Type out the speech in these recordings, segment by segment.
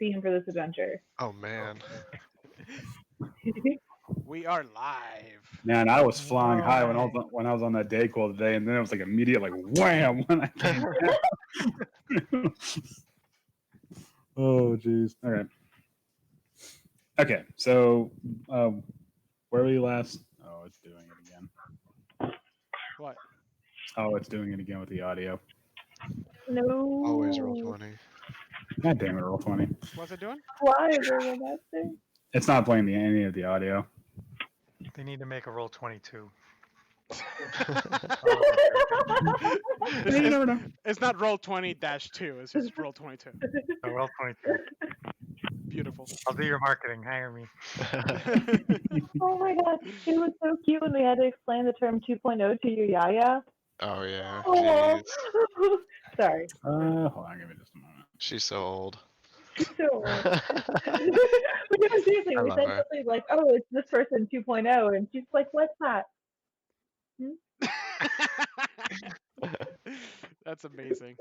theme for this adventure. Oh man. We are live. Man, I was flying high when Right. I was on that day call today, and then it was like immediate, like wham when I came down. Oh, jeez. All right. Okay, so where were you last? Oh, it's doing it again. What? Oh, it's doing it again with the audio. No. Always roll 20. God damn it, roll 20. What's it doing? Why is there that thing? It's not playing any of the audio. They need to make a roll 22. You never know. It's not roll 20-2. It's just roll 22. So roll 22. Beautiful. I'll do your marketing. Hire me. Oh my god, it was so cute when we had to explain the term 2.0 to your yaya. Oh yeah. Oh. Jeez. Sorry. Hold on, give me just a moment. She's so old. So, but no, seriously, I we love said her. something like, "Oh, it's this person 2.0," and she's like, "What's that?" That's amazing.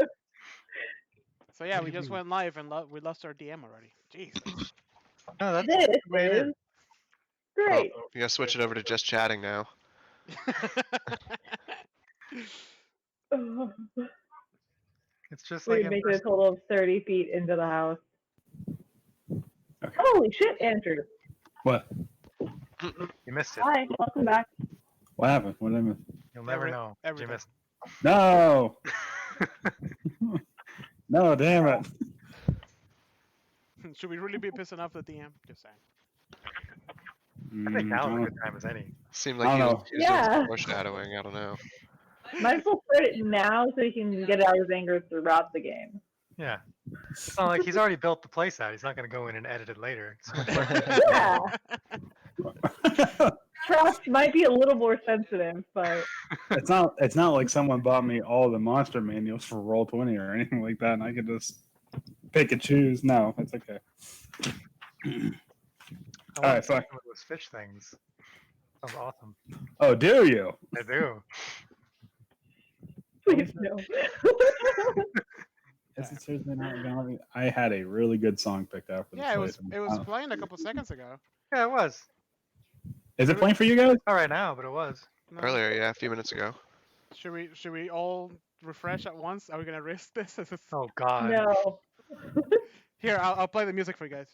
So yeah, we just went live and we lost our DM already. Jeez. No, that's This the way it is. is great. Well, you gotta switch it over to just chatting now. It's just We like in make it a person. total of 30 feet into the house. Okay. Holy shit, Andrew! What? You missed it. Hi, welcome back. What happened? What did I miss? You'll never Every- know. everything. You missed. No! No, damn it. Should we really be pissing off the DM? Just saying. I think now's a Mm, good time as any. Seemed I like don't he know. was doing some Yeah. foreshadowing. I don't know. Might as well start it now so he can get out his anger throughout the game. Yeah. It's not like he's already built the place out. He's not going to go in and edit it later. So Yeah, trust might be a little more sensitive, but it's not like someone bought me all the monster manuals for Roll20 or anything like that, and I could just pick and choose. No, it's okay. I All right, want fine. some of those fish things. Sounds awesome. Oh, do you? I do. please no. Is it seriously not going? I had a really good song picked out for this Yeah, place. it was playing a couple seconds ago. Yeah, it was. Is it playing for you guys? Not right now, but it was. No. Earlier, yeah, a few minutes ago. Should we all refresh at once? Are we gonna risk this? Oh, God. No. Here, I'll play the music for you guys.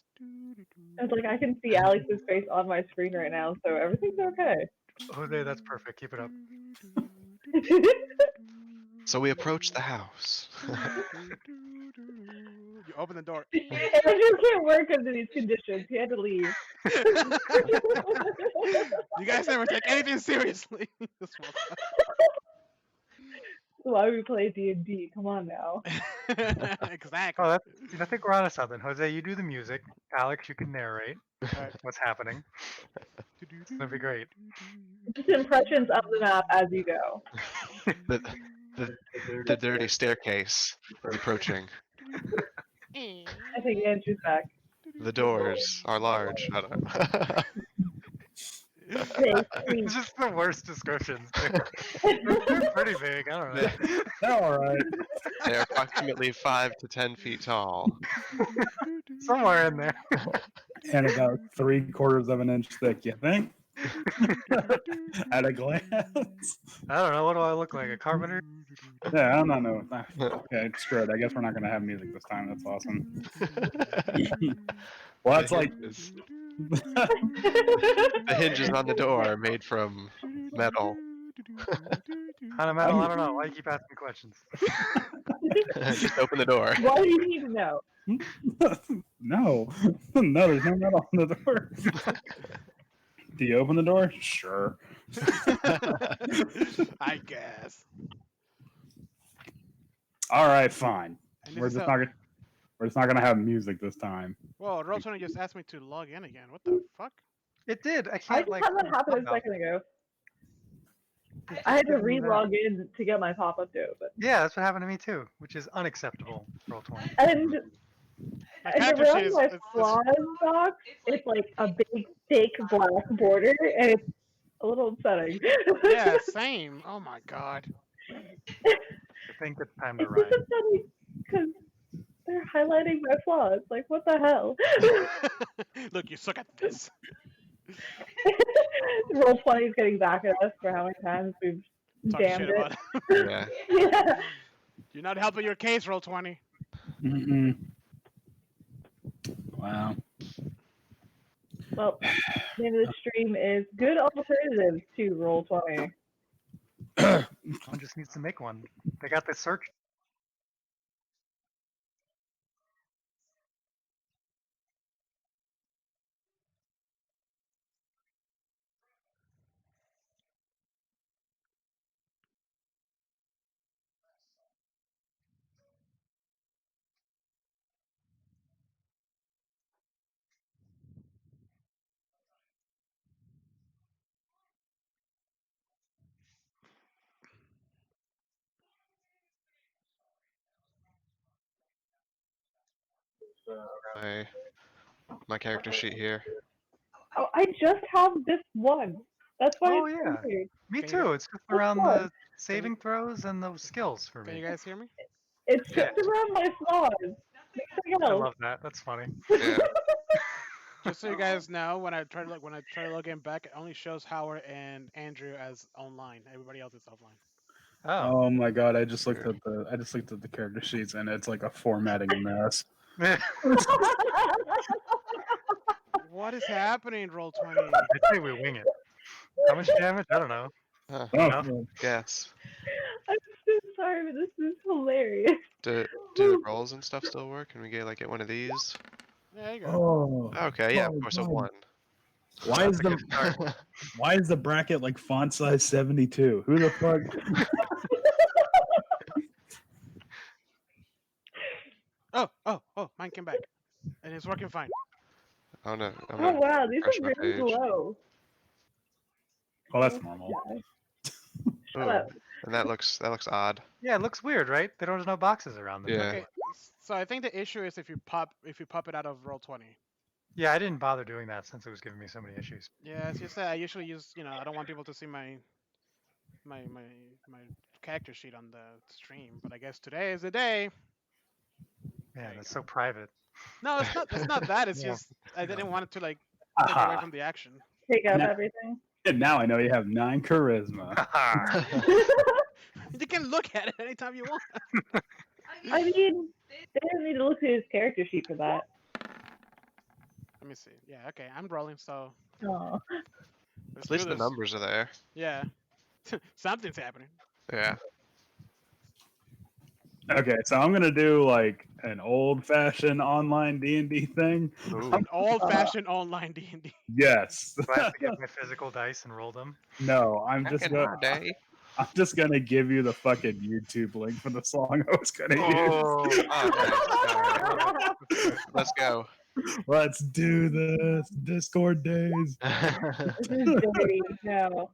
It's like I can see Alex's face on my screen right now, so everything's okay. Jose, that's perfect. Keep it up. So we approached the house. You open the door. Andrew can't work under these conditions. He had to leave. You guys never take anything seriously. This Why we play D&D? Come on now. exactly. Oh, I think we're onto something. Jose, you do the music. Alex, you can narrate Alright. what's happening. It's going to be great. Just impressions of the map as you go. The dirty staircase is approaching. I think Andrew's back. The doors are large. I don't know. It's just the worst descriptions. They're pretty big. I don't know. They're all right. They are approximately 5 to 10 feet tall. Somewhere in there. And about 3/4 of an inch thick, you think? At a glance. I don't know. What do I look like? A carpenter? Yeah, I don't know. Okay, screw it. I guess we're not gonna have music this time. That's awesome. Well, that's like The hinges on the door are made from metal. Kind of metal? I don't know. Why do you keep asking questions? Just open the door. Why do you need to know? no, no. There's no metal on the door. Do you open the door? Sure. I guess. All right, fine. And We're this is just not gonna. We're just not gonna have music this time. Whoa, Roll20 just asked me to log in again. What the fuck? It did. I I can't just like. had that happen a second ago. I had to re-log in to get my pop-up to open. Yeah, that's what happened to me too, which is unacceptable. Roll 20. And My the character sheet room is my it's- flaws box, it's like a big fake black border, and it's a little upsetting. yeah, same. Oh my god. I think it's time It's to ride. just upsetting because They're highlighting my flaws. Like, what the hell? Look, you suck at this. Roll 20 is getting back at us for how many times we've Talk damned shit it. about it. Yeah. Yeah. You're not helping your case, roll 20. Mm-mm. Wow. Well, the name of the stream is Good Alternatives to Roll 20. One just needs to make one. They got this search. My character sheet here. Oh, I just have this one. That's why Oh, it's yeah. weird. Me Can you too. It's just That's around fun. the saving throws and those skills for Can me. you guys hear me? It's Yeah. just around my flaws. Nothing I else. love that. That's funny. Yeah. Just so you guys know, when I try to log in back, it only shows Howard and Andrew as online. Everybody else is offline. Oh. Oh my god! I just looked at the character sheets and it's like a formatting mess. What is happening, roll 20? I say we wing it. How much damage? I don't know. Huh. Oh, Enough? Yes. I'm so sorry, but this is hilarious. Do the rolls and stuff still work? Can we get one of these? There you go. oh. Okay, yeah, of Oh, course, a God. one. Why is That's a the good start. why is the bracket like font size 72? Who the fuck? Oh, mine came back. And it's working fine. I'm Oh gonna wow, these refresh are my really page. low. Oh, that's normal. Shut Ooh, up. and that looks odd. Yeah, it looks weird, right? There's no boxes around them. Yeah. Okay, so I think the issue is if you pop it out of roll 20. Yeah, I didn't bother doing that since it was giving me so many issues. Yeah, it's just that I usually use, I don't want people to see my character sheet on the stream, but I guess today is the day. Man, There you that's go. so private. No, it's not. It's not that. It's Yeah. just I didn't want it to like take away Aha. from the action. Take up Now- everything. And now I know you have 9 charisma. You can look at it anytime you want. I mean, they didn't need to look at his character sheet for that. Let me see. Yeah, okay, I'm rolling, so Oh. let's At least do the this. numbers are there. Yeah, something's happening. Yeah. Okay, so I'm gonna do like an old-fashioned online D&D thing. Ooh. An old-fashioned online D&D. Yes. Do I have to get my physical dice and roll them? No, I'm Back just in gonna our day. I'm just gonna give you the fucking YouTube link for the song I was gonna Oh. use. Oh, nice. All right. Let's go. Let's do this. Discord days. This is dirty. No.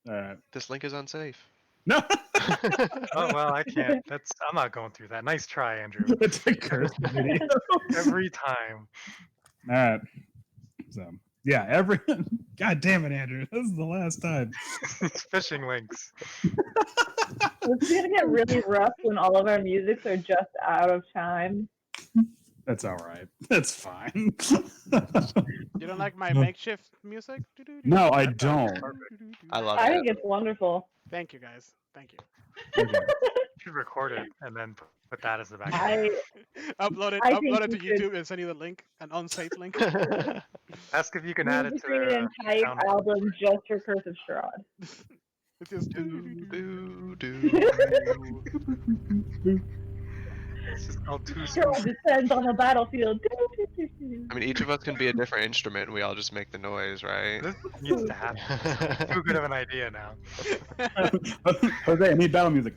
Alright. This link is unsafe. No. Oh well, I can't. I'm not going through that. Nice try, Andrew. It's a cursed video. Every time. Alright. So yeah, God damn it, Andrew. This is the last time. These phishing links. It's gonna get really rough when all of our musics are just out of time. That's alright. That's fine. You don't like my makeshift music? No, I don't. I love I it. think it's wonderful. Thank you, guys. Thank you. Okay. You should record it and then put that as the background. Upload it. I Upload it think to you should- YouTube and send you the link, an unsafe link. Ask if you can We add need it to to create an the entire sound. album just for Curse of Strahd. It's just do. It's just called Two Strahd Spoons. descends on the battlefield. I mean, each of us can be a different instrument. And we all just make the noise, right? This needs to happen. Too good of an idea now. Jose, I need battle music.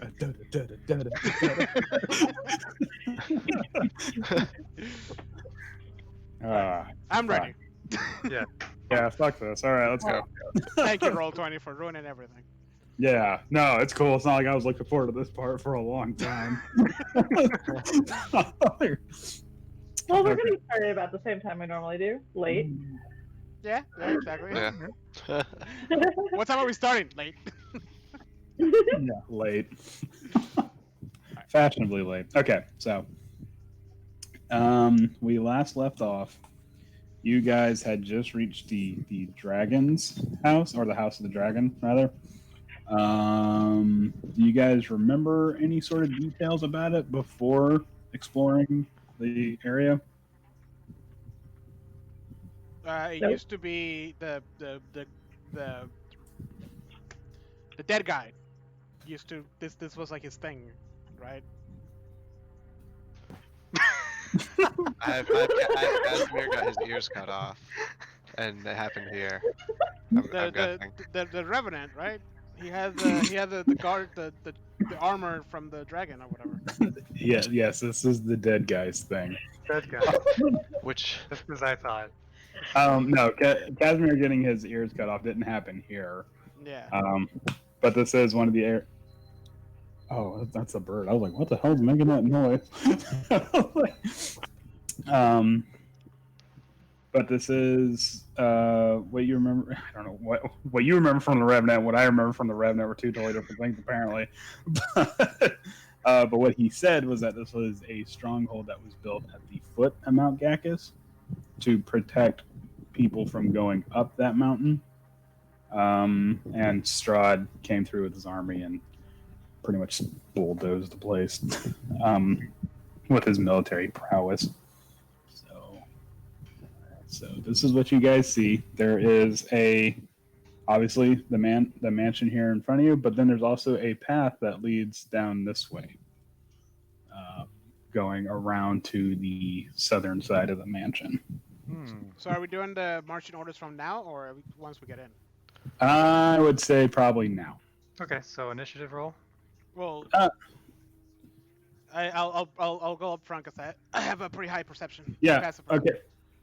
I'm ready. Yeah, fuck this. All right, let's go. Thank you, Roll20, for ruining everything. Yeah, no, it's cool. It's not like I was looking forward to this part for a long time. Well, we're getting started about the same time we normally do. Late. Yeah, exactly. Yeah. What time are we starting? Late. Yeah, late. Fashionably late. Okay, so We last left off. You guys had just reached the dragon's house, or the house of the dragon, rather. Do you guys remember any sort of details about it before exploring the area? It Nope. used to be the dead guy. Used to this was like his thing, right? I've Casimir got his ears cut off, and it happened here. I'm guessing. The revenant, right? He had the guard the armor from the dragon or whatever. Yes, this is the dead guy's thing. Dead guy. Which Just as I thought. No, Casimir getting his ears cut off didn't happen here. Yeah. But this is one of the air. Oh, that's a bird. I was like, what the hell is making that noise? But this is what you remember. I don't know what you remember from the Revenant. What I remember from the Revenant were two totally different things, apparently. But what he said was that this was a stronghold that was built at the foot of Mount Gacus to protect people from going up that mountain. And Strahd came through with his army and pretty much bulldozed the place with his military prowess. So this is what you guys see. There is obviously the mansion here in front of you, but then there's also a path that leads down this way, going around to the southern side of the mansion. So are we doing the marching orders from now, or once we get in? I would say probably now. Okay, so initiative roll. Well, I'll go up front because I have a pretty high perception. Yeah. Passive.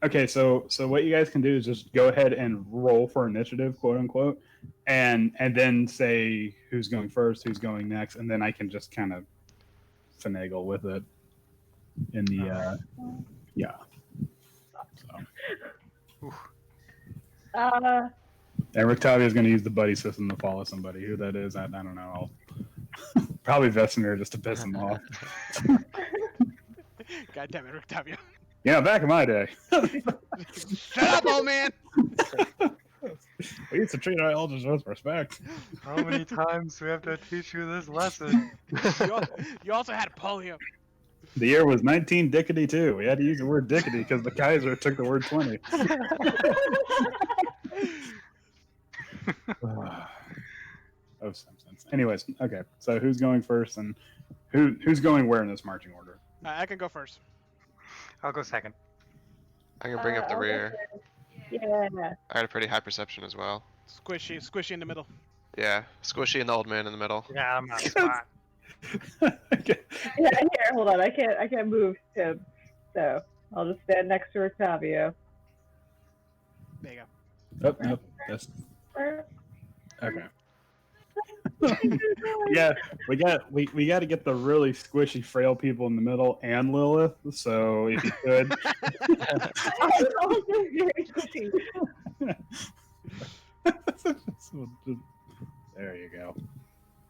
Okay. So what you guys can do is just go ahead and roll for initiative, quote unquote, and then say who's going first, who's going next, and then I can just kind of finagle with it in the yeah. So. And Rictavia is going to use the buddy system to follow somebody. Who that is, I don't know. Probably Vesemir just to piss him off. God damn it, Rictavia. Yeah, back in my day. Shut up, old man! We used to treat our elders with respect. How many times do we have to teach you this lesson? You also had polio. The year was 19-dickety-2. We had to use the word dickety because the Kaiser took the word 20. Oh, some sense. Anyways, okay. So who's going first, and who's going where in this marching order? I can go first. I'll go second. I can bring up the I'll go rear. first. Yeah. I got a pretty high perception as well. Squishy in the middle. Yeah, Squishy and the old man in the middle. Yeah, I'm not spot. Okay. Yeah, here, hold on. I can't move him. So I'll just stand next to Octavio. There you Oh, no, that's okay. Yeah, we got to get the really squishy, frail people in the middle and Lilith. So if you could, there you go.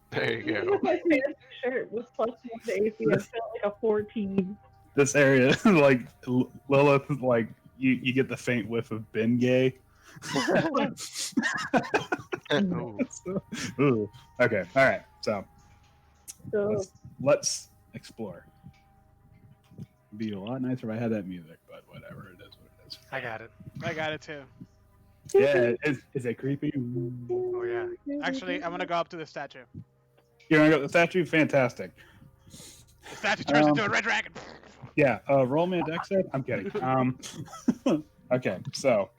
There you go. My fancy shirt was plus 1 to AC. I felt like a 14. This area, like Lilith, like you get the faint whiff of Bengay. Ooh. Okay. All right. So So let's explore. It'd be a lot nicer if I had that music, but whatever. It is what it is. I got it. I got it too. Yeah. Is it creepy? Oh yeah. Actually, I'm gonna go up to the statue. You're gonna go to the statue. Fantastic. The statue turns into a red dragon. Yeah. Roll me a dex save. I'm kidding. Okay. So.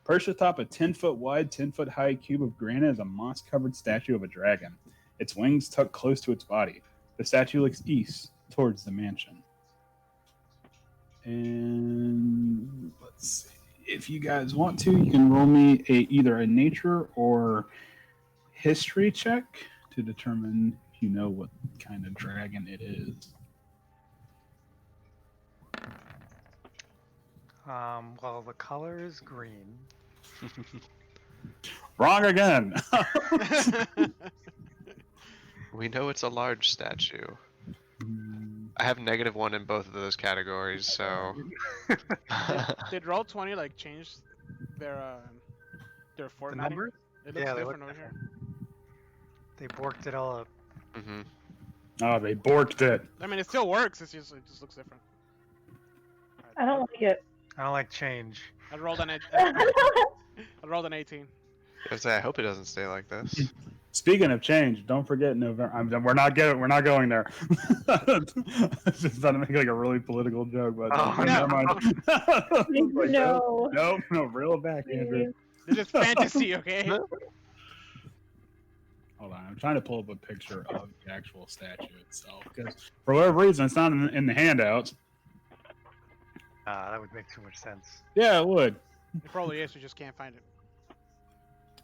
Perched atop a 10-foot wide, 10-foot high cube of granite is a moss-covered statue of a dragon. Its wings tucked close to its body. The statue looks east, towards the mansion. And let's see. If you guys want to, you can roll me either a nature or history check to determine if you know what kind of dragon it is. Well, the color is green. Wrong again. We know it's a large statue. I have -1 in both of those categories, so. Did Roll20 like change their formatting? numbers? It looks Yeah, they look different over here. They borked it all up. hmm Oh, they borked it. I mean, it still works. It just looks different. I don't like it. I don't like change. I rolled an 18. I hope it doesn't stay like this. Speaking of change, don't forget November. We're not going there. Just trying to make like a really political joke, but Oh, never mind. Like, No. no, reel it back, Andrew. It's just fantasy, okay? Hold on, I'm trying to pull up a picture of the actual statue itself because for whatever reason it's not in the handouts. That would make too much sense. Yeah, it would. It probably is. We just can't find it.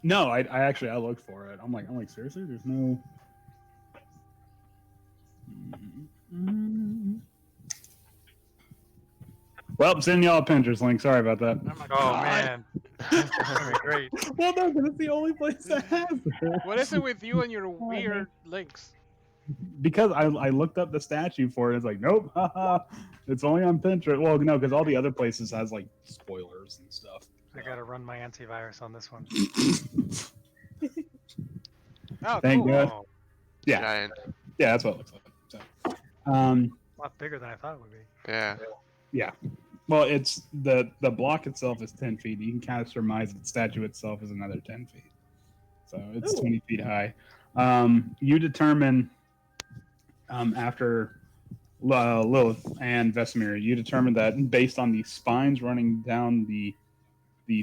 No, I actually looked for it. I'm like seriously, there's no. Well, sending y'all a Pinterest link. Sorry about that. Oh my Oh god. man, that'd be great. Well, no, because it's the only place that has it. What is it with you and your weird links? Because I looked up the statue for it. It's like, nope, haha. It's only on Pinterest. Well, no, because all the other places has like spoilers and stuff. I gotta run my antivirus on this one. Oh, Thank cool. God. Oh, Yeah. Giant. Yeah, that's what it looks like. So, a lot bigger than I thought it would be. Yeah. well, it's the block itself is 10 feet. You can kind of surmise that the statue itself is another 10 feet. So it's Ooh. 20 feet high. You determine after Lilith and Vesemir, you determine that based on the spines running down the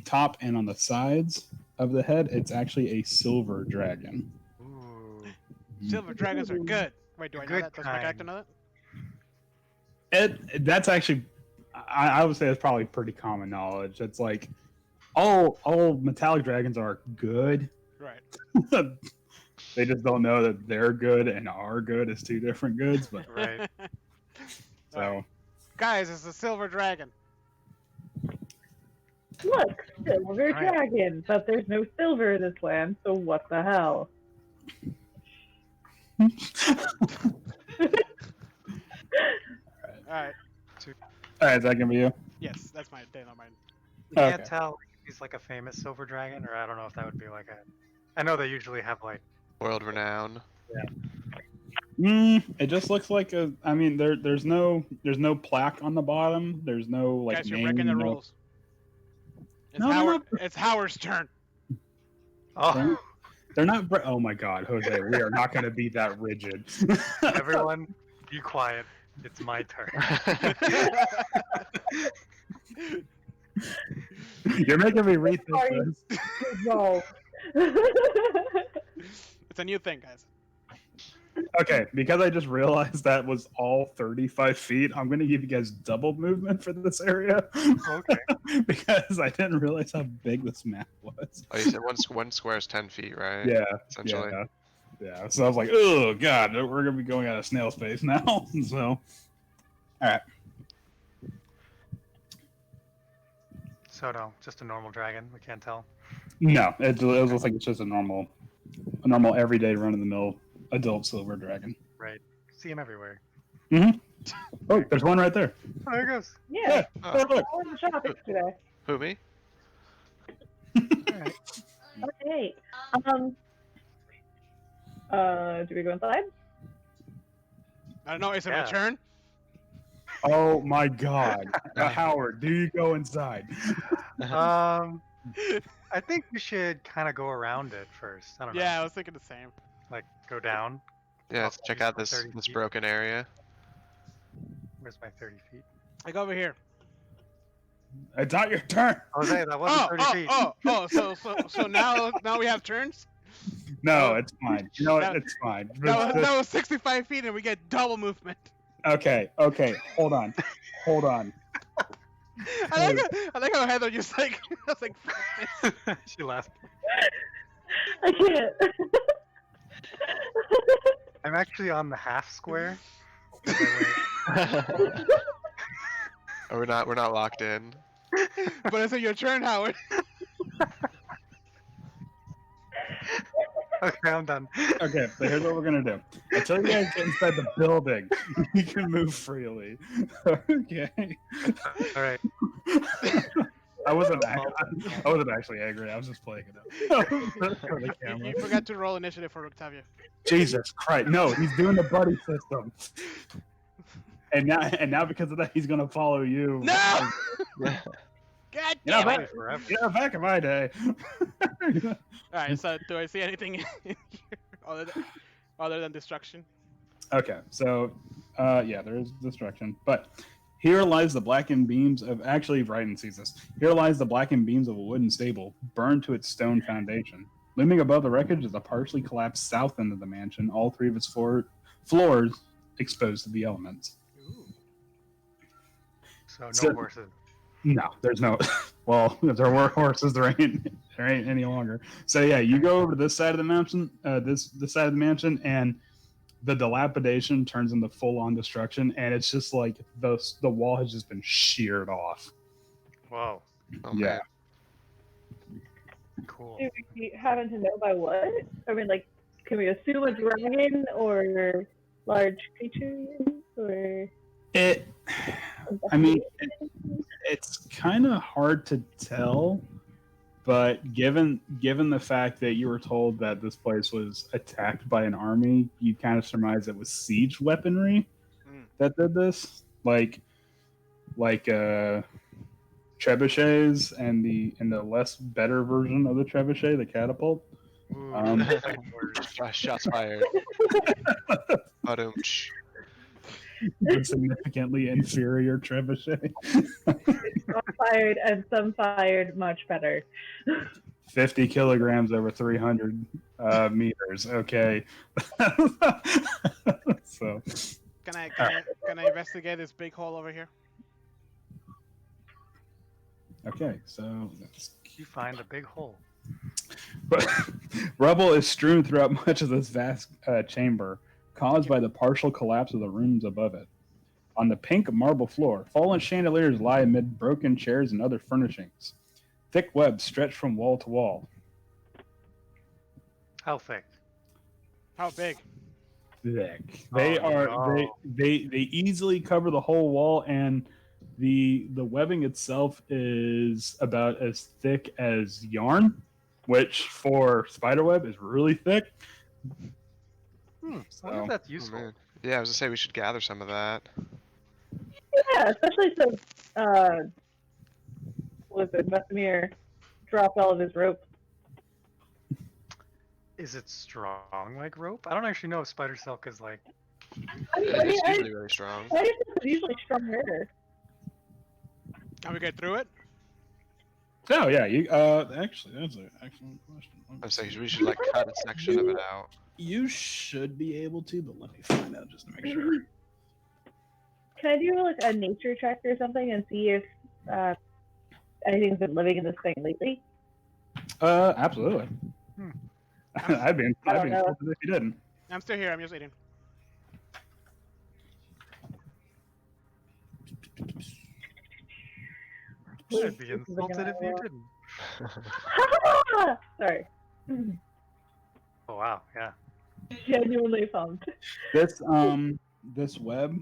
top and on the sides of the head, it's actually a silver dragon. Ooh. Silver dragons are good. Wait, do I know Good that? Does my character kind. know that? That's actually, I would say, it's probably pretty common knowledge. It's like all metallic dragons are good. Right. They just don't know that they're good and are good is two different goods. But Right. so Guys, it's a silver dragon. Look, silver Right. dragon, but there's no silver in this land, so what the hell? Alright. all right, is that gonna be you? Yes, that's my day, not mine. You can't Okay. tell if he's like a famous silver dragon, or I don't know if that would be like a. I know they usually have like. World renowned. It just looks like a. I mean, there's no plaque on the bottom. There's no like Guys, you're name. breaking the no- rules. It's, No, they're Howard, not. it's Howard's turn. Oh, They're not. Oh my God, Jose, we are not going to be that rigid. everyone, be quiet. It's my turn. You're making me rethink Sorry. this. No. It's a new thing, guys. Okay, because I just realized that was all 35 feet, I'm going to give you guys double movement for this area. Okay. Because I didn't realize how big this map was. Oh, you said one square is 10 feet, right? Yeah, Essentially. yeah. So I was like, oh God, we're going to be going out of snail space now. So, all right. So no, just a normal dragon. We can't tell. No, it looks like it's just a normal everyday run-of-the-mill adult silver dragon. Right. See him everywhere. Oh, there's one right there. Oh, there it goes. Yeah, Oh, look. I went shopping today. who, me? Alright. Okay. Do we go inside? I don't know, is it my Yeah. turn? Oh my God, Howard, do you go inside? I think we should kind of go around it first. I don't know. Yeah, I was thinking the same. Like go down. Yeah, let's check out this 30 feet. broken area. Where's my 30 feet? I go over here. It's not your turn. Jose, that wasn't 30 feet. So now we have turns? No, it's fine. You know what? That- It's fine. That was 65 feet and we get double movement. Okay. Hold on. I like how Heather just like, I was like, She laughed. I can't. I'm actually on the half square. Oh, we're not locked in. but it's your turn, Howard. Okay, I'm done. Okay, so here's what we're gonna do. Until you guys get inside the building, you can move freely. Okay. All right. I wasn't actually angry. I was just playing it up for the You camera. forgot to roll initiative for Octavia. Jesus Christ! No, he's doing the buddy system, and now because of that, he's gonna follow you. No! Yeah. God You know, damn it! back, Forever. back in my day. Alright, so do I see anything in here other than destruction? Okay, so yeah, there is destruction, but here lies the blackened beams of actually Brighton sees this. Here lies the blackened beams of a wooden stable, burned to its stone foundation. Looming above the wreckage is a partially collapsed south end of the mansion, all three of its floors exposed to the elements. Ooh. So no So- horses. No, there's no. Well, if there were horses, there ain't any longer. So yeah, you go over to this side of the mountain, this side of the mansion, and the dilapidation turns into full on destruction, and it's just like the wall has just been sheared off. Whoa. Oh, Yeah. man. Cool. Do we happen to know by what? I mean, like, can we assume a dragon or large creatures or? It. I mean, it's kind of hard to tell, but given the fact that you were told that this place was attacked by an army, you kind of surmise it was siege weaponry that did this, like trebuchets and the less better version of the trebuchet, the catapult. Ooh, Shots fired. Ba-dum-tsh. The significantly inferior trebuchet. Some fired and some fired much better. 50 kilograms over 300 meters. Okay. So, Can I investigate this big hole over here? okay. So, you find a big hole. but rubble is strewn throughout much of this vast chamber, caused by the partial collapse of the rooms above it. On the pink marble floor, fallen chandeliers lie amid broken chairs and other furnishings. Thick webs stretch from wall to wall. How thick? How big? Thick. They Oh, are no. they easily cover the whole wall, and the webbing itself is about as thick as yarn, which for spiderweb is really thick. I wonder So, if that's Oh, useful. man. Yeah, I was gonna say we should gather some of that. Yeah, especially since was it Vesemir dropped all of his rope. Is it strong like rope? I don't actually know if spider silk is like. I mean, It's I usually very strong. think it's usually stronger. Can we get through it? oh yeah, you actually that's an excellent question. I was saying we should like cut a section of it out. You should be able to, but let me find out just to make sure. Can I do like a nature check or something and see if anything's been living in this thing lately? Absolutely. Hmm. I'd be I don't know. insulted if you didn't. I'm still here. I'm just eating. I'd be insulted if you didn't. Sorry. Oh wow, yeah. Genuinely pumped. This web,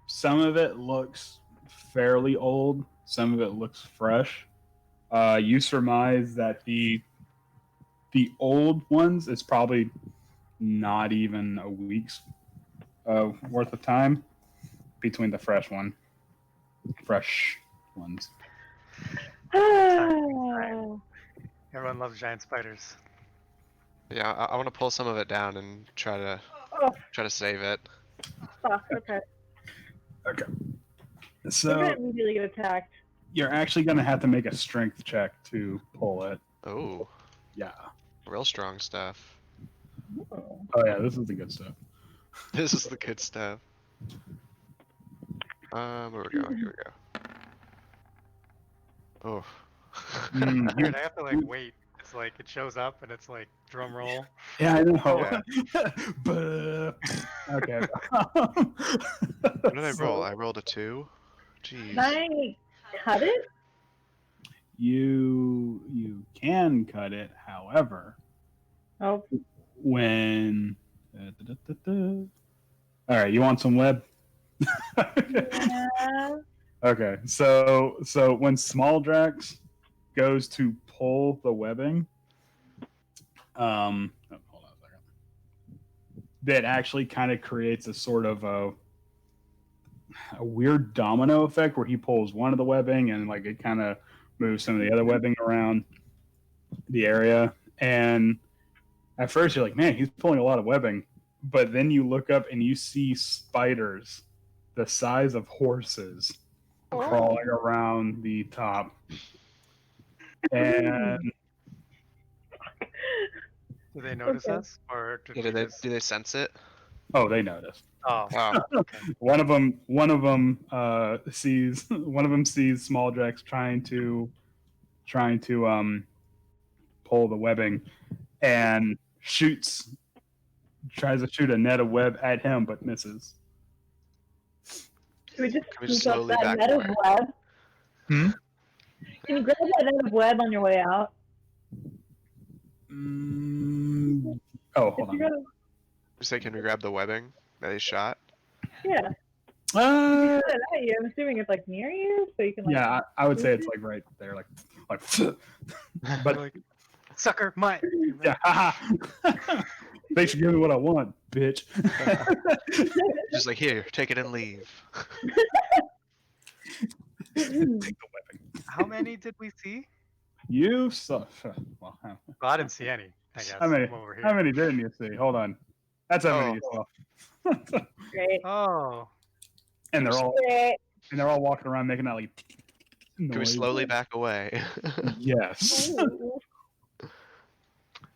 some of it looks fairly old, some of it looks fresh. You surmise that the old ones is probably not even a week's worth of time between the fresh ones. Everyone loves giant spiders. Yeah, I want to pull some of it down and try to save it. Fuck, okay. Okay. We're So gonna immediately get attacked. you're actually going to have to make a strength check to pull it. Oh, Yeah. real strong stuff. Oh. Oh yeah, this is the good stuff. This is the good stuff. Where we go? Here we go. Oh. Weird, I have to like wait. It's like it shows up and it's like drum roll. Yeah, I know. Yeah. But okay. What did I roll? I rolled a 2. Jeez. Can I cut it? You can cut it, however, Oh, when. All right, you want some web? yeah. Okay, so when Small Drax goes to pull the webbing, hold on a second. That actually kind of creates a sort of a weird domino effect where he pulls one of the webbing and like it kind of moves some of the other webbing around the area. And at first you're like, man, he's pulling a lot of webbing, but then you look up and you see spiders the size of horses crawling around the top. And Do they notice Okay. us, or did Yeah, we do they just... do they sense it? oh, they noticed. Oh, Oh, One of them sees Small Drax trying to pull the webbing and tries to shoot a net of web at him but misses. Can we just Can we just scoop up slowly that back net of away? web? Hmm? Can you grab that net of web on your way out? Oh, hold on. You say, can we grab the webbing that he shot? Yeah. Uh, At you. I'm assuming it's like near you, so you can like. yeah, I would say it's like right there, like, but like, sucker, mine. yeah, haha. They should give me what I want, bitch. Just like, here, take it and leave. Take the webbing. How many did we see? You saw. Well, Well, I didn't see any. I guess. how many? I'm over here. How many didn't you see? Hold on. That's how many you saw. Great. Oh, and they're all Great. walking around making that like noise. Can we slowly back away? Yes. Ooh.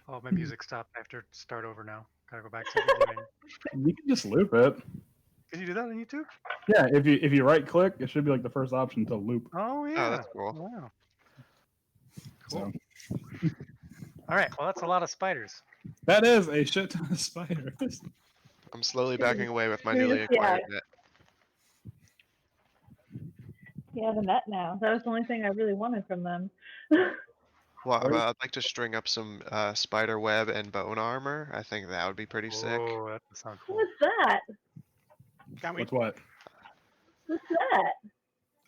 oh, my music stopped. I have to start over now. Gotta go back to the beginning. You can just loop it. Can you do that on YouTube? Yeah, if you right click, it should be like the first option to loop. Oh yeah. Oh, that's cool. Wow. So All right. Well, that's a lot of spiders. that is a shit ton of spiders. I'm slowly backing away with my Yeah. newly acquired net. You have a net now. That was the only thing I really wanted from them. Well, Where- I'd like to string up some spider web and bone armor. I think that would be pretty sick. Oh, that does sound cool. What's that? Can we? What's what? What's that?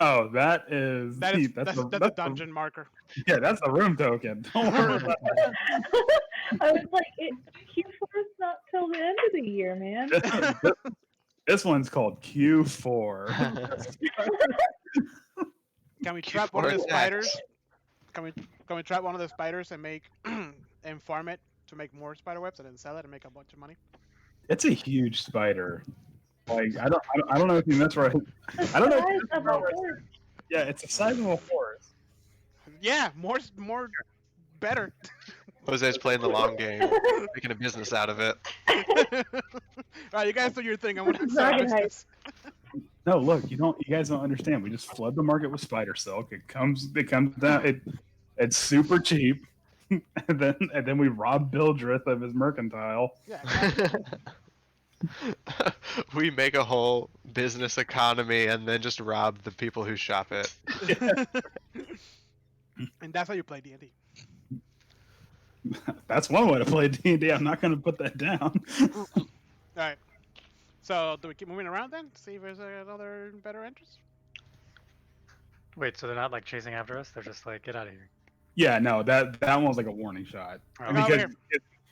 Oh, that is That is that's that's the, a that's dungeon marker. yeah, that's the room token. Don't worry about I was like, Q4's not till the end of the year, man. that. This one's called Q4. Can we trap one of the Q4 spiders? X. Can we trap one of the spiders and make and farm it to make more spider webs and then sell it and make a bunch of money? It's a huge spider. Like I don't know if you that's right. I don't know. If Size you of a remember. horse. Yeah, it's the size of a horse. Yeah, more better. Jose's playing the long game, making a business out of it. Alright, you guys do your thing. I'm gonna Dragon sell height. this. No, look, you guys don't understand. We just flood the market with spider silk. It comes down. It's super cheap, and then we rob Bildrith of his mercantile. Yeah, exactly. We make a whole business economy and then just rob the people who shop it. And that's how you play D&D. That's one way to play D&D. I'm not going to put that down. Alright. So, do we keep moving around then? See if there's another better entrance? Wait, so they're not like chasing after us? They're just like, get out of here. Yeah, no, that one was like a warning shot. Oh, Come over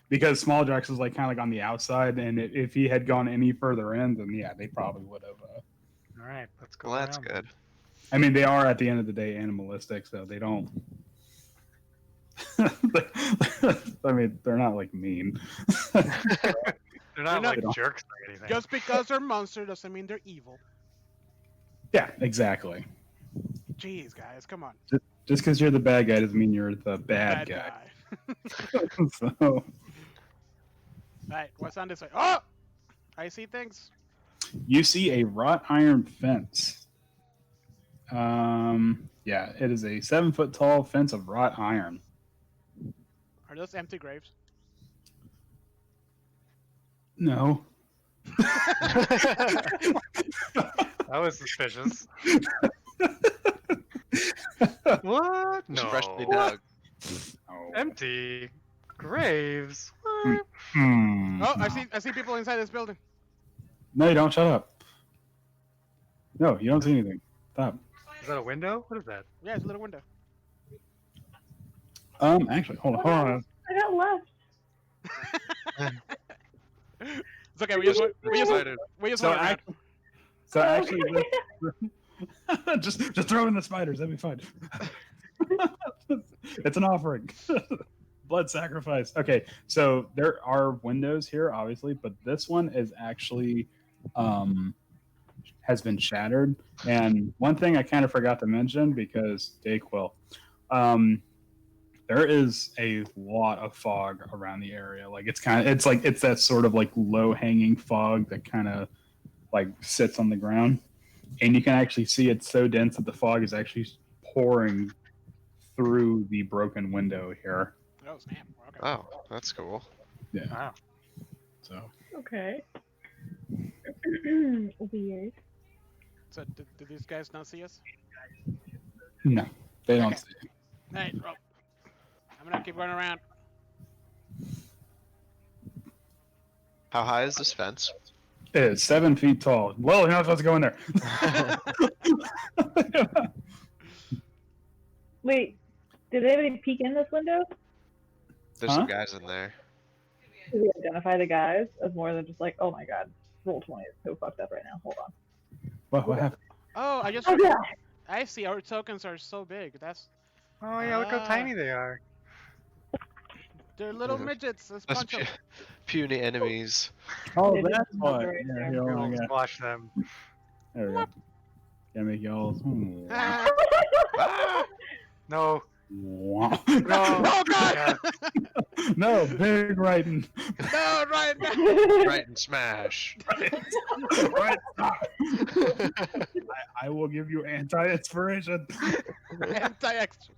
Because Small Drax was like kind of like on the outside, and if he had gone any further in, then yeah, they probably would have. All right, let's go. Well, that's around. good. I mean, they are at the end of the day animalistic, so they don't. I mean, they're not like mean. They're not not- like jerks or anything. Just because they're monster doesn't mean they're evil. Yeah, exactly. Jeez, guys, come on. Just because you're the bad guy doesn't mean you're the bad guy. So Alright, what's on this way? Oh! I see things. you see a wrought iron fence. Yeah, it is a 7-foot tall fence of wrought iron. Are those empty graves? No. That was suspicious. What? Just No. freshly dug. Oh. Empty graves. What? Oh, No. I see people inside this building. No, you don't. Shut up. No, you don't see anything. Stop. Is that a window? What is that? Yeah, it's a little window. Actually, hold on. I got left. It's okay. We just went Excited. around. Actually, just throw in the spiders. That'd be fine. It's an offering. Blood sacrifice. Okay, so there are windows here, obviously, but this one is actually has been shattered. And one thing I kind of forgot to mention because Dayquil, there is a lot of fog around the area. Like it's that sort of like low hanging fog that kind of like sits on the ground, and you can actually see it's so dense that the fog is actually pouring through the broken window here. Oh snap! Okay. Oh, that's cool. Yeah. Wow. So Okay. Weird. So did these guys not see us? no, they don't Okay. see it. Hey, bro. I'm gonna keep going around. How high is this fence? It is 7 feet tall. Well, you're not supposed to go in there. Wait, did anybody peek in this window? There's Huh? some guys in there. Did we identify the guys as more than just like, oh my god, roll 20 is so fucked up right now. Hold on. What happened? Oh, I just. Oh yeah. I see. Our tokens are so big. Oh yeah, look how tiny they are. They're little Mhm. midgets. Let's That's punch them. puny enemies. Oh, It is that's not why. right Yeah, there. here, oh my We'll God. squash them. There we go. Gotta make y'all. Ah, Ah! No. Wow. No. oh god! Yeah. No, big writing. No, right now. Right and smash. Right. I will give you anti-inspiration. Anti-extra.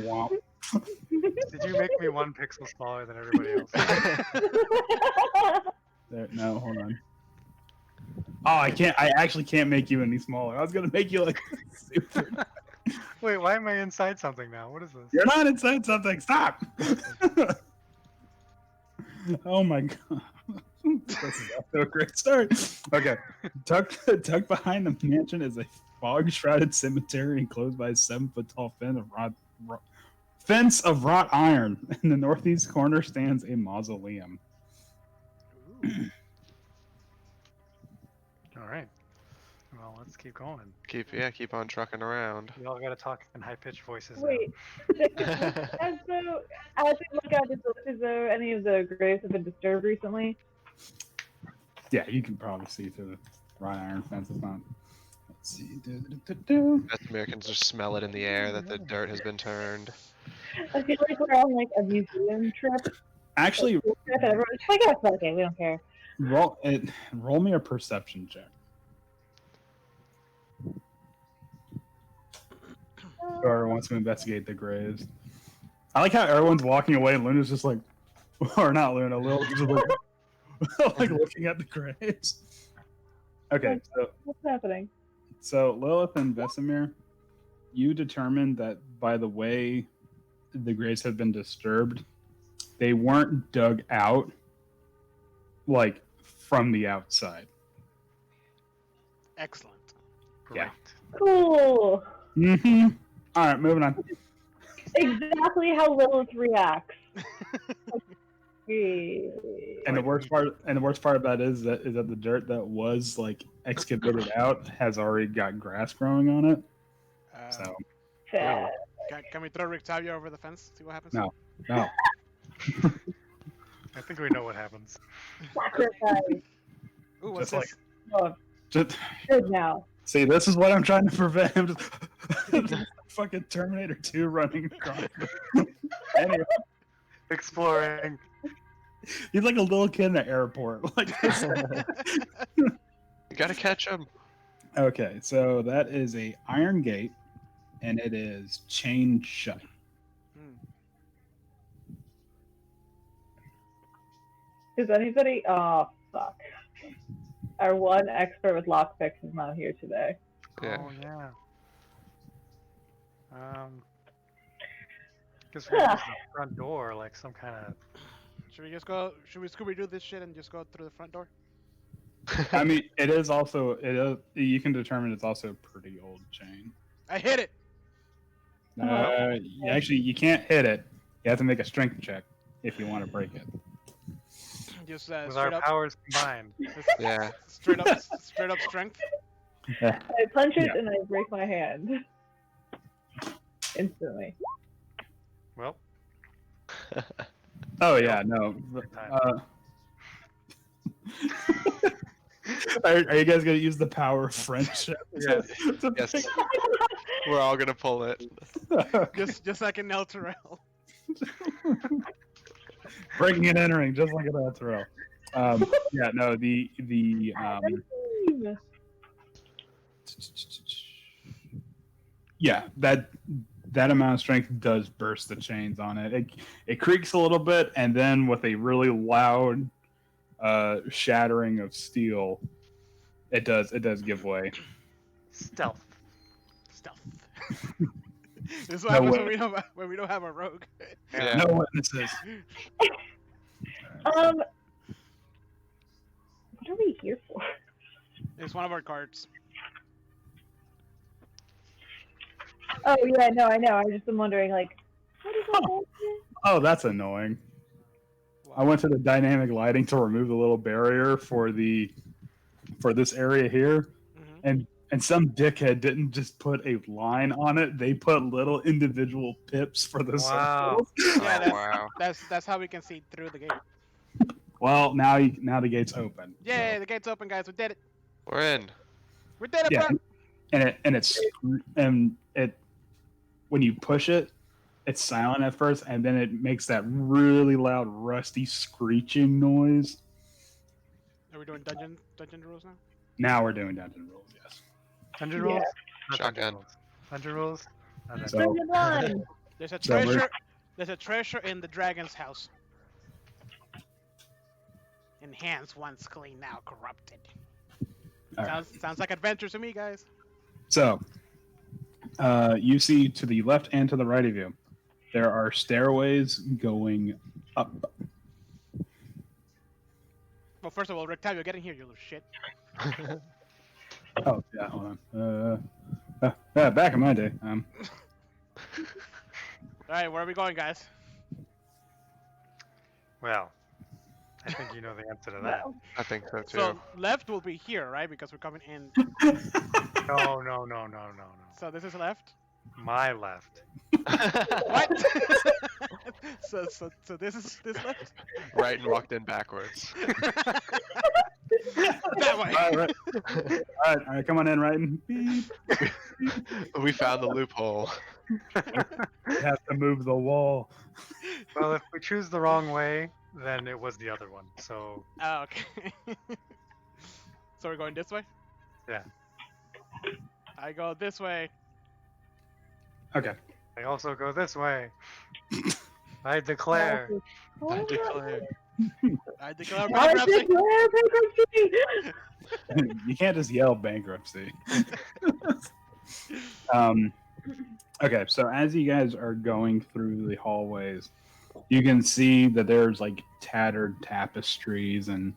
Wow. Did you make me 1 pixel smaller than everybody else? There, no, hold on. Oh, I can't. I actually can't make you any smaller. I was gonna make you like super. Wait, why am I inside something now? What is this? You're not inside something. Stop. Oh my god. This is off to a great start. Okay. Tucked behind the mansion is a fog-shrouded cemetery enclosed by a 7-foot tall fence of wrought iron. In the northeast corner stands a mausoleum. Ooh. All right. Well, let's keep going. Keep on trucking around. We all gotta talk in high-pitched voices. now. Wait, as we look at this, is there any of the graves have been disturbed recently? Yeah, you can probably see through the wrought iron fence. It's not. Let's see. Us Americans just smell it in the air that the dirt has been turned. I feel like we're on like a museum trip. Actually, And everyone's like, oh, it's okay, we don't care. roll me a perception check. Whoever wants to investigate the graves. I like how everyone's walking away and Luna's just like, or not Luna, Lil just like looking at the graves. Okay, What's happening? so Lilith and Vesemir, you determined that by the way the graves have been disturbed, they weren't dug out like from the outside. Excellent. Yeah. Cool. Mm-hmm. All right, moving on. Exactly how Lilith reacts. And the worst part of that is that the dirt that was like excavated out has already got grass growing on it. So Sad. Can we throw Rictavia over the fence? See what happens? No. I think we know what happens. Sacrifice. Ooh, what's Just this? Oh, just good now. see, this is what I'm trying to prevent. I'm just fucking Terminator 2 running across. Anyway, Exploring. he's like a little kid in an airport. Like this. You gotta catch them. Okay, so that is a iron gate, and it is chained shut. Hmm. Is anybody? Oh, fuck. Our one expert with lockpicks is not here today. Yeah. Oh yeah. Guess we're gonna use the front door, like some kind of. Should we just go? Should we Scooby do this shit and just go through the front door? I mean, it is also it is, you can determine it's also a pretty old chain. I hit it. Actually, you can't hit it. You have to make a strength check if you want to break it. Just With straight our up. powers combined. Yeah. Straight up strength. I punch it Yeah. and I break my hand. Instantly. Well, Oh yeah, no. Are you guys gonna use the power of friendship? Yes. Yes. We're all gonna pull it. Just like an El Terrell. Breaking and entering, just like an Terrell. Yeah, no, yeah, that amount of strength does burst the chains on it. It creaks a little bit, and then with a really loud shattering of steel, it does give way. Stealth. This is what No happens way. when we don't have a rogue. Yeah. No witnesses. What are we here for? It's one of our cards. Oh yeah, no, I know. I just am wondering, like, what is all that? Oh, that's annoying. I went to the dynamic lighting to remove the little barrier for this area here, Mm-hmm. and some dickhead didn't just put a line on it. They put little individual pips for the Wow. circles. Yeah, Oh, wow. that's how we can see through the gate. Well, now the gate's open. Yay, so- the gate's open, guys. We did it. We're in. We did it, Yeah, bro. and it when you push it, it's silent at first, and then it makes that really loud, rusty screeching noise. Are we doing dungeon rules now? Now we're doing dungeon rules, yes. Dungeon Yeah. rules? Not Shotgun. Dungeon rules. Dungeon rules? Not dungeon So- Dungeon one. There's a So we're- treasure. There's a treasure in the dragon's house. In hands once clean, now corrupted. All right. Sounds like adventure to me, guys. So, you see to the left and to the right of you, there are stairways going up. Well, first of all, Rectavio, get in here, you little shit. Oh, yeah, hold on. Back in my day. All right, where are we going, guys? Well, I think you know the answer to that. Well, I think so too. So left will be here, right? Because we're coming in. No. So this is left. My left. What? so this is this left. Right, and walked in backwards. That way. All right. All right, come on in, right? Beep. We found the loophole. You have to move the wall. Well, if we choose the wrong way, then it was the other one. So Oh, okay. So we're going this way. Yeah. I go this way. Okay. I also go this way. I declare. I declare. I declare I bankruptcy. declare bankruptcy! You can't just yell bankruptcy. Okay, so as you guys are going through the hallways, you can see that there's like tattered tapestries and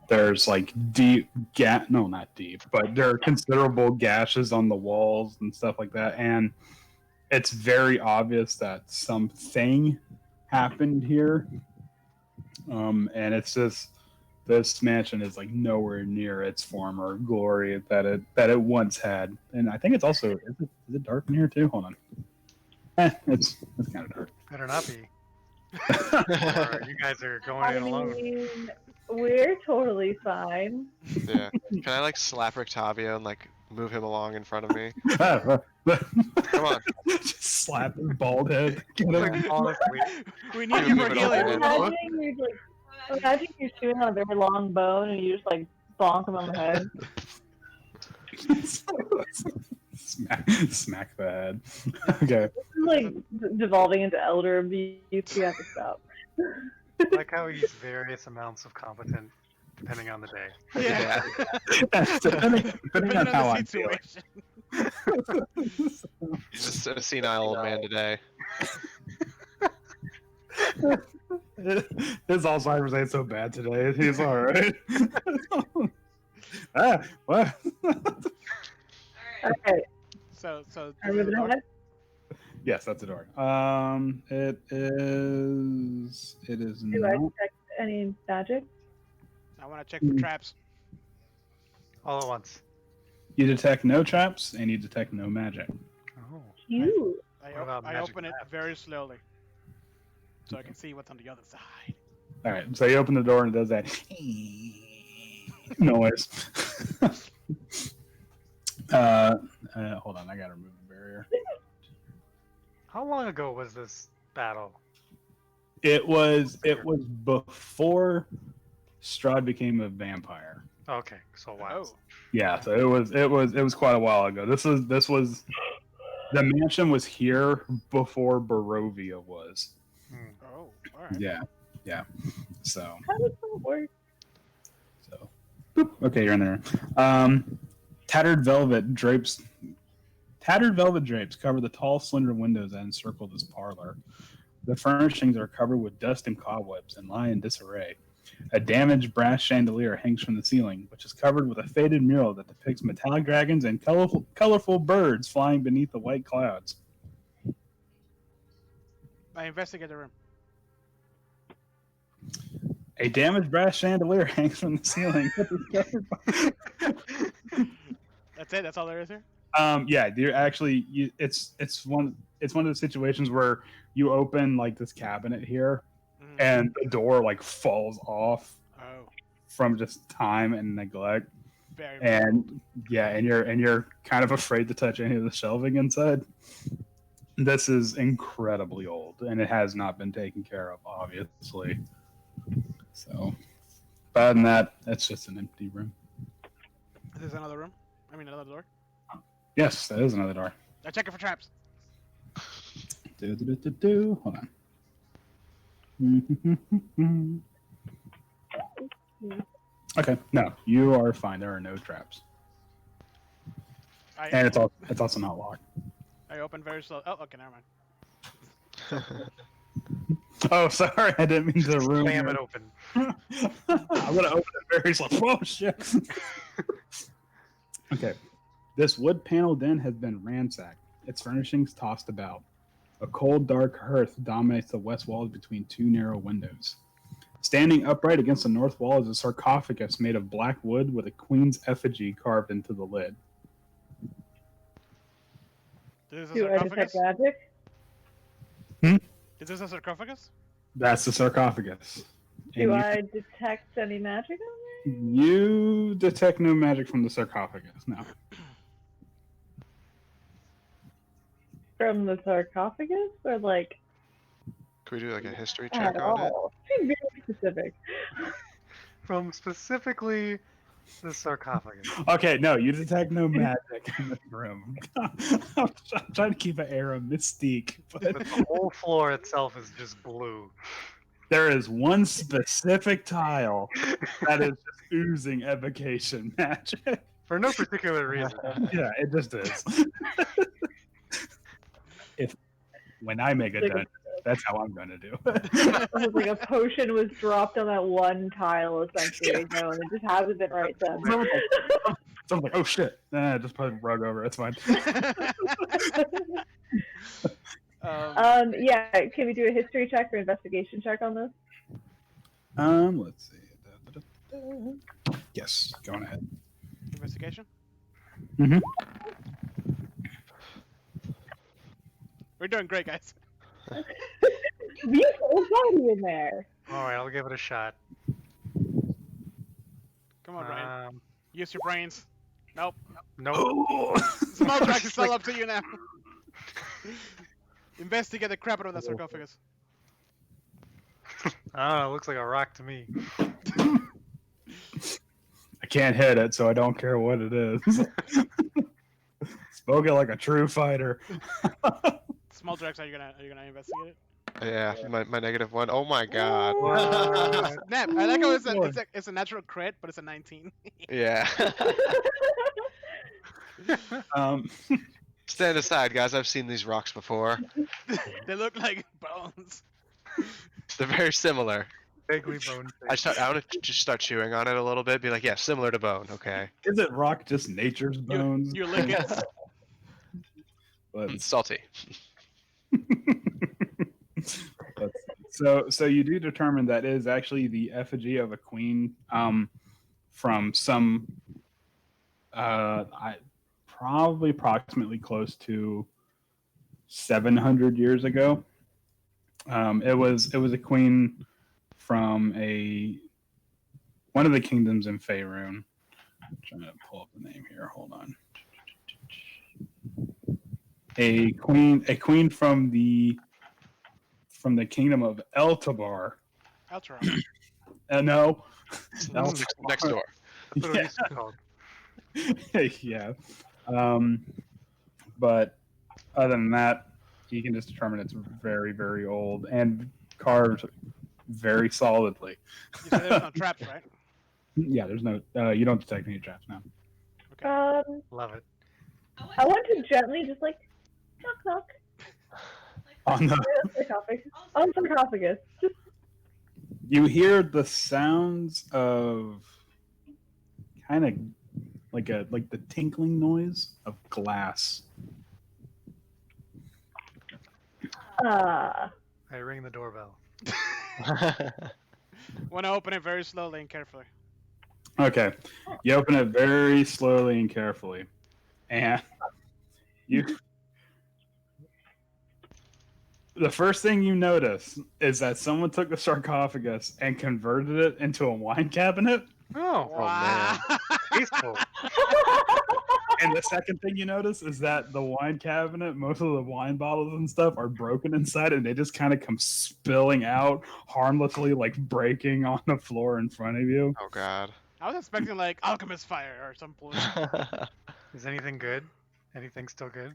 there's like not deep, but there are considerable gashes on the walls and stuff like that. And it's very obvious that something happened here. And it's just, this mansion is like nowhere near its former glory that it once had. And I think it's also, is it dark in here too? Hold on. It's kind of dark. Better not be. Or you guys are going I in alone. mean, we're totally fine. Yeah. Can I like slap Octavio and like move him along in front of me? Come on. Just slap his bald head. Get him. Like, honestly, We need you for Move it healing. over. Imagine you're chewing on a very long bone and you just like bonk him on the head. Smack the head. Okay. This is like devolving into elder abuse. You have to stop. I like how he's various amounts of competent depending on the day. Yeah. Depending on how I'm feeling. situation. Just a senile old man today. His Alzheimer's ain't so bad today. He's all right. What? Okay, So are this we is the moving door. ahead? Yes, that's a door. It is. It is Do I not. detect any magic? I want to check for traps. All at once. You detect no traps, and you detect no magic. Oh. Cute. What about I magic open it traps? very slowly, so I can see what's on the other side. All right, so you open the door and it does that noise. Hold on, I gotta remove the barrier. How long ago was this battle? It was before Strahd became a vampire. Okay, so a while. Oh, Yeah, so it was quite a while ago. This was the mansion was here before Barovia was. Hmm. oh, all right. Yeah. So How does that work? boop. Okay, you're in there. Tattered velvet drapes cover the tall, slender windows that encircle this parlor. The furnishings are covered with dust and cobwebs and lie in disarray. A damaged brass chandelier hangs from the ceiling, which is covered with a faded mural that depicts metallic dragons and colorful birds flying beneath the white clouds. I investigate the room. A damaged brass chandelier hangs from the ceiling. That's it. That's all there is here. Yeah, you're actually it's one of those situations where you open like this cabinet here, Mhm. and the door like falls off Oh, from just time and neglect, very. and yeah, and you're kind of afraid to touch any of the shelving inside. This is incredibly old, and it has not been taken care of, obviously. So, other than that, it's just an empty room. Is this another room? I mean, another door. Yes, that is another door. I check it for traps. Hold on. Okay, no, you are fine. There are no traps, and it's also not locked. I open very slow. Oh, okay, never mind. Oh, sorry, I didn't mean to ruin Slam your- it open. I'm gonna open it very slow. Oh shit! Okay, this wood panel den has been ransacked. Its furnishings tossed about. A cold, dark hearth dominates the west walls between two narrow windows. Standing upright against the north wall is a sarcophagus made of black wood with a queen's effigy carved into the lid. Is this a Do I detect sarcophagus? magic? Is this a sarcophagus? That's the sarcophagus. Do And I detect any magic on there? you detect no magic from the sarcophagus. No. From the sarcophagus? Or like Could we do like a history at check on it? all? Be very specific. From specifically the sarcophagus. Okay, no, you detect no magic in this room. I'm trying to keep an air of mystique, but But the whole floor itself is just blue. there is one specific tile that is just oozing evocation magic. For no particular reason. Yeah, it just is. When I make a Like a- dungeon, that's how I'm gonna do it. It was like a potion was dropped on that one tile a century ago, and it just hasn't been right since. So I'm like, oh shit, just put a rug over. It's fine. Yeah, can we do a history check or investigation check on this? Let's see. Yes, go on ahead. Investigation. Mhm. We're doing great, guys. You so funny in there. Alright, I'll give it a shot. Come on, Brian. Use your brains. Nope. Nope. Oh! Small track is all up to you now. Investigate the crap out of that sarcophagus. I don't know, it looks like a rock to me. I can't hit it, so I don't care what it is. Spoke it like a true fighter. Small Drax, are you gonna investigate it? Yeah, my -1. Oh my god. Snap! I like how it's a natural crit, but it's a 19. Yeah. Um, Stand aside, guys. I've seen these rocks before. They look like bones. They're very similar. Vaguely bone I shaped. want to just start chewing on it a little bit. Be like, yeah, similar to bone. Okay. Is it rock just nature's bones? You lick it. Let's- Salty. so you do determine that is actually the effigy of a queen from some probably approximately close to 700 years ago. It was a queen from one of the kingdoms in Faerun. I'm trying to pull up the name here. Hold on. A queen from the kingdom of Eltabar. Eltron. No. Next door. That's what it used to be called. Yeah. But other than that, you can just determine it's very, very old and carved very solidly. You said there's no traps, right? Yeah, there's no. You don't detect any traps now. Love it. I want to gently just like knock knock On the, on the sarcophagus. Just you hear the sounds of kind of like the tinkling noise of glass. ah. I ring the doorbell. Want to open it very slowly and carefully. Okay, you open it very slowly and carefully, and you. The first thing you notice is that someone took the sarcophagus and converted it into a wine cabinet. Oh, Wow. peaceful. And the second thing you notice is that the wine cabinet, most of the wine bottles and stuff are broken inside, and they just kind of come spilling out harmlessly, like breaking on the floor in front of you. Oh God. I was expecting like alchemist fire or some bullshit. Is anything good? Anything still good?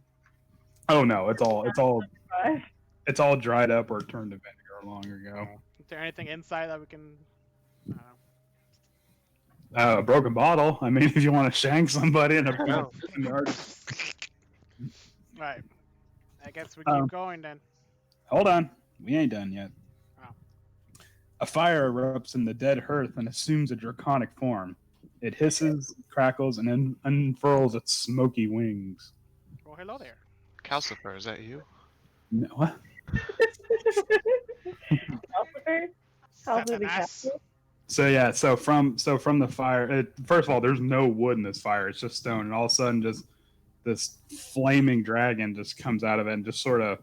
Oh no, it's all dried up or turned to vinegar long ago. Is there anything inside that we can? I don't know. A broken bottle. I mean, if you want to shank somebody in a No. yard. Right. I guess we keep going then. Hold on, we ain't done yet. Oh. A fire erupts in the dead hearth and assumes a draconic form. It hisses, crackles, and then unfurls its smoky wings. Well, hello there. Calcifer, is that you? No, what? Satanas. So yeah, so from the fire. First of all, there's no wood in this fire; it's just stone, and all of a sudden, just this flaming dragon just comes out of it and just sort of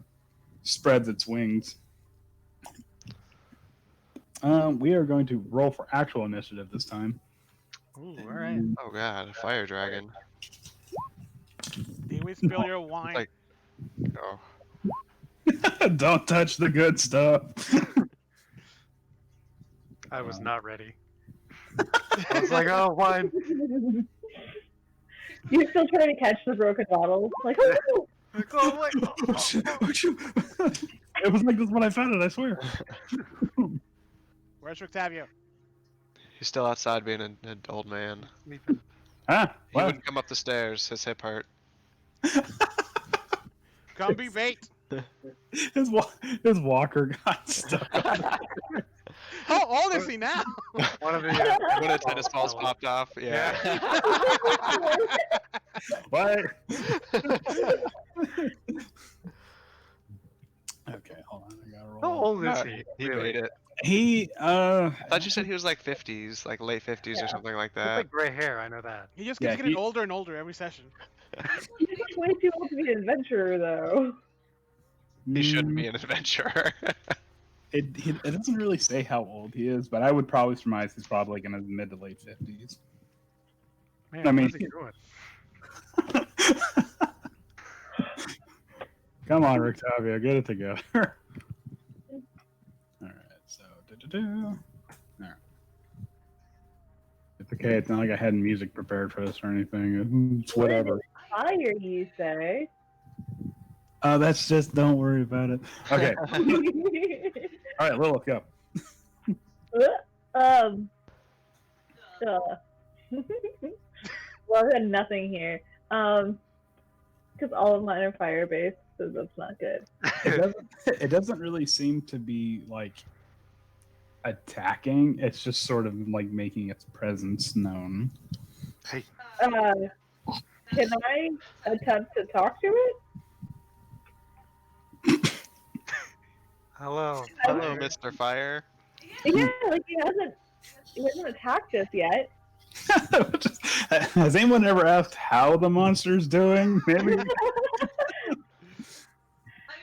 spreads its wings. We are going to roll for actual initiative this time. Ooh, all right. Oh God, a fire dragon. Did we spill your wine? Like- Oh. Don't touch the good stuff. I was not ready. I was like, oh, wine. You're still trying to catch the broken bottle. Like, oh, Like, oh, wait. Oh, shit. Oh, shit. It was like this when I found it, I swear. Where's Octavio? He's still outside being an old man. Sleeping. Ah, He what? wouldn't come up the stairs. His hip hurt. Come be bait. His walker got stuck. How old is he now? One of the When a tennis ball's popped off. Yeah. What? Okay, hold on. I gotta roll. How old is No, he? he really? made it. He I thought you said he was like 50s, like late 50s or Yeah. something like He's that. like gray hair. I know that. He just Yeah, keeps getting he- older and older every session. he's way too old to be an adventurer, though. He shouldn't be an adventurer. It doesn't really say how old he is, but I would probably surmise he's probably like in his mid to late 50s. Man, I mean- what's he doing? Come on, Rictavio, get it together. All right, so All right. It's okay. It's not like I had music prepared for this or anything. It's whatever. Fire, you say? That's just don't worry about it. Okay. All right, Lilith, go. Well, I had nothing here. Because all of mine are fire based. so that's not good. It doesn't really seem to be like attacking. It's just sort of like making its presence known. Hey, Uh, can I attempt to talk to it? hello. Hello, Mr. Fire. Yeah, like he hasn't attacked us yet. Has anyone ever asked how the monster's doing? Maybe.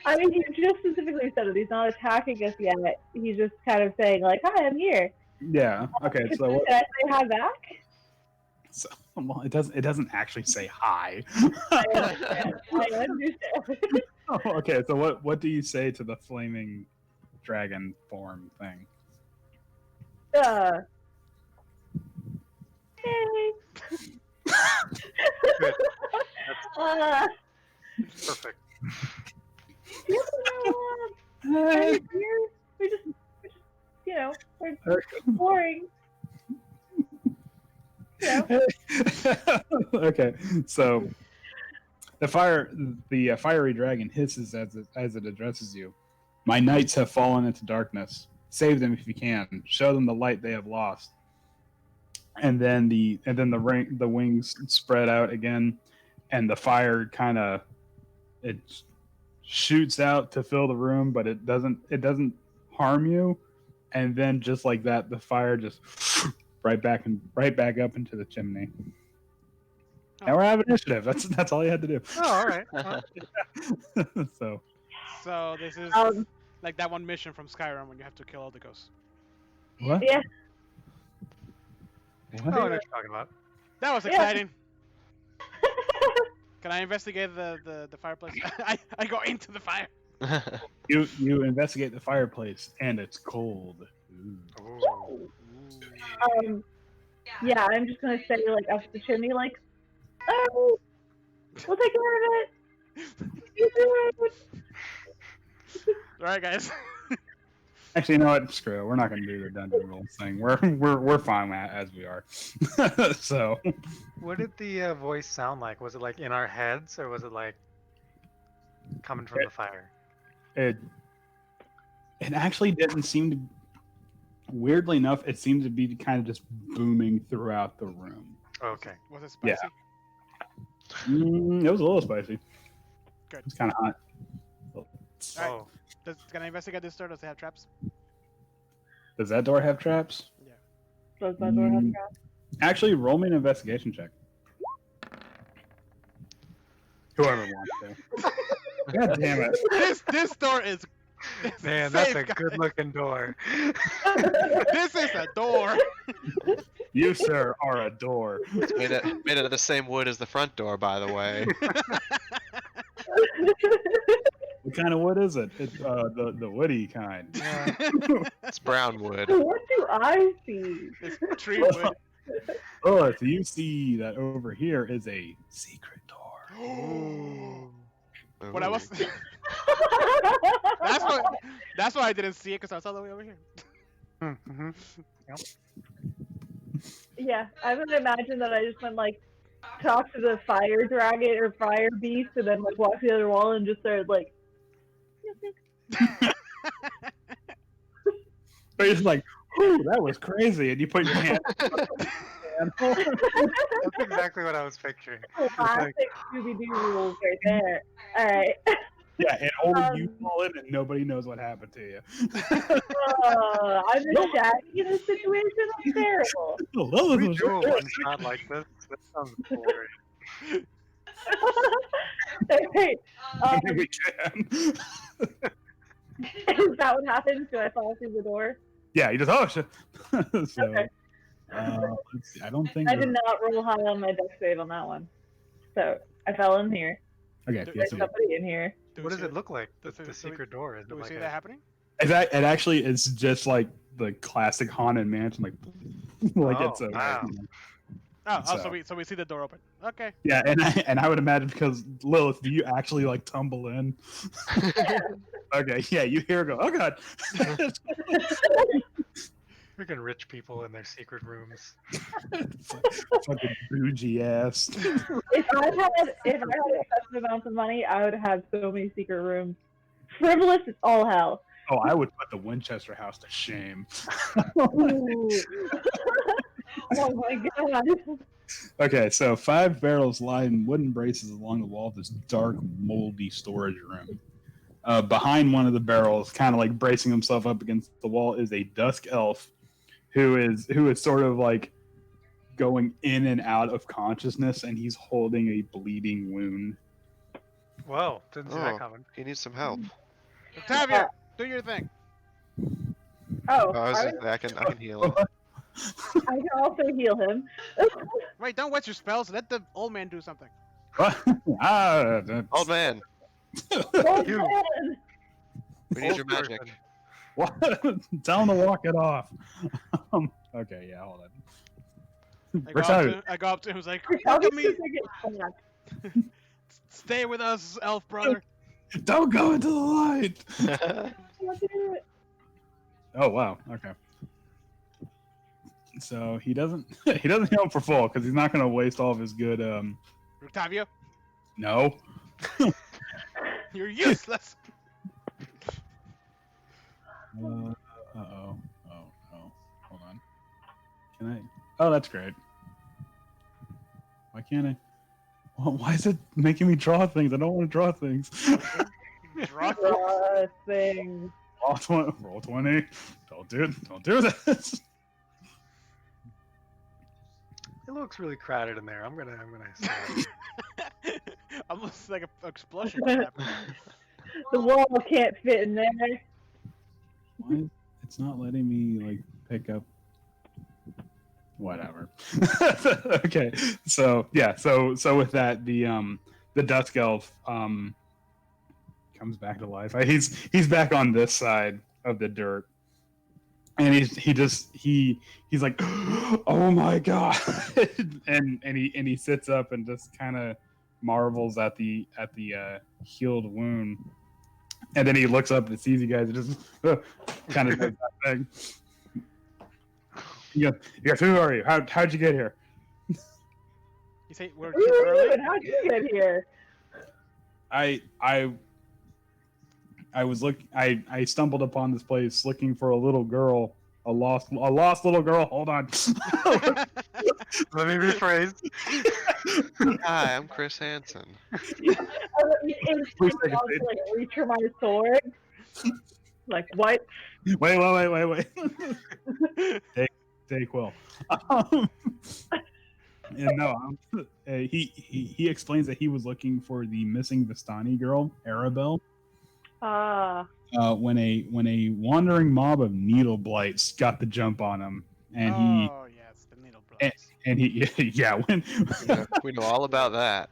I mean, he just specifically said that he's not attacking us yet. He's just kind of saying like, "Hi, I'm here." Yeah. Okay. So what? Can I say hi back? So, well, it doesn't actually say hi. I understand. I understand. Oh, okay. So what do you say to the flaming dragon form thing? Hey. Good. Perfect. You know, we're here. We're just, we're exploring. Yeah. Okay. So the fiery dragon hisses as it addresses you. My knights have fallen into darkness. Save them if you can. Show them the light they have lost. And then the wings spread out again, and the fire kind of it shoots out to fill the room, but it doesn't harm you. And then just like that, the fire just right back up into the chimney. Now we're having initiative. That's all you had to do. Oh, all right. Well, So this is like that one mission from Skyrim when you have to kill all the ghosts. What? Yeah. I know what you're talking about. That was Yeah. exciting. Can I investigate the fireplace? I go into the fire. You investigate the fireplace, and it's cold. Ooh. Ooh. Yeah, I'm just gonna say like up the chimney, like, oh, we'll take care of it. You do it. All right, guys. Actually, you know what? Screw it. We're not going to do the dungeon rules thing. We're fine as we are. So, What did the voice sound like? Was it like in our heads, or was it like coming from the fire? it actually didn't seem to. Weirdly enough, it seemed to be kind of just booming throughout the room. Okay. Was it spicy? It was a little spicy. Good. It's kind of hot. Alright. Oh. Can I investigate this door? Does it have traps? Does that door have traps? Does that door have Mm. traps? Actually, roll me an investigation check. Whoever wants to. God damn it. This door is Man, that's safe, a guys. good-looking door. This is a door. You, sir, are a door. Made out of the same wood as the front door, by the way. What kind of wood is it? It's the woody kind. Yeah. It's brown wood. What do I see? It's tree wood. Oh, so you see that over here is a secret door. Ooh. When I was, that's why I didn't see it because I was all the way over here. Mm-hmm. Yeah, I'm gonna imagine that I just went like talk to the fire dragon or fire beast, and then like walk to the other wall and just started like. But it's like, ooh, that was crazy, and you put your hand. That's exactly what I was picturing. Classic Scooby-Doo rules right there. All right. Yeah, and only you fall in, and nobody knows what happened to you. I'm the Shaggy in this situation. I'm terrible. Hello, We this do a was- one shot like this. That sounds hilarious. Hey, I think we can. is that what happens? Do I fall through the door? Yeah, you just shit. So, Okay. let's see. I don't think. I did not roll high on my dex save on that one, so I fell in here. Okay, Do- yes, There's somebody in here. Do we What does see it look like? The, do we- the secret door? Is Do it we like see a, that happening? it actually is just like the classic haunted mansion, like Oh, it's a wow. Oh, So- so we see the door open. Okay. yeah, and I would imagine because Lilith, do you actually like tumble in? Okay, yeah, you hear her go, oh god. Freaking rich people in their secret rooms. Fucking bougie ass. If I had excessive amounts of money, I would have so many secret rooms. Frivolous is all hell. Oh, I would put the Winchester house to shame. Ooh. Oh my god. Okay, so 5 barrels lie in wooden braces along the wall of this dark, moldy storage room. Behind one of the barrels, kind of like bracing himself up against the wall, is a dusk elf who is sort of like going in and out of consciousness, and he's holding a bleeding wound. Whoa, didn't see that Oh, coming. he needs some help. Octavia, do your thing. Oh, I was I, just, I can heal him. I can also heal him. Wait, don't waste your spells. Let the old man do something. Old man, Oh, You. man. we need Old your magic. person. What? Tell him to walk it off. Okay, yeah, hold on. I go up to him. I was like, How look at did me. you get back? Stay with us, elf brother. Don't go into the light. Look at it. Oh wow. Okay. So he doesn't heal him for full because he's not going to waste all of his good. Octavia, No. you're useless. Oh. Oh no. Hold on. Can I? Oh, that's great. Why can't I? Well, why is it making me draw things? I don't want to draw things. Draw. Thing. Roll 20. Don't do it. Don't do this. It looks really crowded in there. I'm gonna say. Almost like an explosion. happened. The wall can't fit in there. Why? It's not letting me like pick up. Whatever. Okay. So yeah. So with that, the dusk elf comes back to life. He's back on this side of the dirt, and he's like, oh my god, and he sits up and just kind of marvels at the healed wound, and then he looks up and sees you guys and just kind of does that thing. Yeah, who are you? How'd you get here? You say we're Who too are you early? and how'd you get here? I stumbled upon this place looking for a little girl, a lost little girl. Hold on. Let me rephrase. Hi, I'm Chris Hansen. I was like reach for my sword. Like what? Wait. Take Quill. And no, he explains that he was looking for the missing Vistani girl, Arabelle. When a wandering mob of needle blights got the jump on him, and Oh yes, the needle blights. We know all about that.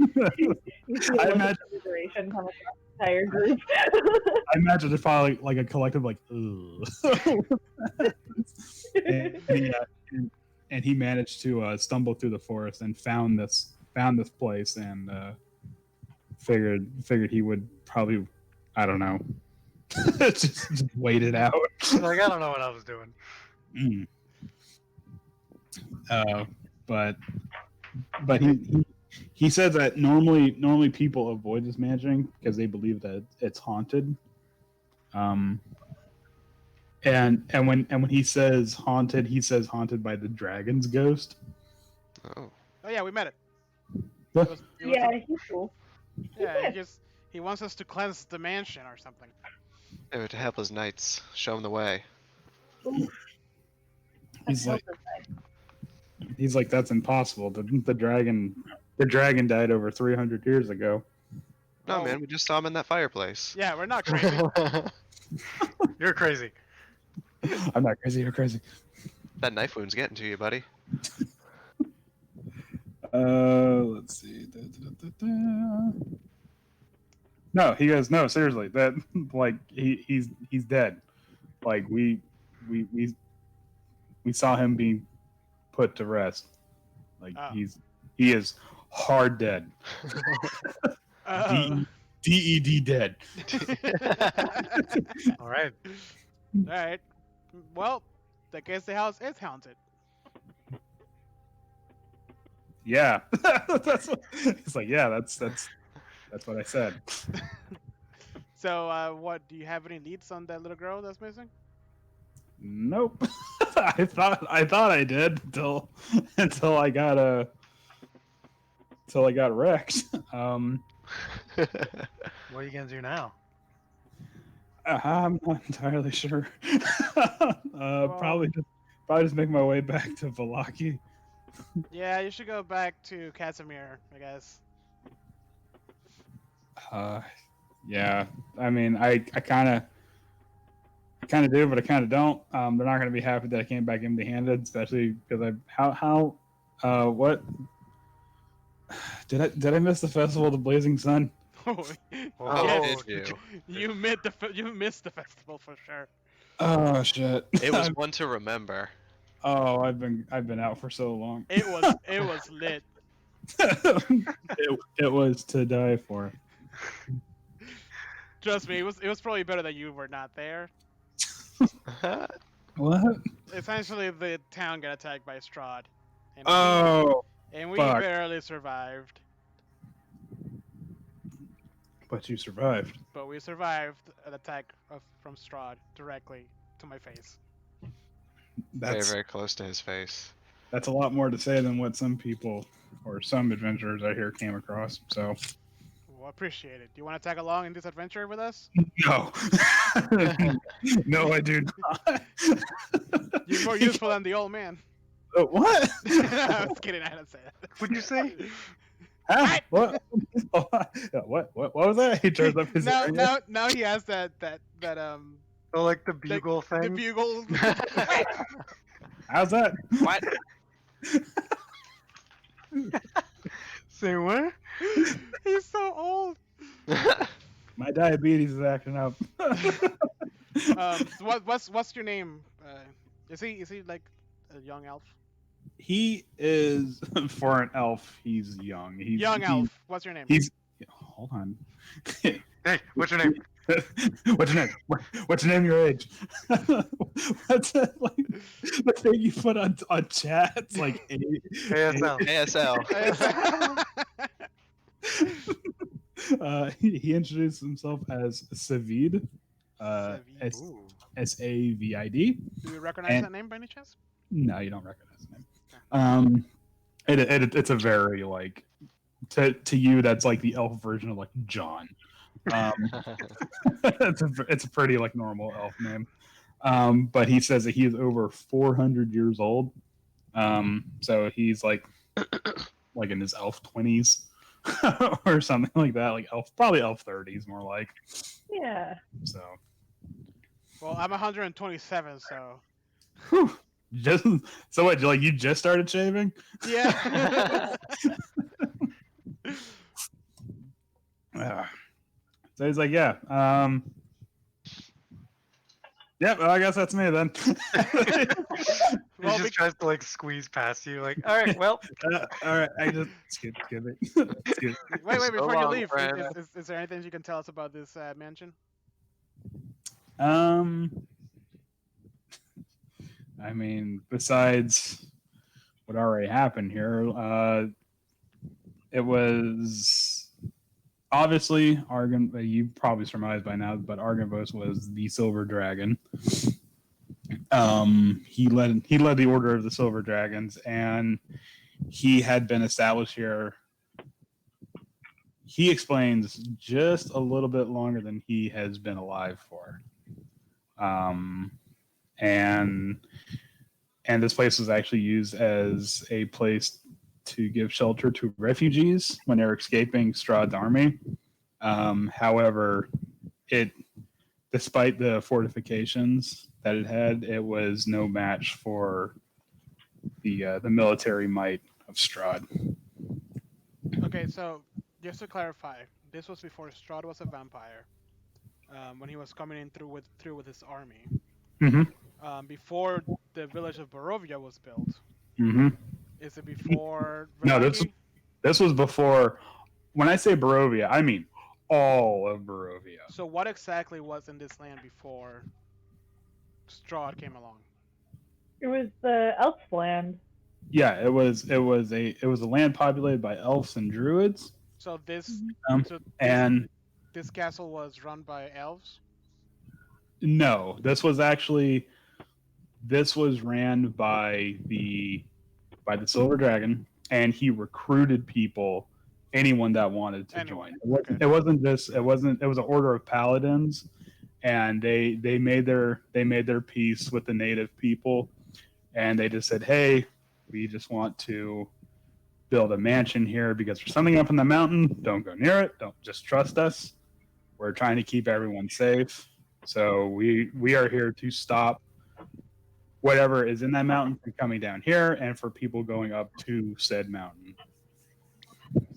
I imagine Liberation coming across the entire group. I imagine it's probably like a collective like, ugh. and he managed to stumble through the forest and found this place and figured he would probably, I don't know, just wait it out. Like, I don't know what I was doing. But he said that normally people avoid this mansion because they believe that it's haunted. And when he says haunted, he says haunted by the dragon's ghost. Oh, Oh yeah, we met it. Yeah, he's cool. Yeah, he wants us to cleanse the mansion or something. maybe to help his knights, show him the way. He's like that's impossible. The dragon died over 300 years ago. No, Oh. man, we just saw him in that fireplace. Yeah, we're not crazy. You're crazy. I'm not crazy. You're crazy. That knife wound's getting to you, buddy. Let's see. No, he goes. No, seriously. That like he's dead. Like we saw him being put to rest. Like Oh. he is hard dead. DED dead. All right. Alright. Well, I guess the house is haunted. Yeah, that's what, it's like. Yeah, that's what I said. So, what? Do you have any leads on that little girl that's missing? Nope. I thought I did until I got wrecked. What are you gonna do now? I'm not entirely sure. Probably just make my way back to Valaki. Yeah, you should go back to Casimir, I guess. Yeah. I mean, I kind of do, but I kind of don't. They're not going to be happy that I came back empty-handed, especially because what did I miss the festival of the Blazing Sun? Oh, Oh, yes. did you? You missed the festival for sure. Oh shit! It was one to remember. Oh, I've been out for so long. It was lit. it was to die for. Trust me, it was probably better that you were not there. What? Essentially, the town got attacked by Strahd, and Oh, we fuck. barely survived. But you survived. But we survived an attack from Strahd directly to my face. Very, That's very close to his face. that's a lot more to say than what some people or some adventurers I hear came across. So Well, appreciate it. Do you want to tag along in this adventure with us? no, no, I do not. You're more useful than the old man. What? I was kidding. I didn't say that. What'd you say? Huh? What? What was that? He turns up his ear. Now he has that Oh, like the bugle the thing. bugle. How's that? What? Say what? He's so old. My diabetes is acting up. So what's your name? Is he like a young elf? He is for an elf. He's young. He's Young elf. What's your name? He's hold on. Hey, what's your name? What's your name? What's your name? Your age? What's that, like the thing you put on chats? Like ASL. ASL. he introduced himself as Savid. Savid. Ooh. Savid. Do you recognize that name by any chance? No, you don't recognize the name. It's a very like to you that's like the elf version of like John. It's a pretty like normal elf name. But he says that he is over 400 years old. So he's like in his elf 20s or something like that. Like probably elf 30s more like. Yeah. So. Well, I'm 127, so. Whew. So what? Like you just started shaving? Yeah. So he's like, yeah, yeah. Well, I guess that's me then. He Well, just tries to like squeeze past you, like, all right, well, All right, I just skip it. Skip. wait, So before you long, leave, friend. is there anything you can tell us about this mansion? I mean, besides what already happened here, it was obviously Argon. You probably surmised by now, but Argonvos was the Silver Dragon. He led the Order of the Silver Dragons, and he had been established here. He explains just a little bit longer than he has been alive for. And this place was actually used as a place to give shelter to refugees when they were escaping Strahd's army. However, despite the fortifications that it had, it was no match for the military might of Strahd. Okay, so just to clarify, this was before Strahd was a vampire. When he was coming in through with his army. Mm-hmm. Before the village of Barovia was built. Mm-hmm. Is it before? No, Vallaki? this was before. When I say Barovia, I mean all of Barovia. So what exactly was in this land before Strahd came along? It was the elf land. Yeah, it was a land populated by elves and druids. So this Um, so and this castle was run by elves. no, this was ran by the Silver Dragon, and he recruited people, anyone that wanted to Anyone, join. okay. It wasn't just it wasn't it was an order of paladins, and they made their peace with the native people, and they just said, hey, we just want to build a mansion here because there's something up in the mountain. Don't go near it. Don't just trust us. We're trying to keep everyone safe. So we are here to stop whatever is in that mountain from coming down here and for people going up to said mountain.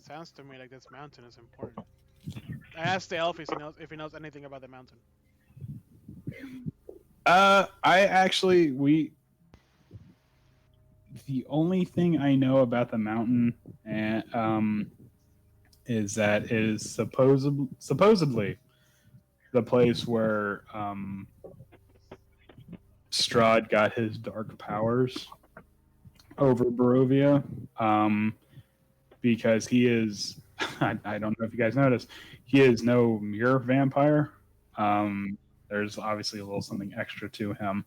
Sounds to me like this mountain is important. I asked the elf if he knows anything about the mountain. I actually we the only thing I know about the mountain and is that it is supposedly the place where Strahd got his dark powers over Barovia, because he is. I don't know if you guys noticed, he is no mere vampire. There's obviously a little something extra to him.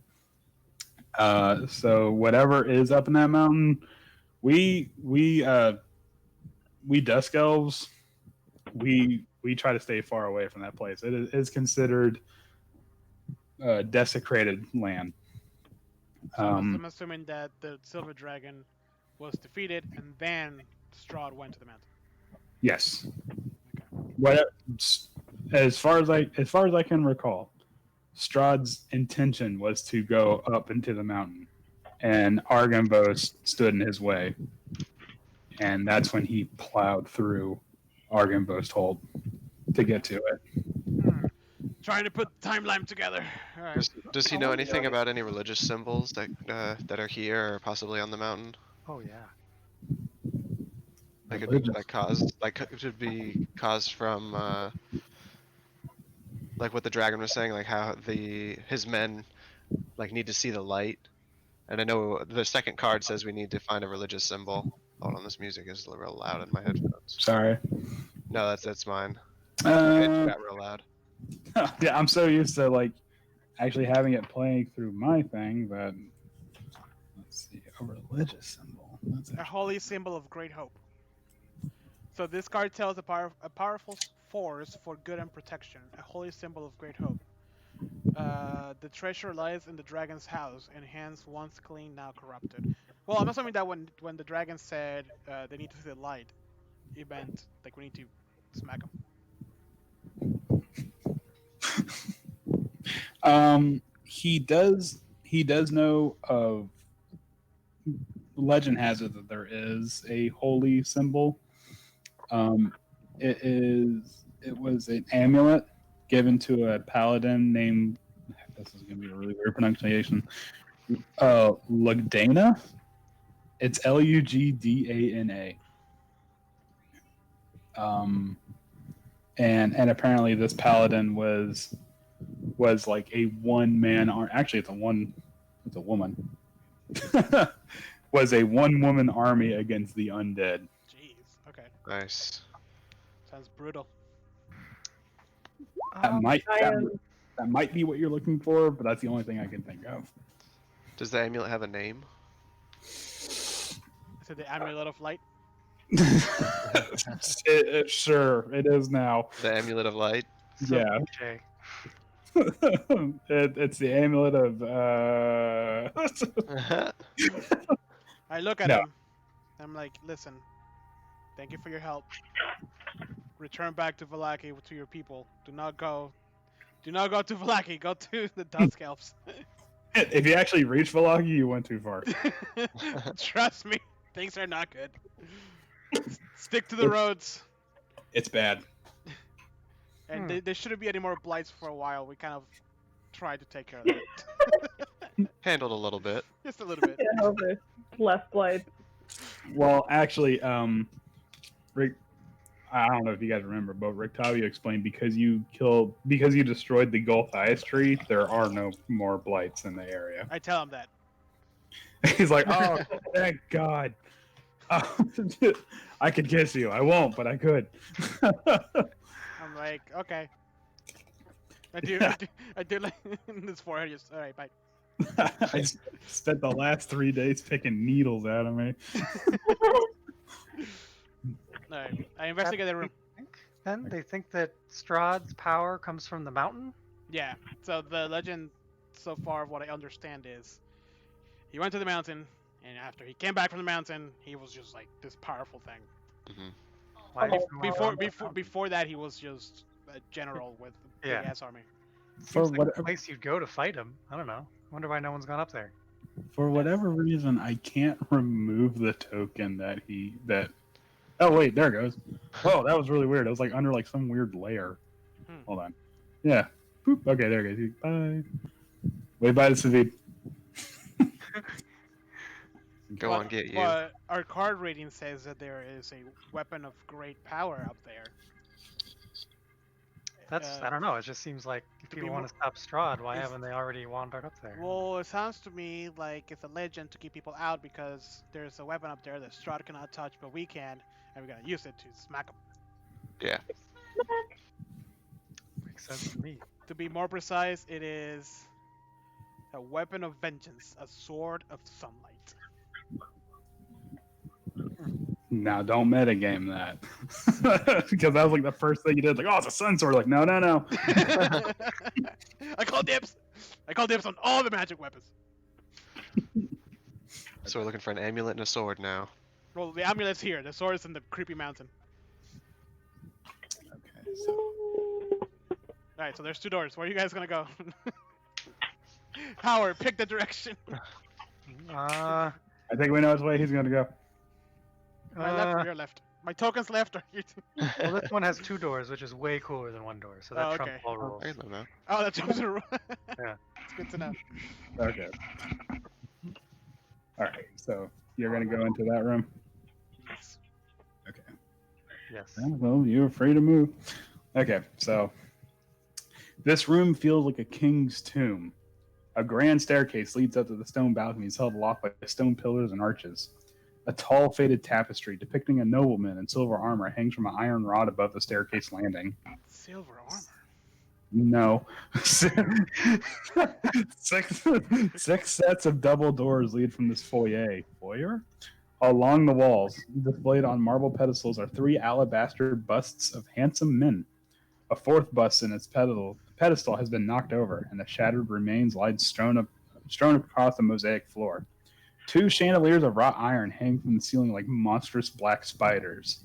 So whatever is up in that mountain, we dusk elves, we try to stay far away from that place. It is considered desecrated land. So I'm assuming that the silver dragon was defeated and then Strahd went to the mountain. Yes. Okay. What as far as I can recall, Strahd's intention was to go up into the mountain, and Argynvos stood in his way, and that's when he plowed through Argynvos' hold to get to it. Trying to put the timeline together. All right. Does he know anything about any religious symbols that are here or possibly on the mountain? Oh yeah. Could be caused from like what the dragon was saying, like how his men like need to see the light. And I know the second card says we need to find a religious symbol. Hold on, this music is real loud in my headphones. Sorry. No, that's mine. It got real loud. Yeah, I'm so used to like actually having it playing through my thing, but let's see, a religious symbol. A holy symbol of great hope. So this card tells a powerful force for good and protection, a holy symbol of great hope. The treasure lies in the dragon's house, and hands once clean, now corrupted. Well, I'm assuming that when the dragon said they need to see the light, it meant like we need to smack them. He does know of. Legend has it that there is a holy symbol. It was an amulet given to a paladin named. This is going to be a really weird pronunciation. Lugdana. It's Lugdana. And apparently this paladin was like a one man arm. Actually, it's a woman. Was a one woman army against the undead. Jeez. Okay. Nice. Sounds brutal. That might be what you're looking for, but that's the only thing I can think of. Does the amulet have a name? Is it the amulet of light? Sure, it is now. The amulet of light. So Yeah. cliche. It's the amulet of. I look at No. him. I'm like, listen, thank you for your help. Return back to Vallaki to your people. Do not go to Vallaki. Go to the Dusk Elves. If you actually reach Vallaki, you went too far. Trust me, things are not good. Stick to the roads. It's bad. And there shouldn't be any more blights for a while. We kind of tried to take care of that. Handled a little bit. Just a little bit. Yeah, over left blade. Well, actually, Rick, I don't know if you guys remember, but Rictavio explained because you destroyed the Gulf Ice tree, there are no more blights in the area. I tell him that. He's like, oh, thank God. I could kiss you. I won't, but I could. I'm like, okay. I do like this forehead. Just all right, bye. I spent the last 3 days picking needles out of me. All right, I investigate the room. Then they think that Strahd's power comes from the mountain. Yeah. So the legend, so far, of what I understand is, he went to the mountain, and after he came back from the mountain, he was just like this powerful thing. Hmm. Why Okay. is he more on the mountain? Before that, he was just a general with a big ass army. For Seems like what- a place you'd go to fight him. I don't know. Wonder why no one's gone up there. For whatever reason, I can't remove the token that. Oh wait, there it goes. Whoa, that was really weird. It was like under like some weird layer. Hold on. Yeah. Boop. Okay, there it goes. Bye. Wait, bye to Savid. Go on, get you. But our card rating says that there is a weapon of great power up there. That's I don't know. It just seems like if be people more- want to stop Strahd, why is- haven't they already wandered up there? Well, it sounds to me like it's a legend to keep people out because there's a weapon up there that Strahd cannot touch, but we can, and we're gonna use it to smack him. Yeah. Makes sense to me. To be more precise, it is a weapon of vengeance, a sword of sunlight. Now don't metagame that. Because that was like the first thing you did. Like, oh, it's a sun sword. Like, no. I call dibs. I call dibs on all the magic weapons. So we're looking for an amulet and a sword now. Well, the amulet's here. The sword is in the creepy mountain. Okay, so All right, so there's 2 doors. Where are you guys gonna go? Howard, pick the direction. Uh, I think we know which way he's going to go. My left or your left? My token's left or your well, this one has 2 doors, which is way cooler than 1 door. So that Oh, trumps okay. all rules. I can live now. Oh, that's a rule. Yeah. It's good to know. Okay. All right. So you're going to go into that room. Yes. Okay. Yes. Well, you're free to move. Okay. So this room feels like a king's tomb. A grand staircase leads up to the stone balconies held aloft by stone pillars and arches. A tall, faded tapestry depicting a nobleman in silver armor hangs from an iron rod above the staircase landing. Silver armor. No. Six sets of double doors lead from this foyer. Foyer? Along the walls, displayed on marble pedestals, are 3 alabaster busts of handsome men. A 4th bust in its pedestal has been knocked over, and the shattered remains lie strewn across the mosaic floor. 2 chandeliers of wrought iron hang from the ceiling like monstrous black spiders.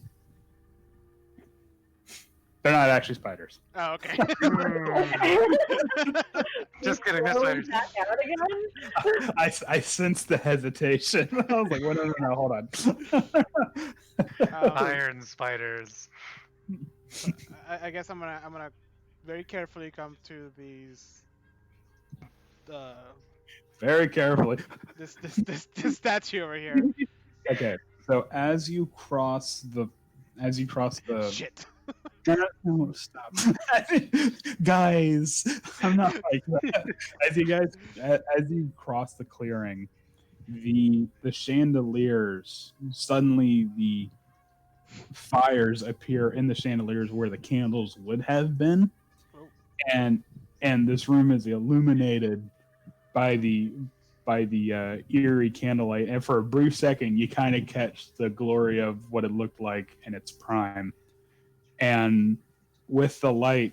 They're not actually spiders. Oh, okay. Just kidding. That's Going fine. back out again? I sensed the hesitation. I was like, no, hold on. Iron spiders. I guess I'm gonna very carefully come to these. Very carefully. This statue over here. Okay, so as you cross the Shit. No, stop. Guys, I'm not like that. As you cross the clearing, the chandeliers, suddenly the fires appear in the chandeliers where the candles would have been. Oh. And this room is illuminated by the eerie candlelight, and for a brief second you kind of catch the glory of what it looked like in its prime. And with the light,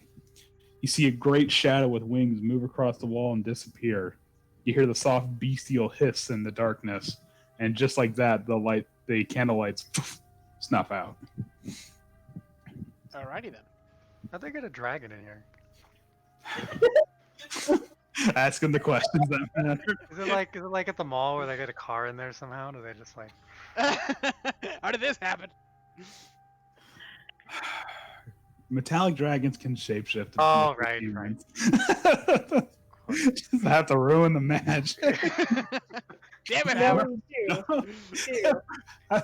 you see a great shadow with wings move across the wall and disappear. You hear the soft bestial hiss in the darkness, and just like that, the candlelights snuff out. Alrighty then. How'd they get a dragon in here? Ask him the questions that matter. Is it like at the mall where they get a car in there somehow? Do they just like? How did this happen? Metallic dragons can shapeshift. into Oh, other right. humans. Just have to ruin the magic. Damn it, That Howard. was you.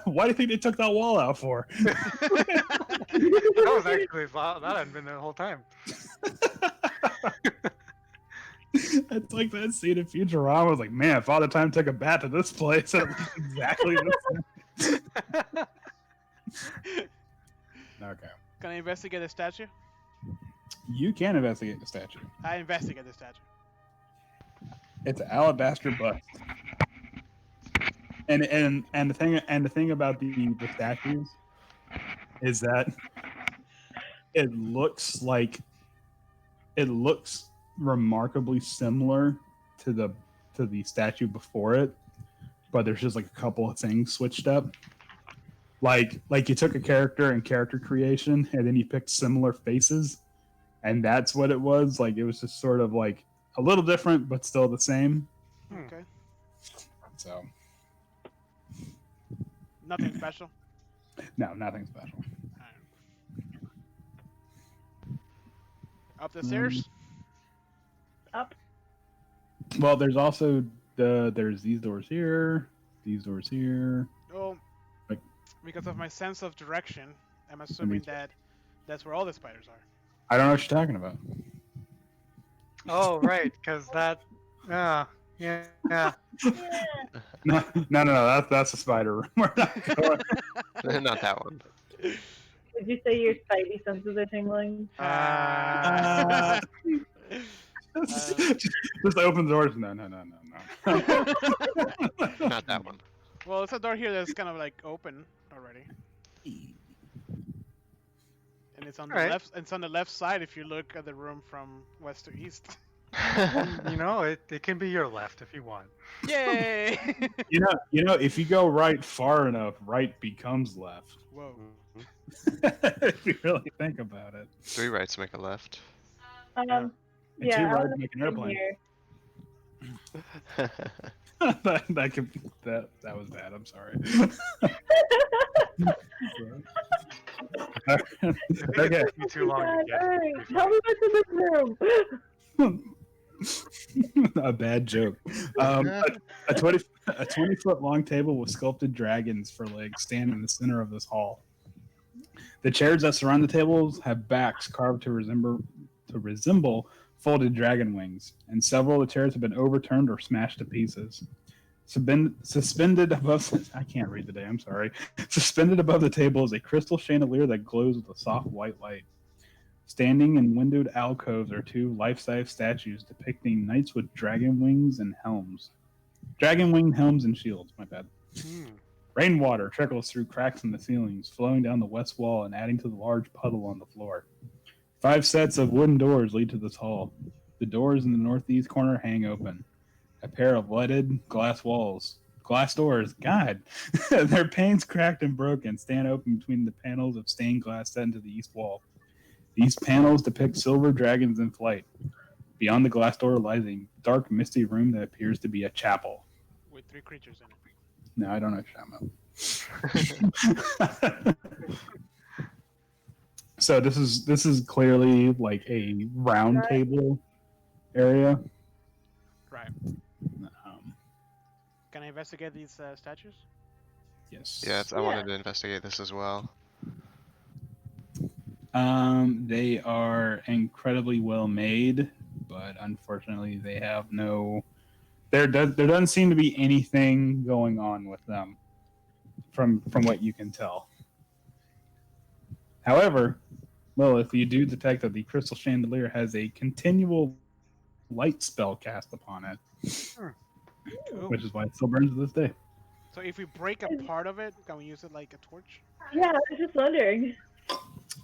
Why do you think they took that wall out for? That was actually that hadn't been there the whole time. It's like that scene in Futurama. I was like, man, Father Time took a bat to this place. And it looks exactly the same. Okay. Can I investigate the statue? You can investigate the statue. I investigate the statue. It's an alabaster bust. And the thing about the statues is that it looks remarkably similar to the statue before it, but there's just like a couple of things switched up. Like you took a character and character creation and then you picked similar faces, and that's what it was. Like it was just sort of like a little different but still the same. Okay. So Nothing special. no, nothing special. Up the stairs. Up. Well, there's also there's these doors here, these doors here. Oh, Like- because of my sense of direction, I'm assuming that that's where all the spiders are. I don't know what you're talking about. Oh, right, because that. Yeah. Yeah. No, that's a spider room. We're not going. Not that one. Did you say your spidey senses are tingling? Just open the doors. No. Not that one. Well, it's a door here that's kind of like open already, and it's on the Alright. left. It's on the left side if you look at the room from west to east. You know, it can be your left if you want. Yay! You know, if you go right far enough, right becomes left. Whoa. If you really think about it. 3 rights make a left. And Yeah, two I rides was make an in airplane. here. that could that was bad. I'm sorry. Okay. It took me too long God, to get. alright, tell me what's in this room. A bad joke. A 20-foot long table with sculpted dragons for legs stand in the center of this hall. The chairs that surround the tables have backs carved to resemble folded dragon wings, and several of the chairs have been overturned or smashed to pieces. Suspended above, I can't read today. I'm sorry. Suspended above the table is a crystal chandelier that glows with a soft white light. Standing in windowed alcoves are 2 life-size statues depicting knights with dragon wings and helms. Dragon winged helms and shields. My bad. Rainwater trickles through cracks in the ceilings, flowing down the west wall and adding to the large puddle on the floor. 5 sets of wooden doors lead to this hall. The doors in the northeast corner hang open. A pair of leaded glass doors, God, their panes cracked and broken, stand open between the panels of stained glass set into the east wall. These panels depict silver dragons in flight. Beyond the glass door lies a dark, misty room that appears to be a chapel. With 3 creatures in it. No, I don't know what you're talking about. So this is clearly like a round table area. Right. Can I investigate these statues? Yes. Yeah, I wanted to investigate this as well. They are incredibly well made, but unfortunately, they have no. There doesn't seem to be anything going on with them, from what you can tell. However, Lilith, you do detect that the crystal chandelier has a continual light spell cast upon it, Cool. which is why it still burns to this day. So if we break a part of it, can we use it like a torch? Yeah, I was just wondering.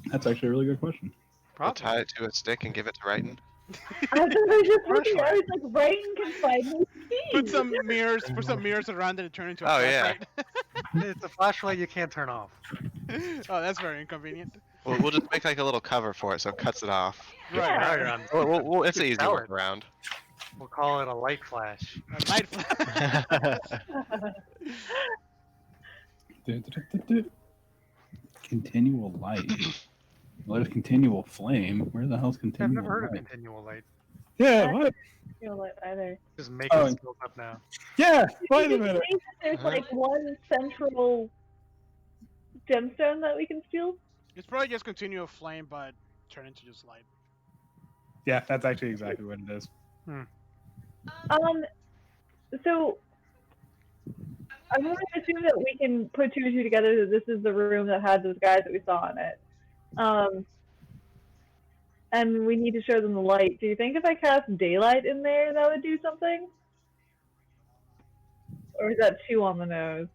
That's actually a really good question. I'll tie it to a stick and give it to Raiden. I was just looking, I was like, Raiden can find me. Put some mirrors around it and turn it into a Oh, yeah. flashlight. It's a flashlight you can't turn off. Oh, that's very inconvenient. We'll just make like a little cover for it so it cuts it off. Right. Now you're on. It's an easy Tell work it. around. We'll call it a light flash. A light flash. Continual light. What is continual flame? Where the hell's I've continual never heard of light? continual light. Yeah, what? You know what, either. Just making Oh. skills up now. Yeah, wait a You minute. think that there's like one central gemstone that we can steal? It's probably just continue a flame, but turn into just light. Yeah, that's actually exactly what it is. So I'm going to assume that we can put two and two together that this is the room that had those guys that we saw in it. And we need to show them the light. Do you think if I cast daylight in there, that would do something? Or is that too on the nose?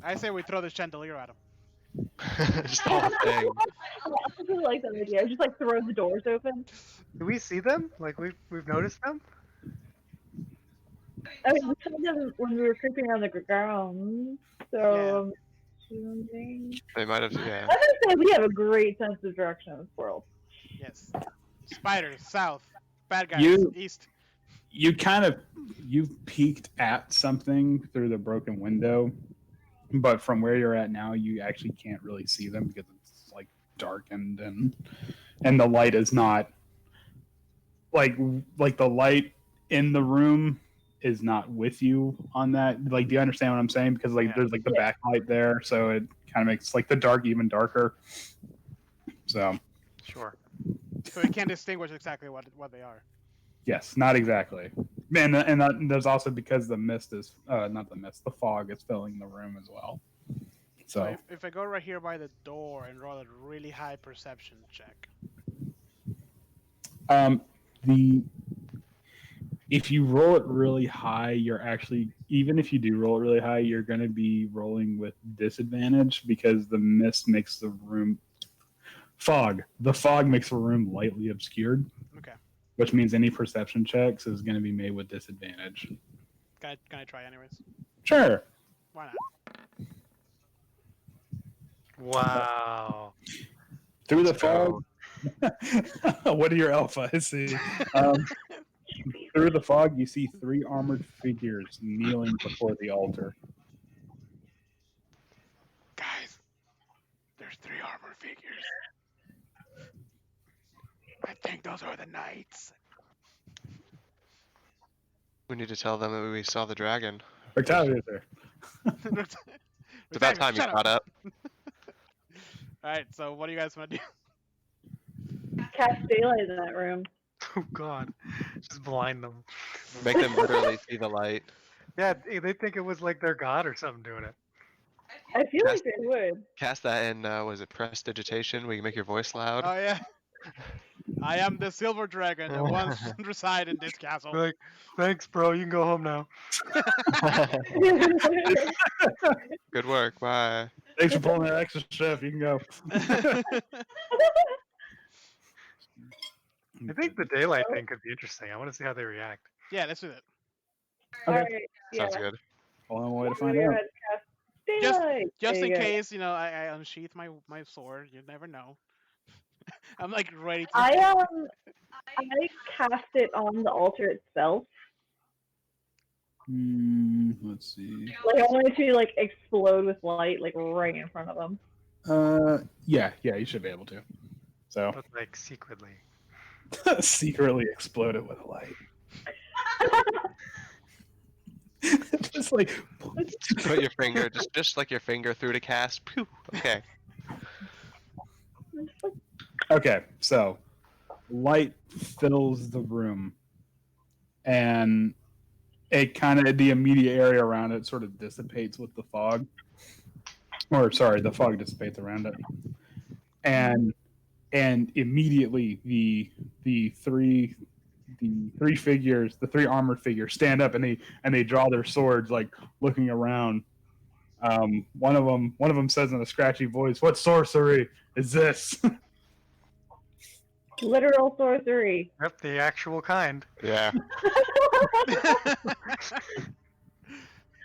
I say we throw the chandelier at him. Just the whole thing. I really like that idea. Just like throw the doors open. Do we see them? Like we've noticed them? I mean, we saw them when we were creeping on the ground. So, They might have, yeah. I would say we have a great sense of direction in this world. Yes. Spiders, south. Bad guys, You- east. You peeked at something through the broken window, but from where you're at now, you actually can't really see them because it's like darkened and the light is not like the light in the room is not with you on that. Like, do you understand what I'm saying? Because like there's like the backlight there, so it kind of makes like the dark even darker. So Sure. So we can't distinguish exactly what they are. yes, not exactly. And there's also because the mist is not the mist, the fog is filling the room as well. So if I go right here by the door and roll a really high perception check. If you roll it really high, you're actually, even if you do roll it really high, you're going to be rolling with disadvantage because the mist makes the room the fog makes the room lightly obscured. Okay. Which means any perception checks is going to be made with disadvantage. Can I try anyways? Sure. Why not? Wow. Through the fog. What are your alpha? I see. Through the fog, you see 3 armored figures kneeling before the altar. Guys, there's 3 armor figures. I think those are the knights. We need to tell them that we saw the dragon. Octavia's there. It's about time you caught up. Alright, so what do you guys want to do? Cast daylight in that room. Oh God. Just blind them. Make them literally see the light. Yeah, they think it was like their god or something doing it. I feel like they would. Cast that in, was it prestidigitation? We can make your voice loud. Oh yeah. I am the silver dragon that once reside in this castle. Like, thanks, bro. You can go home now. Good work. Bye. Thanks for pulling that extra shift. You can go. I think the daylight thing could be interesting. I want to see how they react. Yeah, let's do that. Alright, yeah. Sounds good. One way to find We're out. gonna cast daylight. Just There in you go. case, I unsheath my sword. You never know. I'm like ready to. I cast it on the altar itself. Let's see. Like I wanted to like explode with light, like right in front of them. Yeah, you should be able to. So But like secretly. secretly explode it with a light. Just like Put your finger, just like your finger through to cast. Pew. Okay. okay, so light fills the room, and it kind of the immediate area around it sort of dissipates with the fog. Or sorry, the fog dissipates around it, and immediately the three figures, the 3 armored figures, stand up and they draw their swords, like looking around. One of them says in a scratchy voice, "What sorcery is this?" Literal sorcery. Yep, the actual kind. Yeah.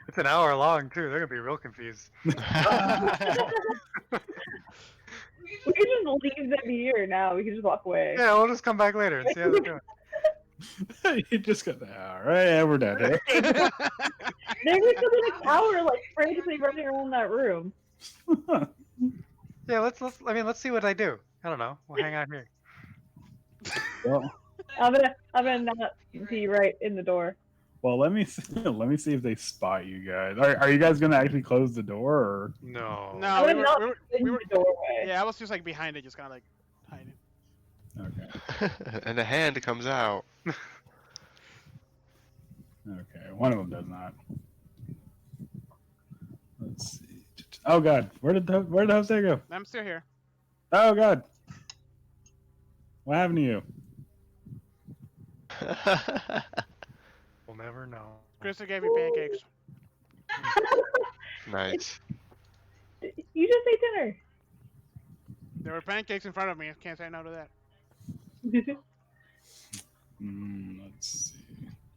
It's an hour long too. They're gonna be real confused. We can just leave them here now. We can just walk away. Yeah, we'll just come back later and see how they're doing. You just go, all right, yeah, we're done here. They're just spending an hour like frantically running around that room. Yeah, let's see what I do. I don't know. We'll hang out here. Well, I'm gonna not be right in the door. well, let me see if they spot you guys. Are you guys gonna actually close the door, or No. No, I'm not in we were. the doorway. Yeah, I was just like behind it, just kind of like hiding. okay? And a hand comes out. Okay, one of them does not. Let's see. Oh God, where did the Jose go? I'm still here. Oh God, what happened to you? We'll never know. Krista gave me pancakes. Nice. You just ate dinner. There were pancakes in front of me. I can't say no to that. Let's see.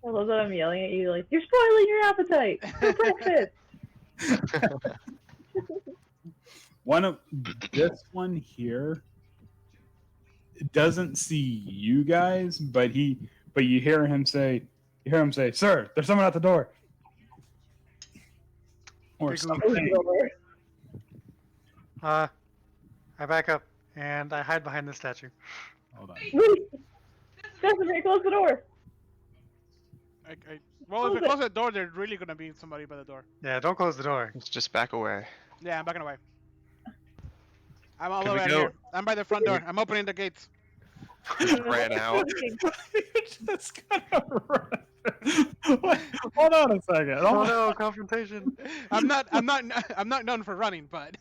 I love that I'm yelling at you like, you're spoiling your appetite for breakfast. One of this one here doesn't see you guys, but you hear him say, "Sir, there's someone at the door." Or Big something. I back up and I hide behind the statue. Hold on. Wait, Stephanie, close the door. Well, if Close we it. close the door, there's really gonna be somebody by the door. Yeah, don't close the door. Let's just back away. Yeah, I'm backing away. I'm all the Can way we out go- here. I'm by the front door. I'm opening the gates. Just ran out. Just gonna run. Wait, hold on a second. Oh no, confrontation. I'm not known for running, but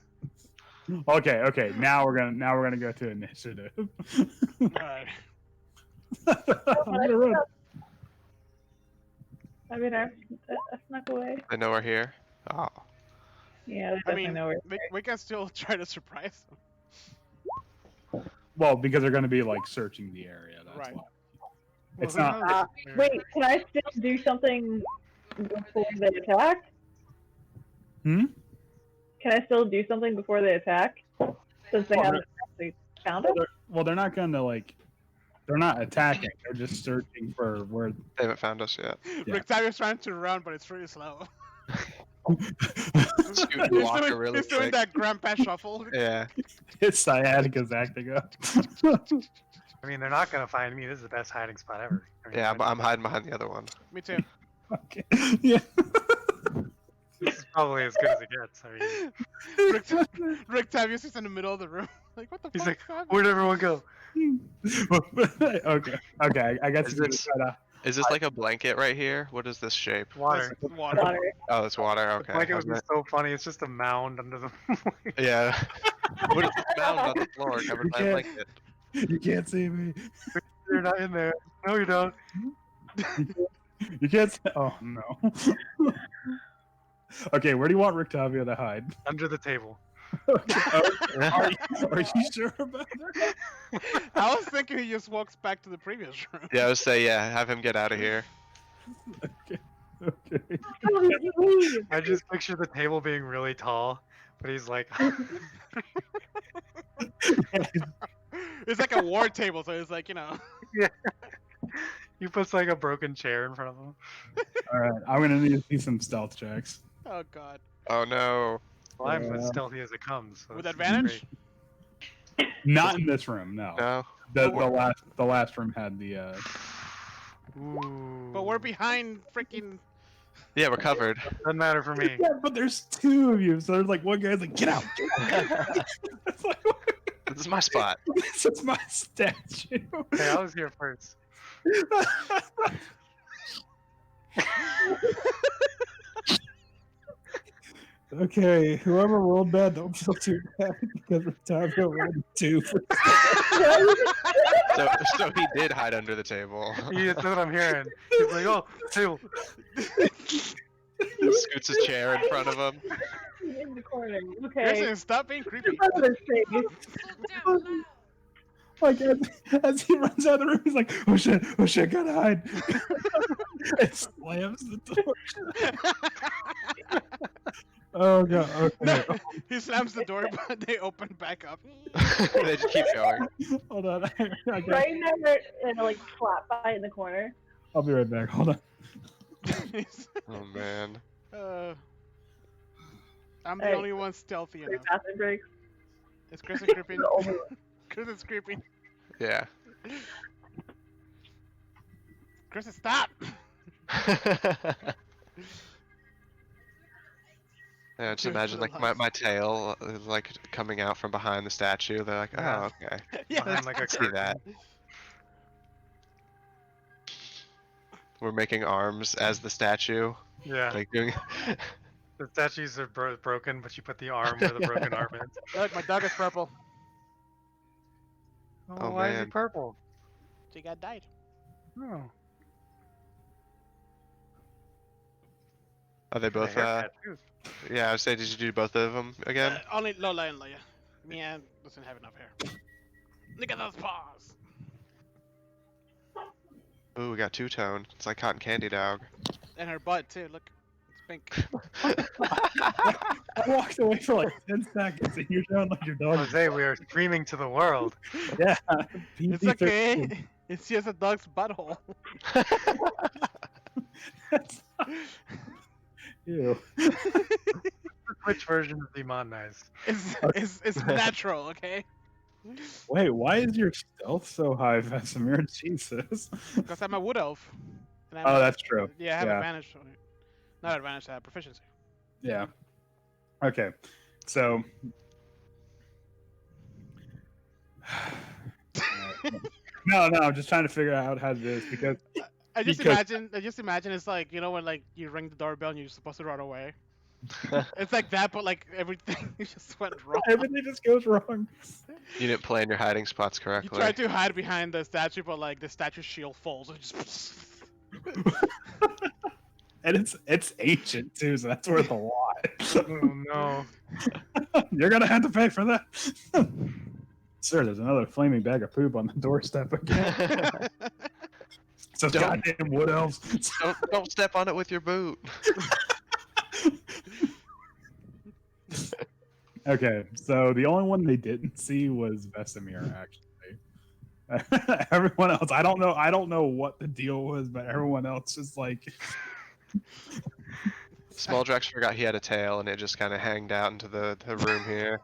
Okay. Now we're gonna go to initiative. alright. I'm gonna run. I mean, I snuck away. They know we're here. Oh. Yeah, they I definitely mean, know where. we can still try to surprise them. Well, because they're gonna be like searching the area. That's Right. why. Well, It's who not. knows? Wait, can I still do something before they attack? Hmm? Can I still do something before they attack? Since they Well, haven't actually found it? Well, they're not gonna like. They're not attacking. They're just searching for where. They haven't found us yet. Yeah. Rictavio's trying to run, but it's really slow. Scoot and walk really he's doing quick. that grandpa shuffle. Yeah. It's sciatica's acting up. I mean, they're not gonna find me. This is the best hiding spot ever. I mean, Yeah, I'm hiding behind the other one. Me too. Okay. Yeah. This is probably as good as it gets. I mean, Rictavio's just in the middle of the room. Like, what the he's fuck? like, is happening? where'd everyone go? Okay. I guess Is you're gonna this- try to. Is this like a blanket right here? What is this shape? Water. That's water. Water. Oh, it's water. Okay. Like it I would was be so funny. It's just a mound under the. Yeah. What is this mound on the floor covered by a can't- blanket? You can't see me. You're not in there. No, you don't. You can't. See... Oh no. Okay, where do you want Rictavio to hide? Under the table. Are you sure about that? I was thinking he just walks back to the previous room. Yeah, I would say have him get out of here. Okay. How did you leave? I just picture the table being really tall, but he's like, It's like a war table, so it's like, you know. he puts like a broken chair in front of him. All right, I'm gonna need to see some stealth checks. Oh god. Oh no. Well, I'm as Yeah. stealthy as it comes. So With this is advantage? great. Not in this room, no. No. The last room had the. Ooh. But we're behind freaking. Yeah, we're covered. Doesn't matter for me. Yeah, but there's two of you, so there's like one guy's like, get out. It's like, This is my spot. this is my statue. Hey, I was here first. Okay, whoever rolled bad, don't feel too bad because Rictavio rolled 2 for So he did hide under the table. Yeah, that's what I'm hearing. He's like, oh, table. Scoots his chair in front of him. In the corner. Okay. Kristen, stop being creepy. In front of his face. like as he runs out of the room, he's like, oh shit, gotta hide. And slams the door. Oh god, okay. No, he slams the door, but they open back up. They just keep going. Hold on. I got, Right there, and like flat by in the corner. I'll be right back. Hold on. Oh man. I'm the Hey. only one stealthy Three enough. bathroom breaks. Is Kristen creeping? The only one. Kristen's creeping. Yeah. Kristen, stop! Yeah, just Good imagine for like the my, lights. my tail like coming out from behind the statue. They're like, Yeah. oh, okay. Yeah, Behind like a See that. We're making arms as the statue, Yeah. like doing. The statues are broken, but you put the arm where the broken arm is. Look, my dog is purple. Oh, Why is he man. purple? She got died. Oh. Are they A both? haircut, too. Yeah, I would say, did you do both of them again? Only Lola and Leia. Mia doesn't have enough hair. Look at those paws. Ooh, we got two-tone. It's like cotton candy dog. And her butt too. Look, it's pink. I walked away for like 10 seconds and you're showing like your dog. Jose, we are screaming to the world. Yeah. It's PG-13. okay. It's just a dog's butthole. Ew. Which version is demonized? It's natural, okay? Wait, why is your stealth so high, Vesemir? Jesus. Because I'm a wood elf. And Oh, that's true. Yeah, I have Yeah. advantage on it. Not advantage, I have proficiency. Yeah. Okay. So. No, I'm just trying to figure out how to do this because I just Because- imagine it's like, you know, when like you ring the doorbell and you're supposed to run away. It's like that, but like everything just went wrong. everything just goes wrong. You didn't plan your hiding spots You correctly. try to hide behind the statue, but like the statue's shield falls and just. And it's ancient too, so that's worth a lot. Oh no. You're gonna have to pay for that. Sir, there's another flaming bag of poop on the doorstep again. So Don't- goddamn wood elves. don't step on it with your boot. Okay, so the only one they didn't see was Vesemir, actually. Everyone else, I don't know what the deal was, but everyone else is like, Small Drax forgot he had a tail, and it just kind of hanged out into the room here.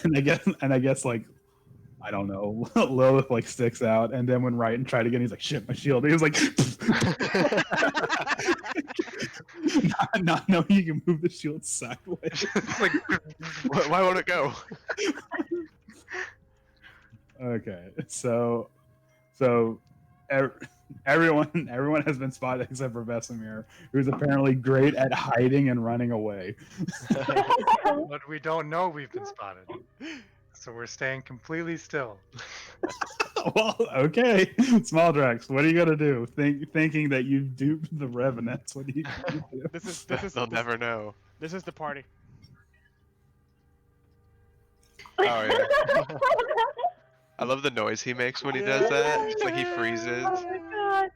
and I guess like, I don't know, Lilith like sticks out, and then when Raiden tried again, he's like, shit, my shield. He was like, not knowing you can move the shield sideways. Like, Why won't it go? Okay, so everyone has been spotted except for Vesemir, who's apparently great at hiding and running away. but we don't know we've been spotted. So we're staying completely still. Well, okay, Small Drax, what are you gonna do? Thinking that you duped the Revenants? What do you do? They'll never know. This is the party. Oh yeah. I love the noise he makes when he does that. It's like he freezes Oh my god.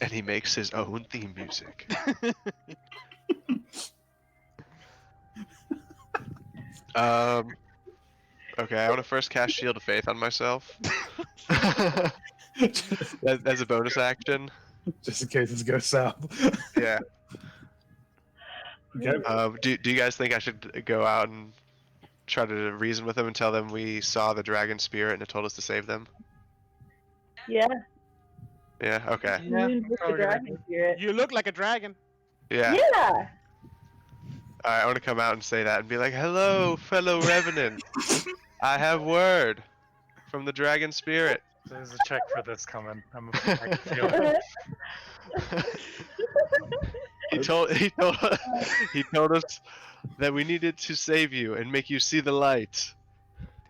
and he makes his own theme music. Okay, I want to first cast Shield of Faith on myself. As a bonus action. Just in case this goes south. Yeah. Okay. Do you guys think I should go out and try to reason with them and tell them we saw the dragon spirit and it told us to save them? Yeah. Yeah. Okay. You with the probably a good dragon spirit. You look like a dragon. Yeah. Yeah. All right, I want to come out and say that and be like, "Hello, fellow revenant. I have word from the dragon spirit." There's a check for this coming. I can feel it. He told us that we needed to save you and make you see the light.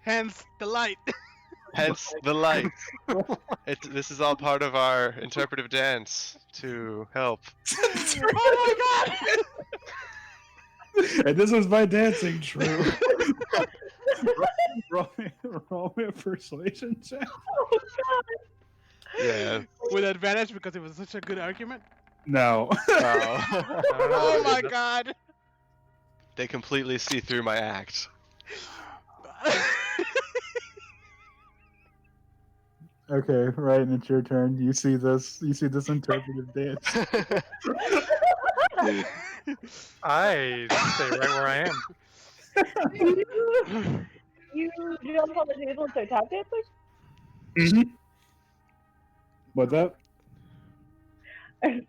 Hence the light. Hence the light. This is all part of our interpretive dance to help. Oh my god! And this was my dancing true. roll me a persuasion check. Oh god. Yeah. With advantage because it was such a good argument. No. Oh. Oh my god! They completely see through my act. Okay, right, and it's your turn. You see this interpretive dance. I stay right where I am. You jump on the table and start tap dancing? Mm-hmm. What's up?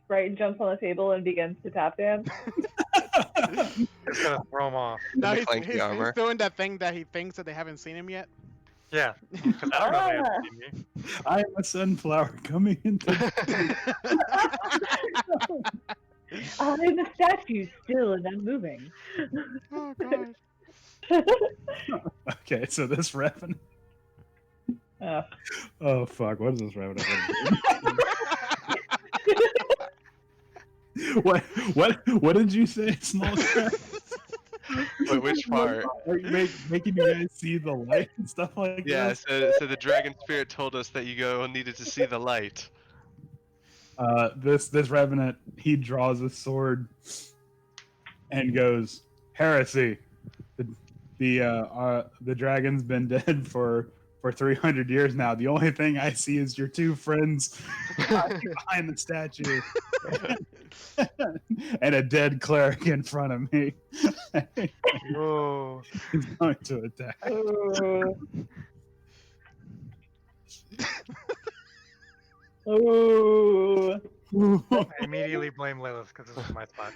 Brighton jumps on the table and begins to tap dance. Just gonna throw him off. No, The he's clanky armor. doing that thing that he thinks that they haven't seen him yet. Yeah, because I don't know they haven't seen me. I am a sunflower coming into. I'm a statue still and unmoving. Oh god. Okay, so this revenant. Oh. Oh fuck! What is this revenant? What did you say, small crab? Wait, which part? Are you making you guys see the light and stuff like Yeah, this? so the dragon spirit told us that you go needed to see the light. This revenant, he draws a sword and goes, "Heresy! The dragon's been dead for 300 years now. The only thing I see is your two friends behind the statue and a dead cleric in front of me. Whoa. He's going to attack." Oh. Oh. I immediately blame Lilith because this is my spot.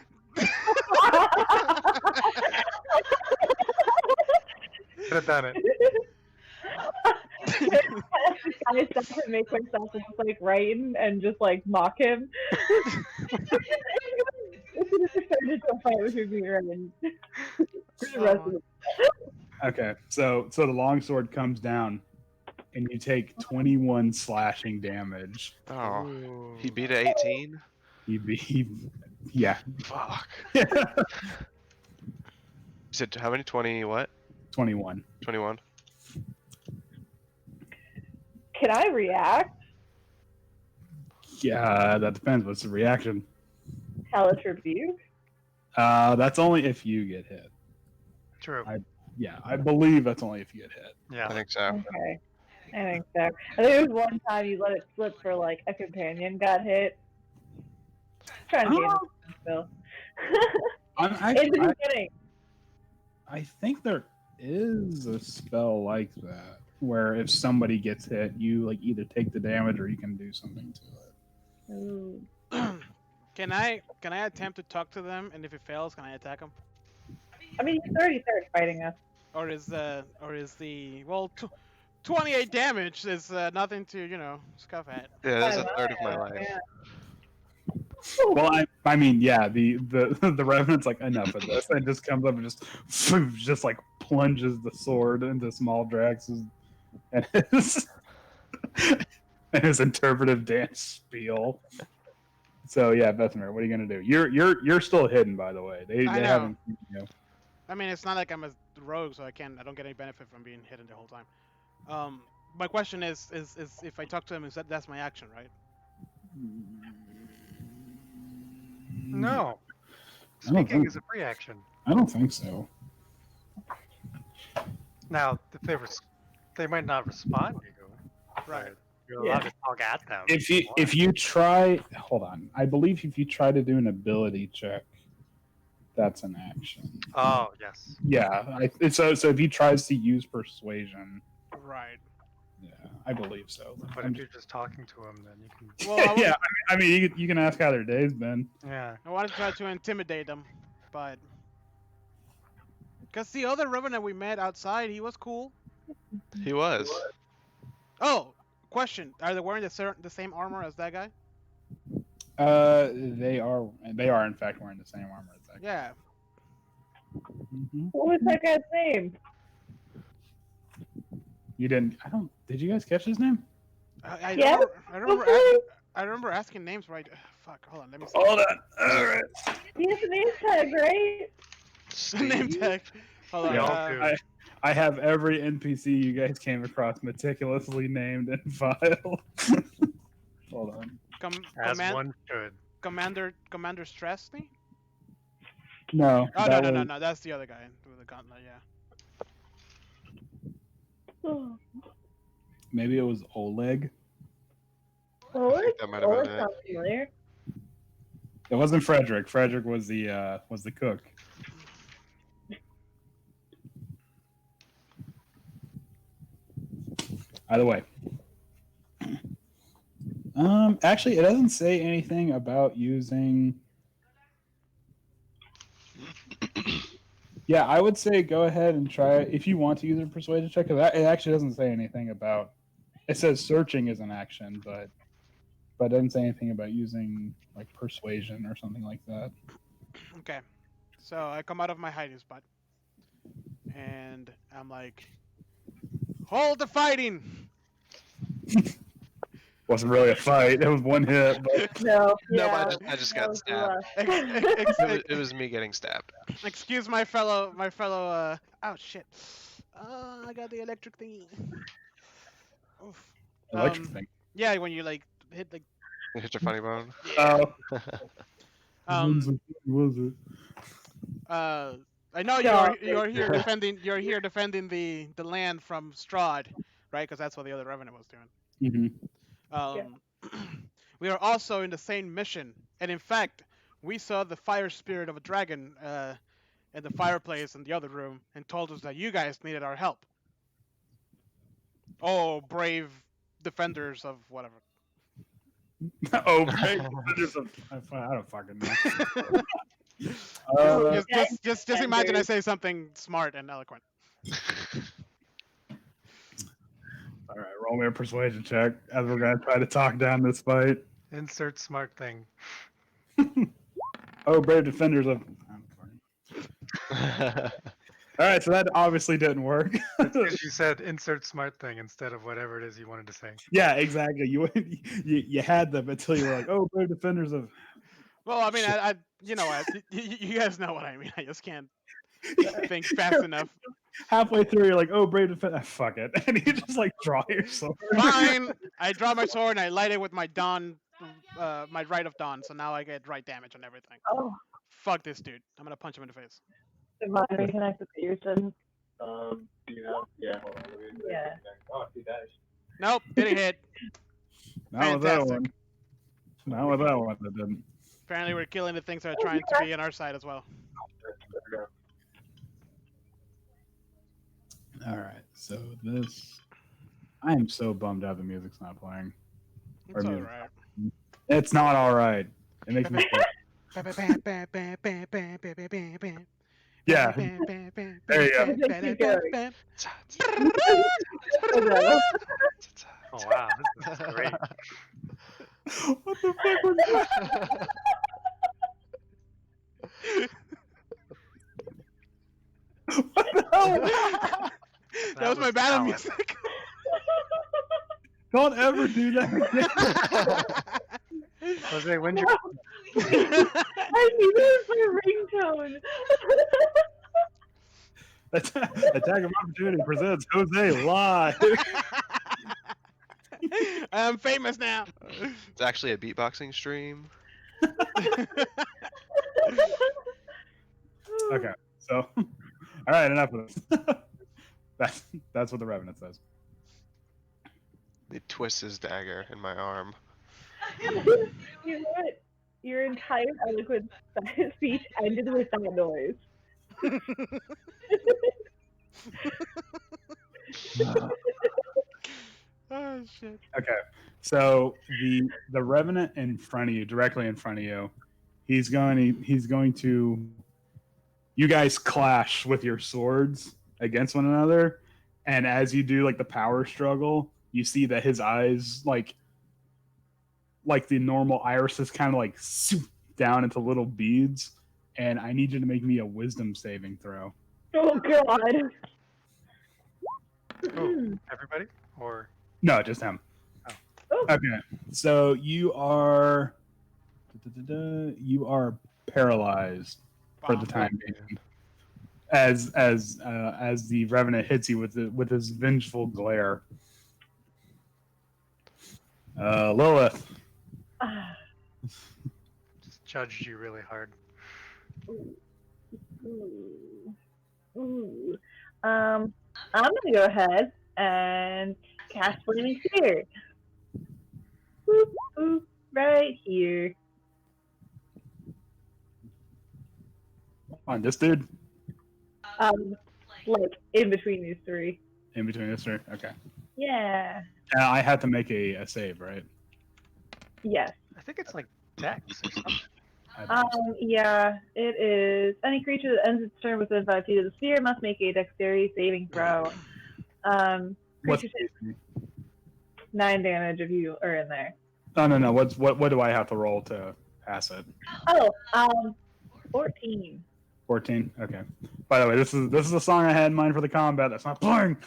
Could have done it. I stop and make myself just like writing and just like mock him. It's gonna turn into a fight with your beer and for the rest of it. Okay, so the longsword comes down, and you take 21 slashing damage. Oh, Ooh. he beat a 18? Yeah. Fuck. You said how many? 20 what? 21. 21? Can I react? Yeah, that depends. What's the reaction? Hellish rebuke? That's only if you get hit. True. Yeah, I believe that's only if you get hit. Yeah. I think so. Okay. I think so. I think it was one time you let it slip for like a companion got hit. Trying to gain still. In the beginning. I think there is a spell like that where if somebody gets hit, you like either take the damage or you can do something to it. Ooh. Can I attempt to talk to them, and if it fails, can I attack them? I mean, he's already started fighting us. Or is the 28 damage is nothing to scoff at. Yeah, that's a I third of my know, life. yeah. Well, I mean, yeah, the revenant's like enough of this, and just comes up and just like plunges the sword into small Drax's and his interpretive dance spiel. So yeah, Bessemer, what are you gonna do? You're still hidden, by the way. They I know. haven't. You know. I mean, it's not like I'm a rogue, so I don't get any benefit from being hidden the whole time. My question is if I talk to him, that's my action, right? No. I don't Speaking think- is a free action. I don't think so. Now, if they might not respond to you. Right. but You're allowed to talk at them. If you try, hold on. I believe if you try to do an ability check, that's an action. Oh yes. Yeah. So if he tries to use persuasion, Right. yeah, I believe so. But if you're just talking to him, then you can. Well, I, Yeah, I mean, you can ask how their day's been. Yeah. I wanted to try to intimidate them, but because the other revenant we met outside, he was cool. He was. Oh, question: are they wearing the same armor as that guy? They are in fact wearing the same armor as that guy. Yeah. Mhm. What was that guy's name? You didn't. Did you guys catch his name? Yeah. I remember asking names right. Fuck. Hold on. Let me see. Hold on. All right. He has a name tag, right? Name Steve? tag. Hold on. We all do. I have every NPC you guys came across meticulously named and filed. Hold on. As one should. Commander Strasny? No. Oh that no, was- that's the other guy with the gauntlet. Yeah. Oh, Maybe it was Oleg. think that might have been it. sounds familiar. It wasn't Frederick. Frederick was the cook. Either way. Actually, it doesn't say anything about using. Yeah, Yeah, I would say go ahead and try it if you want to use a persuasion check. Because it actually doesn't say anything about. It says searching is an action, but it doesn't say anything about using like persuasion or something like that. Okay. So I come out of my hiding spot, and I'm like, "Hold the fighting!" Wasn't really a fight. It was one hit, but No, No, yeah. but I just got stabbed. It was me getting stabbed. Excuse my fellow. Oh shit! I got the electric thingy. Oof. electric thing. Yeah, when you like hit the. You hit your funny bone. Yeah. Was it? I know Stop you're it. here defending the land from Strahd, right? Because that's what the other revenant was doing. We are also in the same mission, and in fact, we saw the fire spirit of a dragon in the fireplace in the other room, and told us that you guys needed our help. Oh, brave defenders of whatever. Oh, right. I don't fucking know. Just imagine I say something smart and eloquent. All right, roll me a persuasion check as we're gonna try to talk down this fight. Insert smart thing. Oh, brave defenders of. All right, so that obviously didn't work. Because you said insert smart thing instead of whatever it is you wanted to say. Yeah, exactly. You had them until you were like, oh, brave defenders of. Well, I mean, I you know what, you guys know what I mean. I just can't think fast enough. Halfway through, you're like, oh, brave defenders. Fuck it, and you just like draw your sword. Fine. I draw my sword and I light it with my dawn, my right of dawn. So now I get right damage on everything. Oh, Fuck this dude. I'm gonna punch him in the face. divine reconnect with Pearson. Yeah. Yeah. Oh, he dies. Nope, didn't hit. Not with that Fantastic. one. Not with that one. That didn't. Apparently, we're killing the things that are trying to be on our side as well. All right, so this. I am so bummed out the music's not playing. It's Or all music. right. It's not all right. It makes me. Yeah. There you go. Oh wow, this is great. What the fuck was that? What the hell? That was my battle talent. music. Don't ever do that again. Jose, when's your I knew that was my ringtone. Attack of Opportunity presents Jose live. I'm famous now. It's actually a beatboxing stream. Okay, so all right, enough of this. That's what the Revenant says. He twists his dagger in my arm. You know what? Your entire eloquent speech ended with that noise. Oh shit. Okay, so the Revenant in front of you, directly in front of you, he's going to. You guys clash with your swords against one another, and as you do like the power struggle, you see that his eyes like the normal irises kind of like soup down into little beads, and I need you to make me a wisdom saving throw. Oh god. Oh, everybody? Or No, just him. Oh. Okay, so you are paralyzed for the time being, as the Revenant hits you with his vengeful glare. Lilith. just judged you really hard. Ooh. I'm gonna go ahead and cast Flaming Sphere. Boop, boop, right here. On this dude? Like in between these three. In between this three? Okay. Yeah. I had to make a save, right? Yes. I think it's like Dex or something. Yeah, it is. Any creature that ends its turn within 5 feet of the sphere must make a dexterity saving throw. Creature takes 9 damage if you are in there. No. What do I have to roll to pass it? 14. 14. Okay. By the way, this is a song I had in mind for the combat. That's not playing.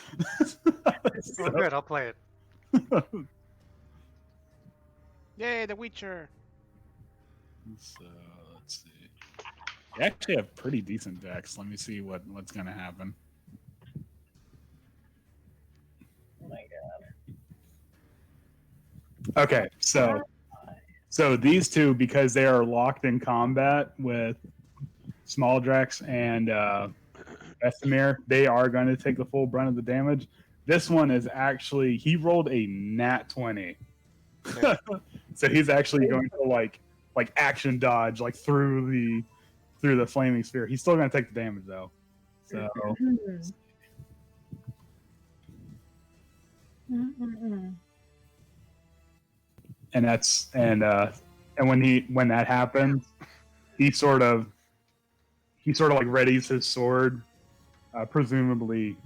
Oh, good. I'll play it. Yay, the Witcher. So let's see. You actually have pretty decent decks. Let me see what's gonna happen. Oh my god. Okay, so these two, because they are locked in combat with Small Drex and Vesemir, they are going to take the full brunt of the damage. This one is actually, he rolled a nat 20. So he's actually going to like action dodge like through the flaming sphere. He's still going to take the damage though. So and when that happens, he sort of like readies his sword, presumably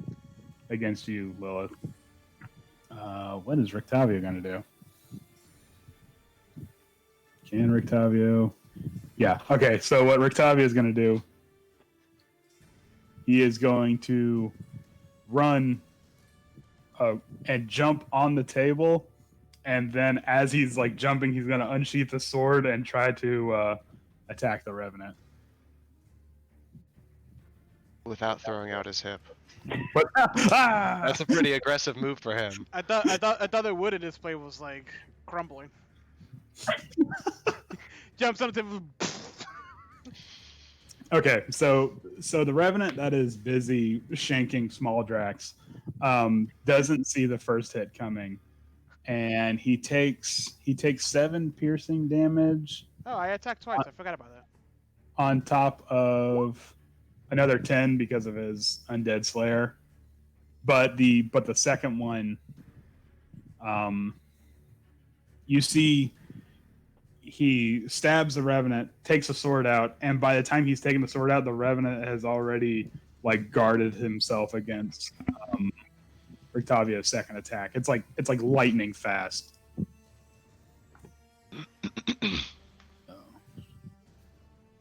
against you, Lilith. What is Rictavio going to do? Can Rictavio? Yeah. Okay. So what Rictavio is going to do? He is going to run and jump on the table, and then as he's like jumping, he's going to unsheath the sword and try to attack the Revenant without throwing out his hip. But That's a pretty aggressive move for him. I thought the wood in this play was like crumbling. Jumps on the table. Okay, so the Revenant that is busy shanking Small Drax doesn't see the first hit coming, and he takes 7 piercing damage. Oh, I attacked twice. I forgot about that. On top of another 10 because of his Undead Slayer, but the second one, you see. He stabs the Revenant, takes the sword out, and by the time he's taken the sword out, the Revenant has already like guarded himself against Rictavio's second attack. It's like lightning fast. So,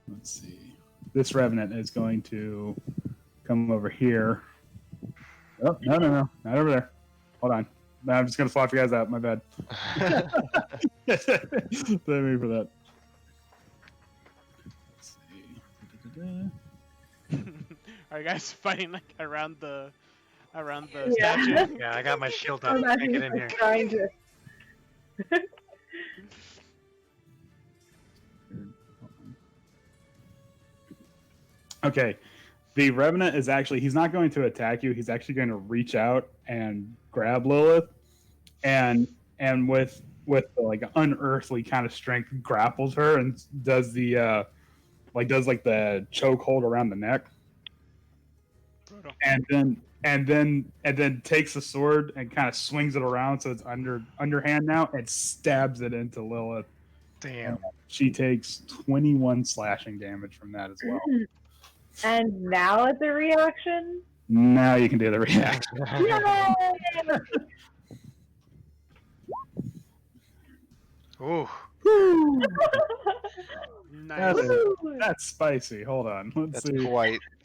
let's see. This Revenant is going to come over here. Oh, no, not over there. Hold on. No, I'm just gonna swap you guys out. My bad. Blame me for that. Let's see. Are you guys fighting like around the statue? Yeah, I got my shield up. Can't get in here. Trying to. Okay, the Revenant is actually, he's not going to attack you. He's actually going to reach out and grab Lilith, and with like unearthly kind of strength grapples her and does the the chokehold around the neck, and then takes the sword and kind of swings it around so it's underhand now and stabs it into Lilith. Damn. She takes 21 slashing damage from that as well. And now it's a reaction? Now you can do the reaction. Yay! Ooh. Nice. That's spicy. Hold on. Let's That's see.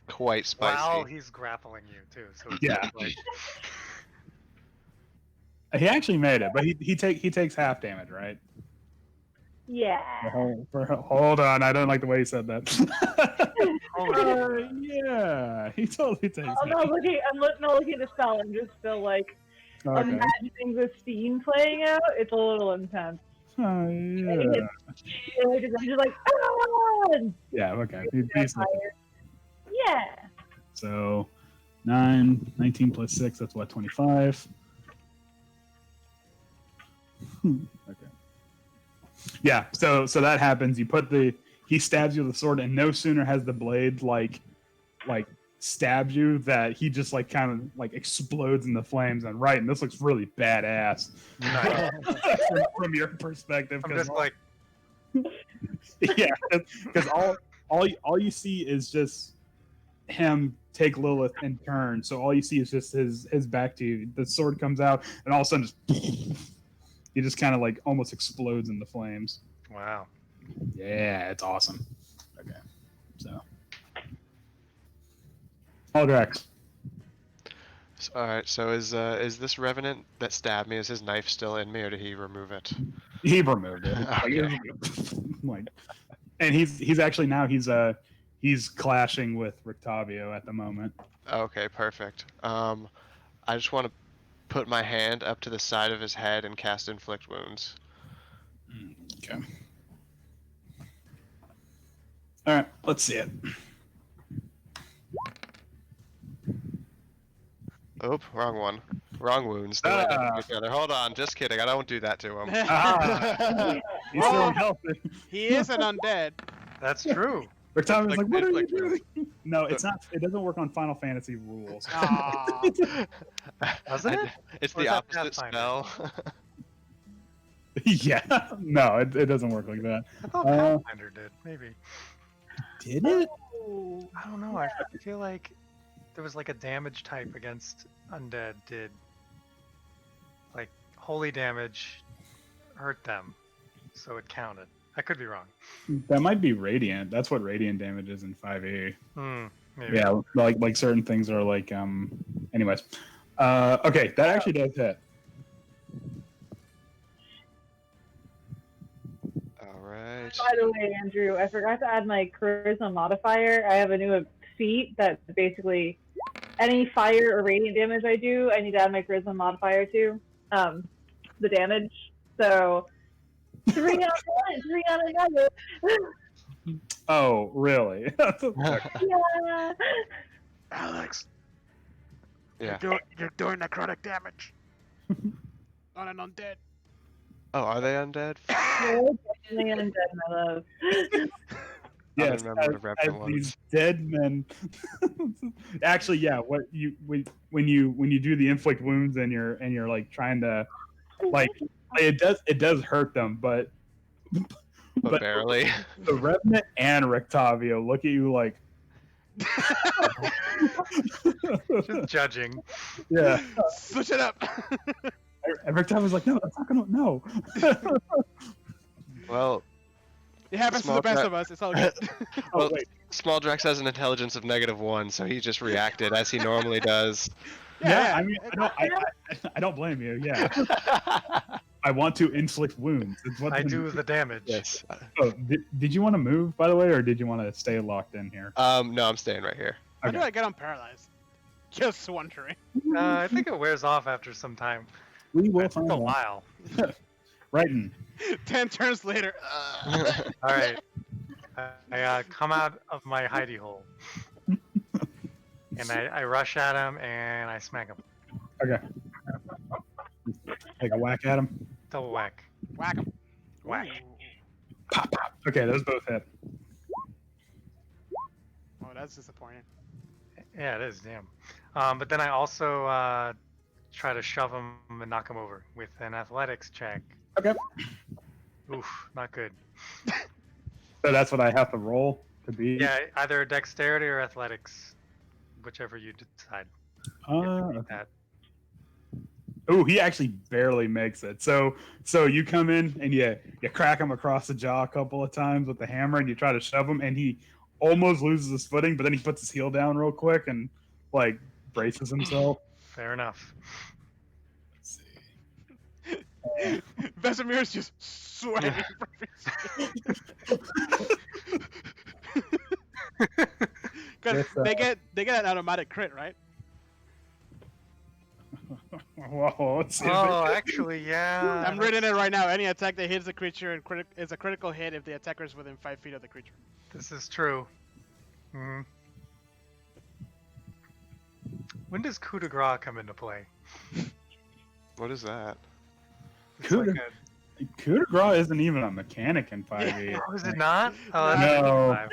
quite spicy. While he's grappling you too. So it's Yeah. like, He actually made it, but he takes half damage, right? Yeah. Hold on, I don't like the way he said that. Yeah, he totally takes. I'm not looking at the spell. I'm just still like imagining the scene playing out. It's a little intense. Oh, yeah. I'm just like, ah! Yeah. Okay. Yeah. So 19 plus 6. That's what, 25. Okay. Yeah. So that happens. You put he stabs you with the sword, and no sooner has the blade like stabs you that he just like kind of like explodes in the flames. And right, and this looks really badass nice. from your perspective. I'm just like, Yeah, because all you see is just him take Lilith and turn. So all you see is just his back to you. The sword comes out, and all of a sudden, he just kind of like almost explodes into flames. Wow. Yeah, it's awesome. Okay, so Aldrax. All right. So is this revenant that stabbed me? Is his knife still in me, or did he remove it? He removed it. Okay. Like, and he's actually now he's clashing with Rictavio at the moment. Okay, perfect. I just want to put my hand up to the side of his head and cast inflict wounds. Okay. All right, let's see it. Oh, wrong one. Wrong wounds. They went next to each other. Hold on, just kidding. I don't do that to him. He's Well, throwing health. He is an undead. That's true. Rictavio's like, what are you Inflict wounds. doing? No, it's not. It doesn't work on Final Fantasy rules. Aw. Doesn't it? It's Or is the that opposite Pathfinder? spell. Yeah, no, it doesn't work like that. I thought Pathfinder did. Maybe. Did it? I don't know. I feel like there was like a damage type against undead did like holy damage hurt them, so it counted. I could be wrong. That might be radiant. That's what radiant damage is in 5e. Maybe. Yeah, like certain things are like anyways. Okay, that actually does hit. All right. By the way, Andrew, I forgot to add my charisma modifier. I have a new feat that basically any fire or radiant damage I do, I need to add my charisma modifier to the damage. So 3 on one, 3 on another. Oh, really? Yeah. Alex, Yeah. you're doing necrotic damage on an undead. Oh, are they undead? You're definitely undead, my love. Yes, remember what a revenant was. these dead men. Actually, yeah. What you when you do the inflict wounds and you're like trying to like it does hurt them, but Barely. the Revenant and Rictavio look at you like Just judging. yeah. Switch it up. And Rictavio's like, no, that's not gonna no. Well, It happens to Small the best crack. of us. It's all good. well, wait. Small Drax has an intelligence of -1, so he just reacted as he normally does. Yeah, I mean, I don't blame you. Yeah, I want to inflict wounds. It's what I do the damage. Yes. Oh, did you want to move, by the way, or did you want to stay locked in here? No, I'm staying right here. How do Okay. I get him paralyzed? Just wondering. I think it wears off after some time. We will It took find a out. while. Right in. 10 turns later. All right. I come out of my hidey hole. And I rush at him and I smack him. Okay. Take a whack at him. Double whack. Whack him. Whack. Pop, pop. Okay, those both hit. Oh, that's disappointing. Yeah, it is. Damn. But then I also try to shove him and knock him over with an athletics check. Okay. Oof, not good. So that's what I have to roll to be. Yeah, either dexterity or athletics, whichever you decide. That. Oh, he actually barely makes it. So you come in and you crack him across the jaw a couple of times with the hammer, and you try to shove him, and he almost loses his footing, but then he puts his heel down real quick and like braces himself. Fair enough. Let's see. Vesemir's just sweating. Because Yes, they get an automatic crit, right? Whoa, let's see. Oh, actually, yeah. I'm reading it right now. Any attack that hits the creature and is a critical hit if the attacker is within 5 feet of the creature. This is true. When does coup de grace come into play? What is that? It's Coup de- like Coup de grace isn't even a mechanic in 5e. oh, is it not? Oh, that's No. 5.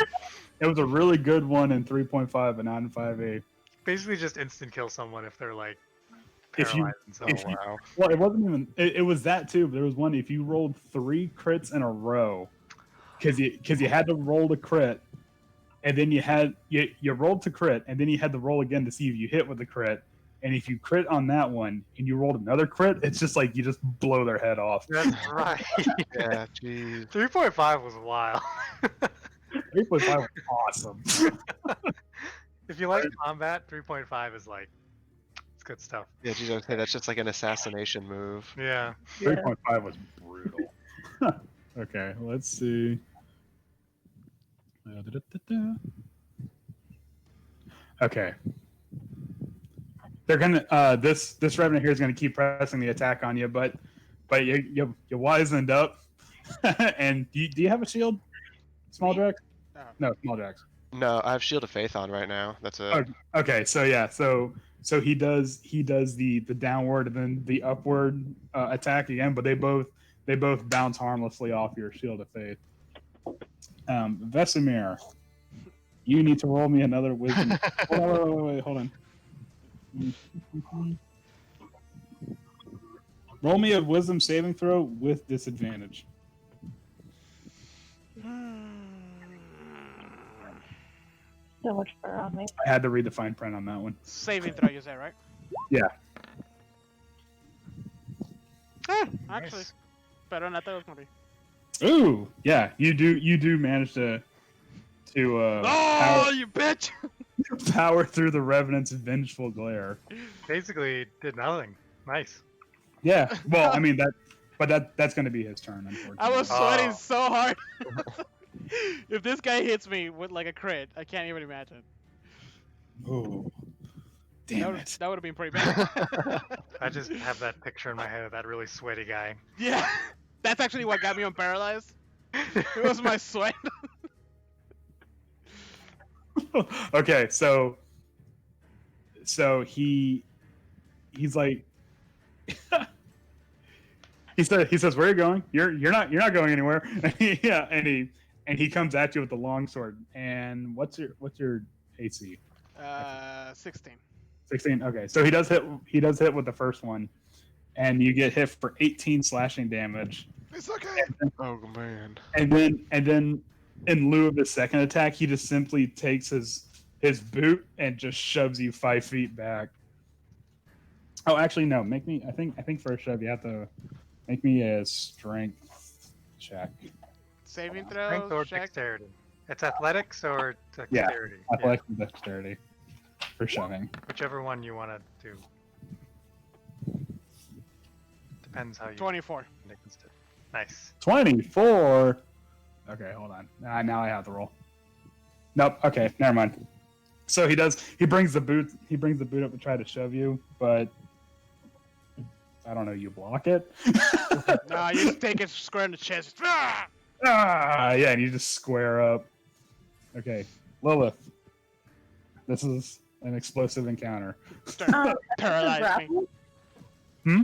It was a really good one in 3.5, but not in 5e. Basically, just instant kill someone if they're like If you- paralyzed and stuff. if you- Wow. Well, it wasn't even. It was that too. But there was one. If you rolled 3 crits in a row, because you had to roll the crit, and then you rolled to crit, and then you had to roll again to see if you hit with the crit. And if you crit on that one and you rolled another crit, it's just like you just blow their head off. That's right. Yeah, jeez. 3.5 was wild. 3.5 was awesome. If you like combat, 3.5 is like, it's good stuff. Yeah, geez, I would say that's just like an assassination move. Yeah. 3.5 was brutal. Okay, let's see. Okay. They're gonna this revenant here is gonna keep pressing the attack on you, but you wizened up. And do you have a shield? Small Me? Drax? No. No, Small Drax. No, I have Shield of Faith on right now. That's it. Oh, okay, so yeah, so he does the downward and then the upward attack again, but they both bounce harmlessly off your Shield of Faith. Vesemir, you need to roll me another wisdom. Wait, hold on. Roll me a wisdom saving throw with disadvantage. So much fur on me. I had to read the fine print on that one. Saving throw, you say, right? Yeah. Actually, Nice. better than I thought it was gonna be. Ooh, yeah, you do manage to Oh, you bitch! power through the Revenant's vengeful glare. Basically, did nothing. Nice. Yeah, well, I mean that's going to be his turn, unfortunately. I was sweating Oh. so hard. If this guy hits me with like a crit, I can't even imagine. Oh, damn That it! would have been pretty bad. I just have that picture in my head of that really sweaty guy. Yeah, that's actually what got me unparalyzed. It was my sweat. Okay, so he's like he says, "Where are you going? You're not going anywhere." Yeah, and he comes at you with the longsword. And what's your AC? 16. 16. Okay, so he does hit with the first one, and you get hit for 18 slashing damage. It's okay. Oh man. And then in lieu of his second attack, he just simply takes his boot and just shoves you 5 feet back. Oh, actually, no. I think for a shove, you have to make me a strength check. Saving Strength throw, or check. dexterity? It's athletics or Yeah, dexterity? Athletics and dexterity for shoving. Whichever one you want to do. Depends how you 24. against it. Nice. 24. Okay, hold on. Now I have to roll. Nope. Okay, never mind. So he brings the boot up to try to shove you, but I don't know. You block it. Nah, you just take it square in the chest. Ah! Yeah, and you just square up. Okay, Lilith. This is an explosive encounter. Start paralyze me. grappled? Hmm?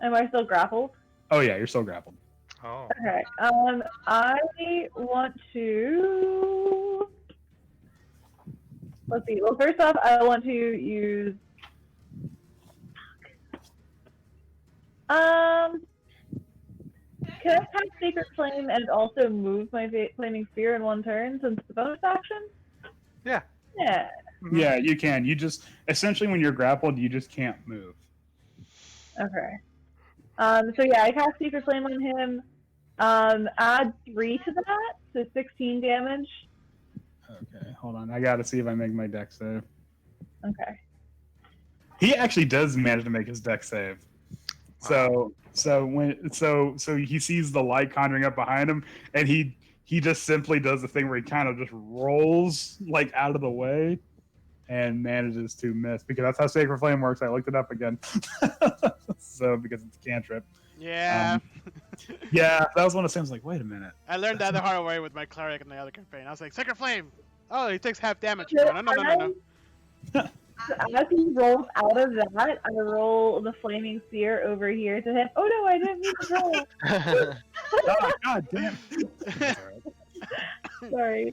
Am I still grappled? Oh yeah, you're still grappled. Oh. Okay. I want to. Let's see. Well, first off, I want to use. Can I cast Sacred Flame and also move my Flaming Sphere in one turn since it's a bonus action? Yeah. Yeah. Mhm. Yeah, you can. You just essentially when you're grappled, you just can't move. Okay. So yeah, I cast Secret Flame on him. Add 3 to that, so 16 damage. Okay, hold on. I gotta see if I make my deck save. Okay. He actually does manage to make his deck save. So he sees the light conjuring up behind him, and he just simply does the thing where he kind of just rolls like out of the way and manages to miss, because that's how Sacred Flame works. I looked it up again. So because it's a cantrip. Yeah. Yeah, that was one of the things. Like, wait a minute. I learned that the hard way with my cleric in the other campaign. I was like, Sacred Flame! Oh, he takes half damage. Yeah, No. As he rolls out of that, I roll the Flaming Sphere over here to him. Oh no, I didn't mean to roll. Oh, God damn. Sorry.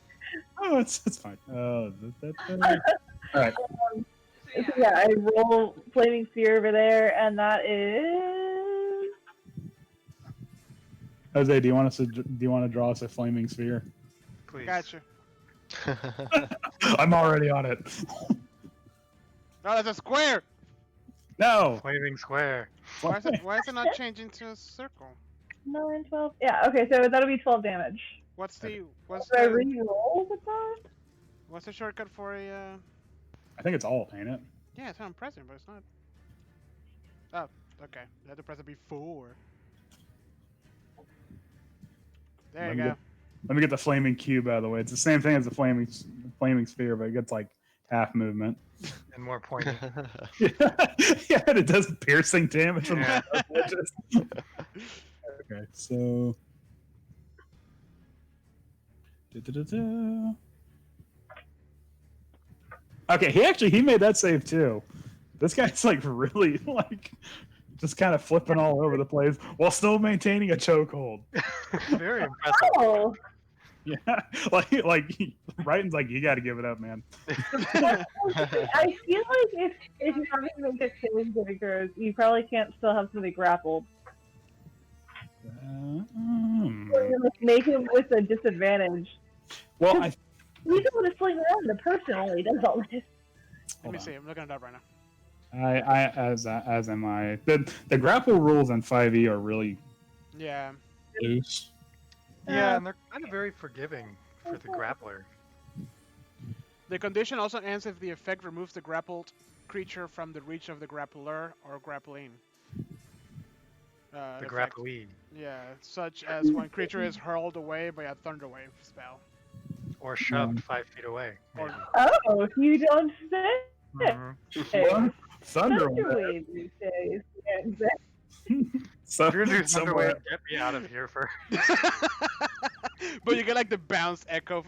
Oh, it's fine. Oh, all right. So yeah, I roll Flaming Sphere over there, and that is Jose, do you want to draw us a flaming sphere? Please. Gotcha. I'm already on it. No, that's a square. No. Flaming square. Why is it not changing to a circle? 9, 12. Yeah. Okay, so that'll be 12 damage. What's Do I the re-roll with that? what's the shortcut for a? I think it's alt, ain't it? Yeah, it's what I'm pressing, but it's not. Oh, okay. You have to press it before. There you go. Let me get the flaming cube out of the way. It's the same thing as the flaming sphere, but it gets like half movement. And more pointy. Yeah, and it does piercing damage. From Yeah. the edges. Okay, so. Da-da-da-da. Okay, he made that save too. This guy's like really like just kind of flipping all over the place while still maintaining a chokehold. Very impressive. Oh, Yeah, like Brighton's like, you got to give it up, man. I feel like if you're having to make a killing figures, you probably can't still have somebody grappled. Or you make him with a disadvantage. Well, You don't want to sling around the person only does all this. Let me see. I'm looking it up right now. as am I. The grapple rules on 5e are really Yeah. loose. Yeah, and they're kind of very forgiving for the grappler. The condition also ends if the effect removes the grappled creature from the reach of the grappler or grappling. The effect. grapplee. Yeah, such as when creature is hurled away by a thunderwave spell. Or shoved 5 feet away. Or Oh, you don't say. Mhm. Hey, Thunder. Thunderwave these days. Yeah, So, If you're gonna do so Thunderwave, get me out of here first. but you get like the bounce echo.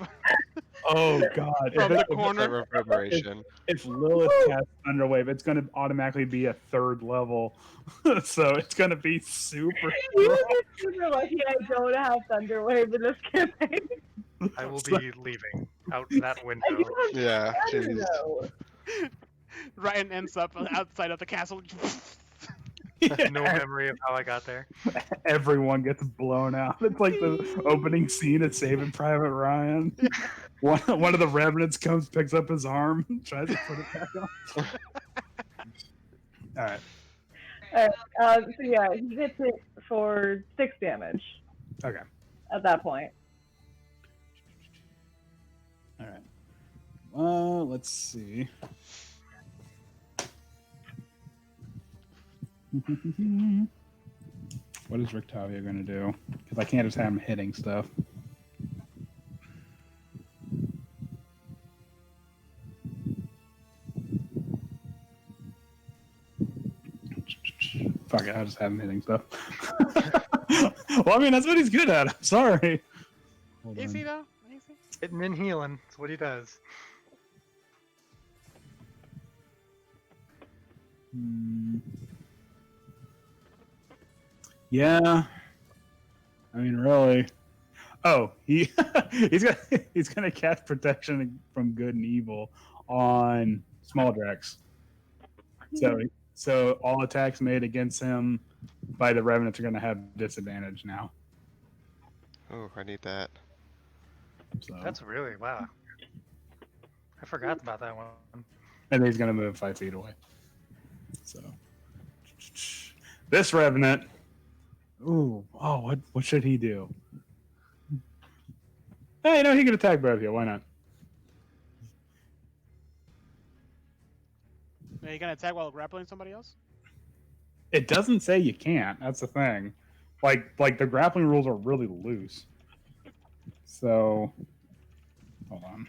oh god! From if, the it- corner. The reverberation. if Lilith casts Thunderwave, it's going to automatically be a 3rd level, so it's going to be super. You are super lucky I don't have Thunderwave in this campaign. I will be leaving out that I window. do have Yeah, Thunder, jeez. though. Ryan ends up outside of the castle. No memory of how I got there. Everyone gets blown out. It's like the opening scene of Saving Private Ryan. One of the revenants comes, picks up his arm, tries to put it back on. All right. So yeah, he hits it for 6 damage Okay. at that point. All right. Let's see. What is Rictavia going to do? Because I can't just have him hitting stuff. Fuck it, I'll just have him hitting stuff. Well, I mean, that's what he's good at. I'm sorry. Hold Is on. he though? Is he? Hitting and healing. That's what he does. Yeah. I mean, really. Oh, he's gonna cast protection from good and evil on small Drex. So all attacks made against him by the Revenants are gonna have disadvantage now. Oh, I need that. So That's really wow. I forgot about that one. and he's gonna move 5 feet away. So this Revenant. Ooh, oh, what should he do? Hey, he can attack both of you. Why not? Are you gonna attack while grappling somebody else? It doesn't say you can't. That's the thing. Like the grappling rules are really loose. So, hold on.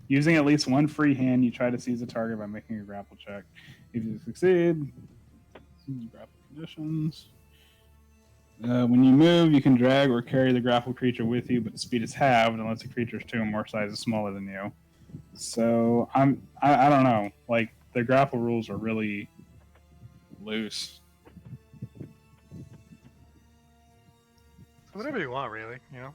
Using at least one free hand, you try to seize a target by making a grapple check. If you succeed, grapple conditions. When you move, you can drag or carry the grapple creature with you, but the speed is halved unless the creature is 2 or more sizes smaller than you. So I don't know. Like the grapple rules are really loose. Whatever you want, really. You know.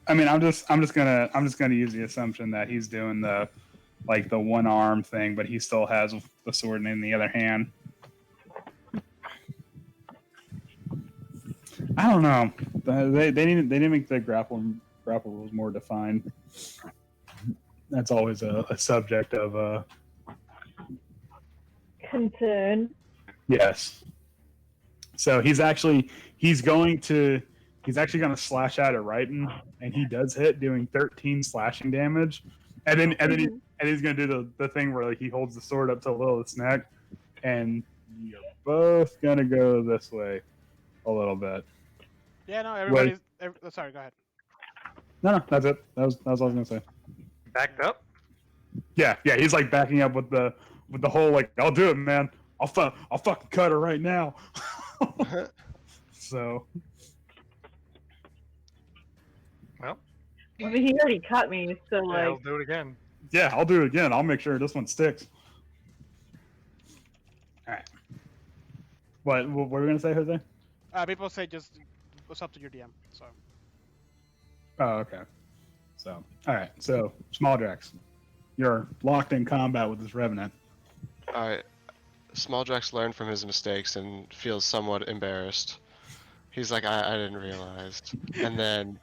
I mean, I'm just gonna use the assumption that he's doing the like the one arm thing, but he still has the sword in the other hand. I don't know. They didn't make the grapple rules more defined. That's always a subject of Concern. yes. So he's actually going to slash out at Raiden, and he does hit, doing 13 slashing damage, and then he's gonna do the thing where like he holds the sword up to the little of its neck, and you're both gonna go this way a little bit. Yeah, no, everybody's. Sorry, go ahead. No, that's it. That was all I was gonna say. Backed up? Yeah, he's like backing up with the whole like, I'll do it, man. I'll fucking cut her right now. So. Well, I mean, he already cut me, so yeah, like. I'll do it again. Yeah, I'll do it again. I'll make sure this one sticks. All right. What were we gonna say, Jose? People say just what's up to your DM. So. Oh, okay. So, all right. So, Small Drax, you're locked in combat with this Revenant. All right. Small Drax learned from his mistakes and feels somewhat embarrassed. He's like, I didn't realize, and then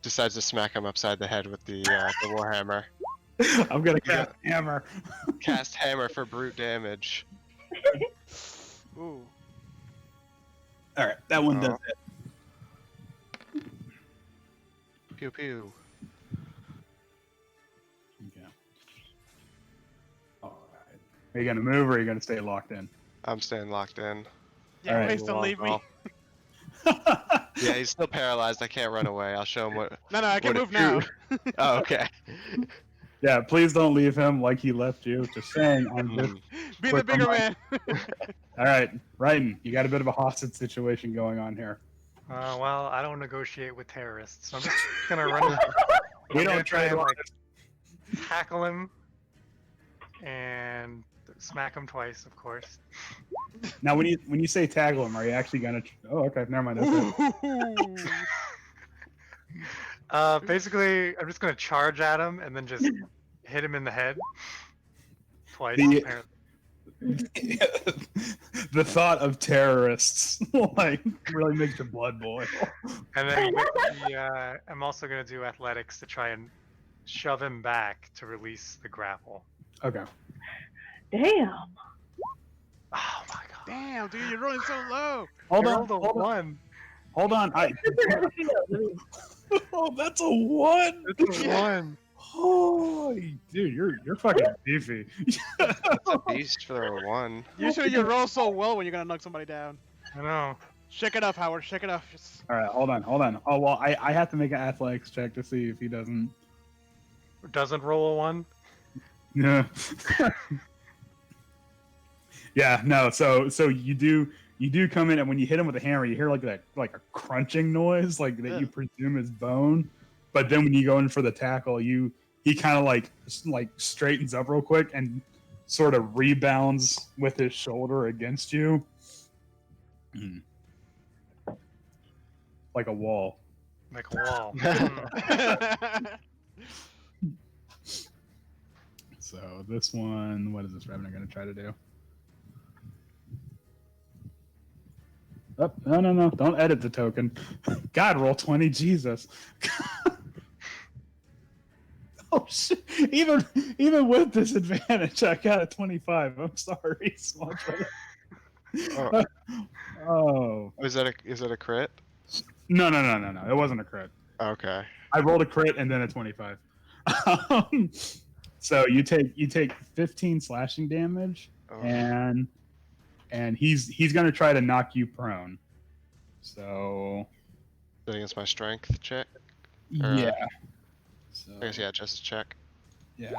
decides to smack him upside the head with the warhammer. I'm gonna cast hammer. Cast hammer for brute damage. Ooh. All right, that one does it. Pew pew. Okay. All right. Are you gonna move or are you gonna stay locked in? I'm staying locked in. Yeah, All right. please don't leave me. Yeah, he's still paralyzed. I can't run away. I'll show him what. No, I can what move now. Oh, okay. Yeah, please don't leave him like he left you. Just saying. On this. Be the bigger man. All right, Raiden, you got a bit of a hostage situation going on here. Well, I don't negotiate with terrorists, so I'm just gonna run. We I'm don't gonna try and to like tackle him and smack him twice, of course. Now, when you say tackle him, are you actually gonna? Oh, okay, never mind. Okay. Basically, I'm just gonna charge at him and then just hit him in the head twice. The- Apparently. The thought of terrorists like really makes your blood boil. And then I'm also gonna do athletics to try and shove him back to release the grapple. Okay. Damn. Oh my god! Damn, dude, you're rolling so low. Hold I on. rolled a one. Hold on. Oh, that's a one. It's a one. Oh, dude, you're fucking beefy. That's a beast for a one. Usually you roll so well when you're gonna knock somebody down. I know. Shake it off, Howard. Shake it off. Just... All right, hold on. Oh well, I have to make an athletics check to see if he doesn't. Doesn't roll a one. Yeah. Yeah. No. So you do come in, and when you hit him with a hammer, you hear like a crunching noise, like that you presume is bone. But then when you go in for the tackle, he kind of like straightens up real quick and sort of rebounds with his shoulder against you. Like a wall. Like a wall. So this one, what is this Revenant going to try to do? Oh, no. Don't edit the token. God, roll 20. Jesus. Oh, shit. Even with disadvantage, I got a 25. I'm sorry, small brother. Oh. Is that a crit? No. It wasn't a crit. Okay. I rolled a crit and then a 25. So you take 15 slashing damage, Oh. and he's gonna try to knock you prone. So Is that against my strength check? yeah. So, I guess yeah, just a check. yeah.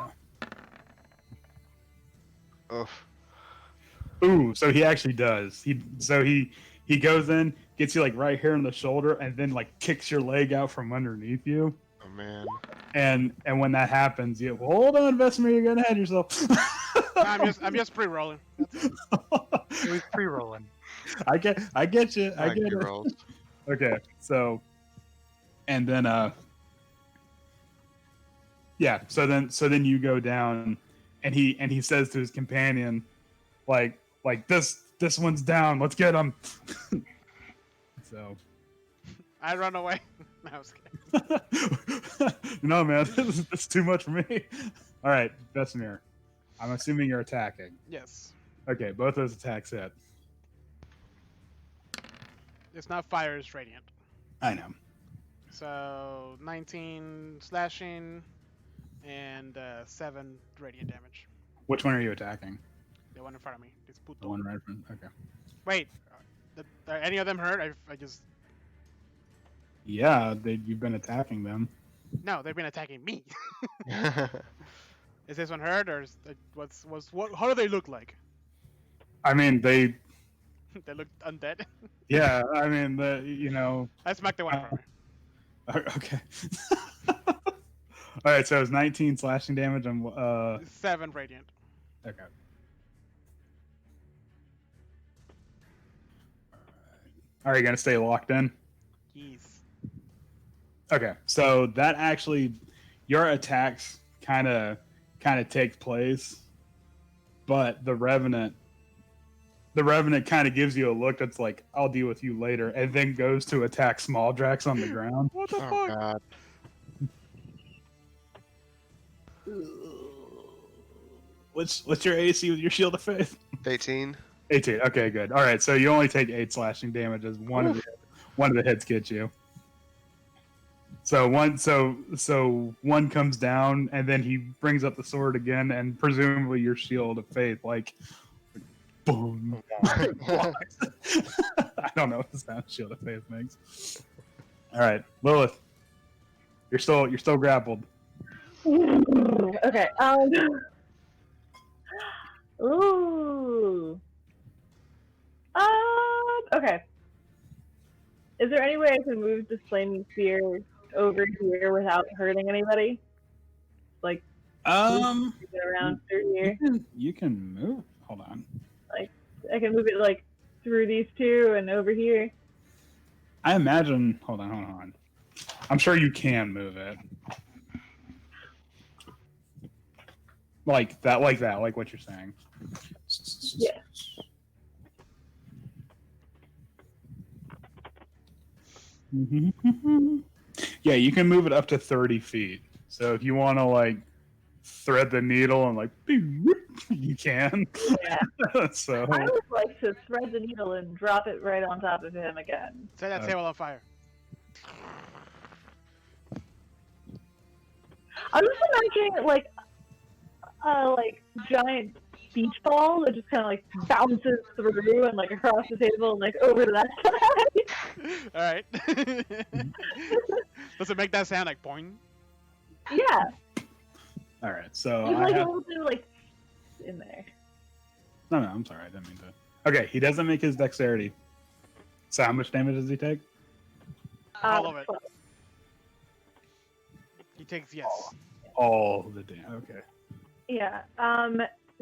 Oof. Ooh, so he actually does. He goes in, gets you like right here in the shoulder, and then like kicks your leg out from underneath you. Oh man. And when that happens, you hold on, Vesemir, you're gonna head yourself. I'm just pre-rolling. It was pre-rolling. I get you. I get it. Rolls. Okay, so and then Yeah. So then you go down, and he says to his companion, like this one's down. Let's get him. So. I run away. No, I was kidding. No, man, that's too much for me. All right, Vesemir. I'm assuming you're attacking. Yes. Okay, both those attacks hit. It's not fire, it's radiant. I know. So 19 slashing and 7 radiant damage. Which one are you attacking? The one in front of me. This puto. The one right in front. Okay. Wait, are any of them hurt? I just Yeah, you've been attacking them. no, they've been attacking me. Is this one hurt or is what? How do they look like? I mean, they. They look undead. Yeah, I mean, you know. I smacked the one in front of me. Okay. All right, so it's 19 slashing damage and 7 radiant. Okay. Are you gonna stay locked in? Yes. Okay, so that actually, your attacks kind of take place, but the Revenant kind of gives you a look that's like, I'll deal with you later, and then goes to attack Small Drax on the ground. What the Oh fuck? god. What's your AC with your Shield of Faith? 18. 18. Okay, good. All right, so you only take 8 slashing damage as one of the hits gets you. So one comes down, and then he brings up the sword again, and presumably your Shield of Faith, like, boom. I don't know what the sound Shield of Faith makes. All right, Lilith, you're still grappled. Okay. Ooh. Okay. Is there any way I can move this flaming spear over here without hurting anybody? Like, get around through here. You can move. Hold on. I can move it like through these two and over here. I imagine. Hold on. I'm sure you can move it. Like that, like what you're saying. Yeah. Yeah, you can move it up to 30 feet. So if you want to like thread the needle and like, you can. Yeah. So I would like to thread the needle and drop it right on top of him again. Set that table on fire. I'm just imagining like giant beach ball that just kind of like bounces through and like across the table and like over to that side. All right. Does it make that sound like boing? Yeah, all right. So he's I like a have, little bit like in there. no, I'm sorry, I didn't mean to. Okay, he doesn't make his dexterity. So how much damage does he take? All of it. 12. He takes yes. All the damage. Okay. Yeah.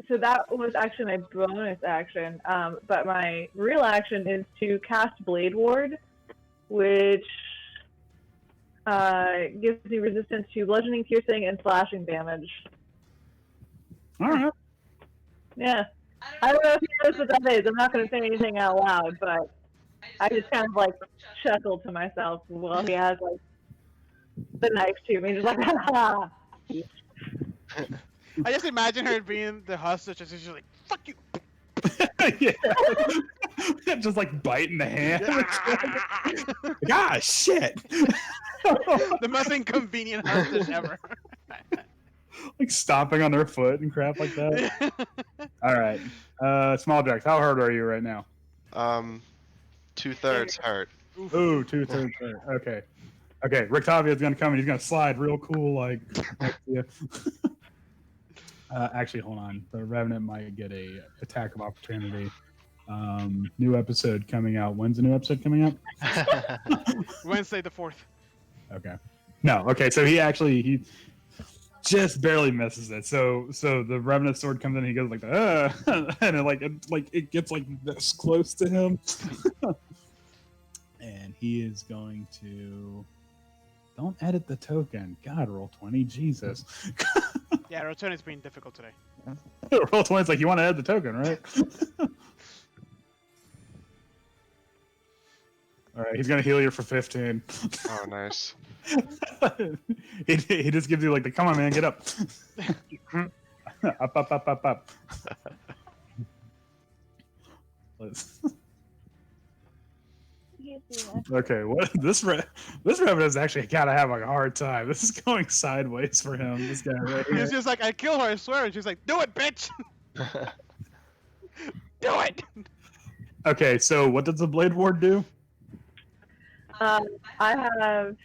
So that was actually my bonus action. But my real action is to cast Blade Ward, which gives me resistance to bludgeoning, piercing, and slashing damage. All right. Yeah. I don't know if you noticed what that is. I'm not going to say anything out loud, but I just kind of like chuckle to myself while he has like the knife to me, just like, ha. I just imagine her being the hostage and she's just like, fuck you. Yeah. Just like biting the hand. Like, ah, shit. The most inconvenient hostage ever. Like stomping on their foot and crap like that. All right. Small Drax, how hurt are you right now? 2/3 hurt. Ooh, 2/3 hurt. Okay. Okay, Rictavia's gonna come and he's gonna slide real cool like next to you. Actually, hold on. The Revenant might get a attack of opportunity. New episode coming out. When's the new episode coming out? Wednesday the 4th. Okay. No. Okay. So he just barely misses it. So the Revenant sword comes in. And he goes like, and it gets like this close to him, and he is going to Don't edit the token. God, roll 20. Jesus. Yeah, Roll20 is being difficult today. Roll 20 is like, you want to edit the token, right? All right, he's gonna heal you for 15. Oh, nice. he just gives you like the come on, man, get up. Up. Let's... Okay, what this Revenant is actually gotta have like a hard time. This is going sideways for him. This guy right here. He's just like, I kill her, I swear, and she's like, do it, bitch! Do it! Okay, so what does the Blade Ward do? I have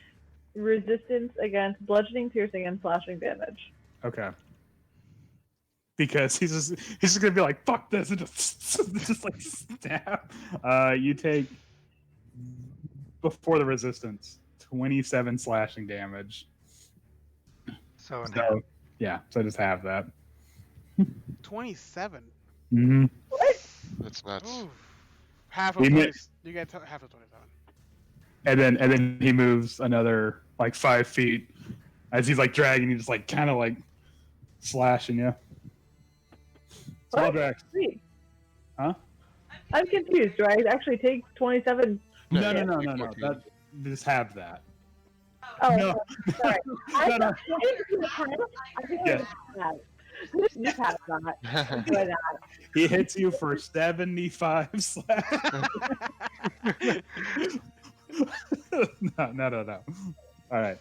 resistance against bludgeoning, piercing, and slashing damage. Okay. Because he's just gonna be like, fuck this, and just like stab. You take before the resistance 27 slashing damage. So yeah, so just have that. 27. Mm-hmm. That's nuts. Ooh. Half of He 20. mi- You get half of 27. And then he moves another like 5 feet as he's like dragging you, just like kind of like slashing you. Small What? Drax. Sweet. Huh? I'm confused. Do I actually take 27? No. Yeah. That, just have that. Oh, No. sorry. No. I think Yeah. just have that. Do that. He hits you for 75 slash. No. All right.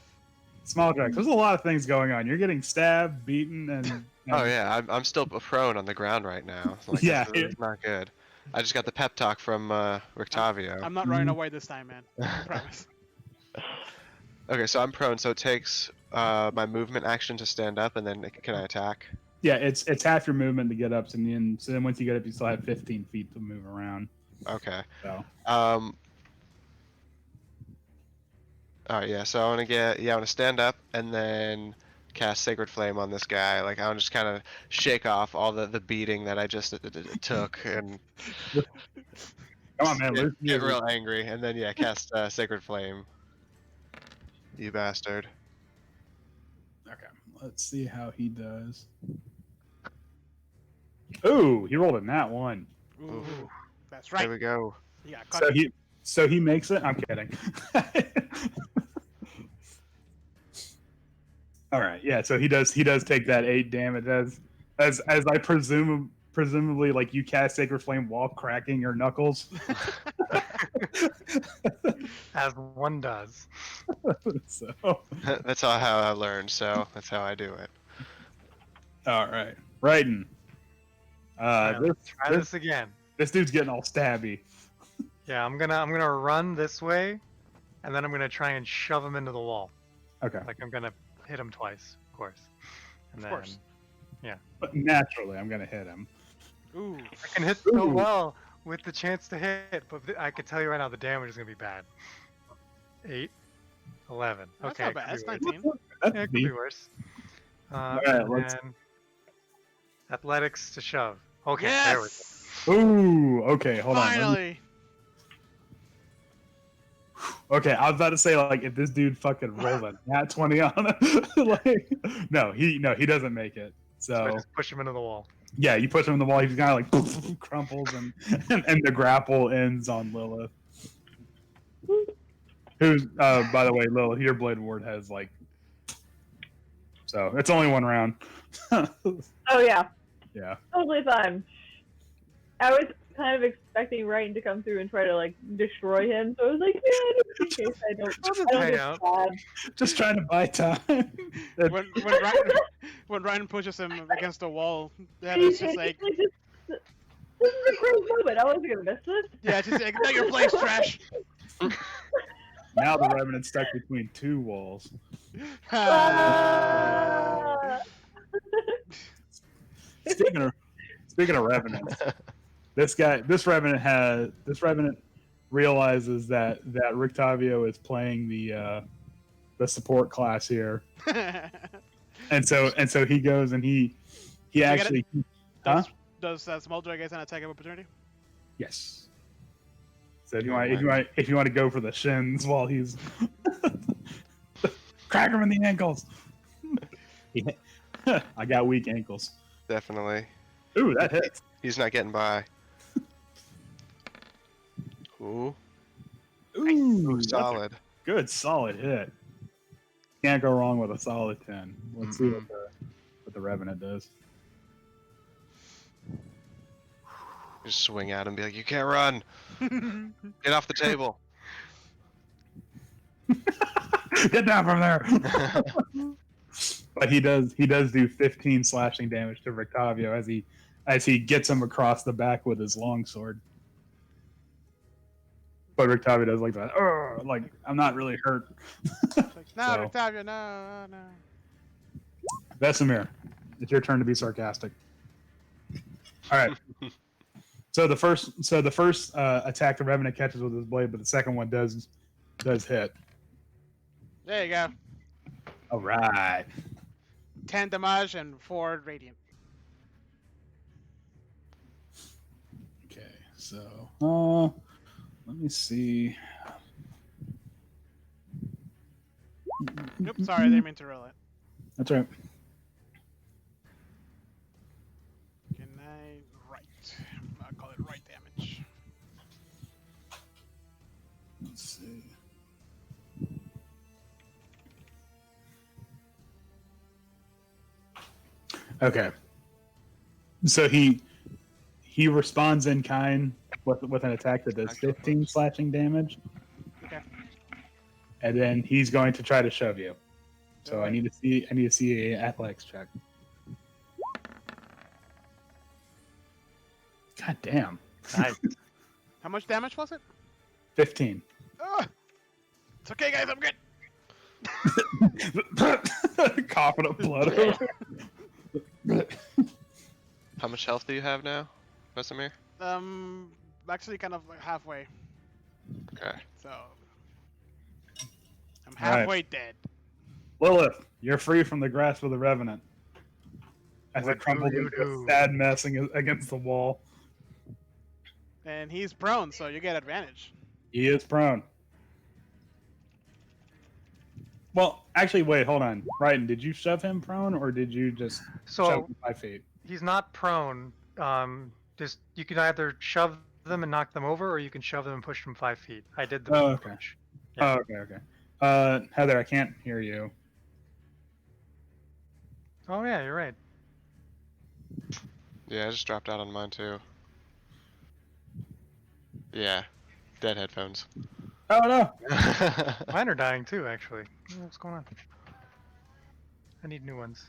Small Drax. There's a lot of things going on. You're getting stabbed, beaten, and Oh yeah, I'm still prone on the ground right now. Like, Yeah. it's not good. I just got the pep talk from Rictavio. I'm not running away this time, man. I promise. Okay, so I'm prone, so it takes my movement action to stand up, and then can I attack? Yeah, it's half your movement to get up, so then once you get up, you still have 15 feet to move around. Okay. So Alright, yeah, so I want to stand up and then cast Sacred Flame on this guy. Like, I want to just kind of shake off all the beating that I just took and come on, man. get real angry. And then, yeah, cast Sacred Flame. You bastard. Okay, let's see how he does. Ooh, he rolled a nat 1. Ooh, that's There right. we go. Yeah, So he makes it. I'm kidding. All right, yeah. So he does take that 8 damage as I presumably like you cast Sacred Flame while cracking your knuckles. as one does. So That's how I learned, so that's how I do it. all right, Raiden. Try this again. This dude's getting all stabby. Yeah, I'm gonna run this way, and then I'm gonna try and shove him into the wall. Okay, Like I'm gonna hit him twice, of course. And Of course. but naturally, I'm gonna hit him. Ooh. I can hit so Ooh. well with the chance to hit, but I can tell you right now the damage is gonna be bad. 8, 11. That's Okay, not it bad. could That's be worse. 19. That's Yeah, it could deep. be worse. right, And let's- then athletics to shove. Okay, there we go. Yes! Ooh, okay, hold on. Finally! Okay, I was about to say like if this dude fucking rolled a nat 20 on it, like no, he doesn't make it. So I So just push him into the wall. yeah, you push him in the wall, he's kind of like crumples and the grapple ends on Lilith. Who's by the way, Lilith, your Blade Ward has like so it's only one round. Oh yeah, Yeah. totally fine. I was kind of expecting Raiden to come through and try to like destroy him, so I was like, yeah, just in case I don't hang get out. sad. Just trying to buy time. When Ryan pushes him against the wall, then it's just like, This is a great moment. I wasn't gonna miss this. yeah, it's just like, no, your play's trash. Now the Revenant's stuck between two walls. Ah. Speaking of Revenants, this Revenant realizes that Rictavio is playing the support class here, and so he goes and he get actually huh? Does Small Drag get an attack of opportunity? Yes. So if you want to go for the shins while he's Crack him in the ankles. Yeah. I got weak ankles. Definitely. Ooh, that hits. He's not getting by. Ooh, Ooh, that's a solid. good, solid hit. Can't go wrong with a solid 10. Let's see what the Revenant does. Just swing at him, be like, "You can't run. Get off the table." Get down from there. But he does do 15 slashing damage to Rictavio as he gets him across the back with his longsword. But Rictavio does like that. Oh, like I'm not really hurt. Like, no, So- Octavia, no. Vesemir, it's your turn to be sarcastic. All right. So the first attack the Revenant catches with his blade, but the second one does hit. There you go. All right. 10 damage and 4 radiant. Okay. So let me see. Nope, sorry, I didn't mean to roll it. That's right. Can I right? I'll call it right damage. Let's see. Okay. So he responds in kind with an attack that does 15 slashing damage. Okay. And then he's going to try to shove you. So I Alright. need to see a athletics check. God damn. Nice. How much damage was it? 15. Ah! It's okay, guys, I'm good. Coughing up blood over. How much health do you have now, Vesemir? Actually kind of like halfway. Okay. So I'm Alright. halfway dead. Lilith, you're free from the grasp of the Revenant. As What it crumbles do you into a do? sad mess against the wall. And he's prone, so you get advantage. He is prone. Well, actually, wait, hold on. Brighton, did you shove him prone, or did you just shove So him 5 feet? he's not prone. Just you can either shove them and knock them over, or you can shove them and push them 5 feet. I did the Oh, okay. push. Oh, okay. Heather, I can't hear you. Oh yeah, you're right. Yeah, I just dropped out on mine too. Yeah, dead headphones. Oh, no. Mine are dying too, actually. What's going on? I need new ones.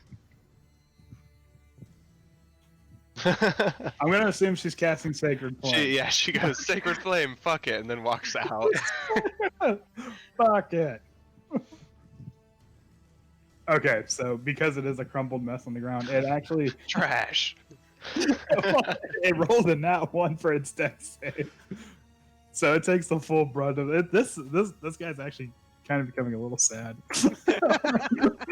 I'm going to assume she's casting Sacred Flame. she goes sacred flame, fuck it, and then walks out. Fuck it. Okay, so because it is a crumpled mess on the ground, it actually Trash. it rolled a nat 1 for its dex save. So it takes the full brunt of it. This guy's actually kind of becoming a little sad.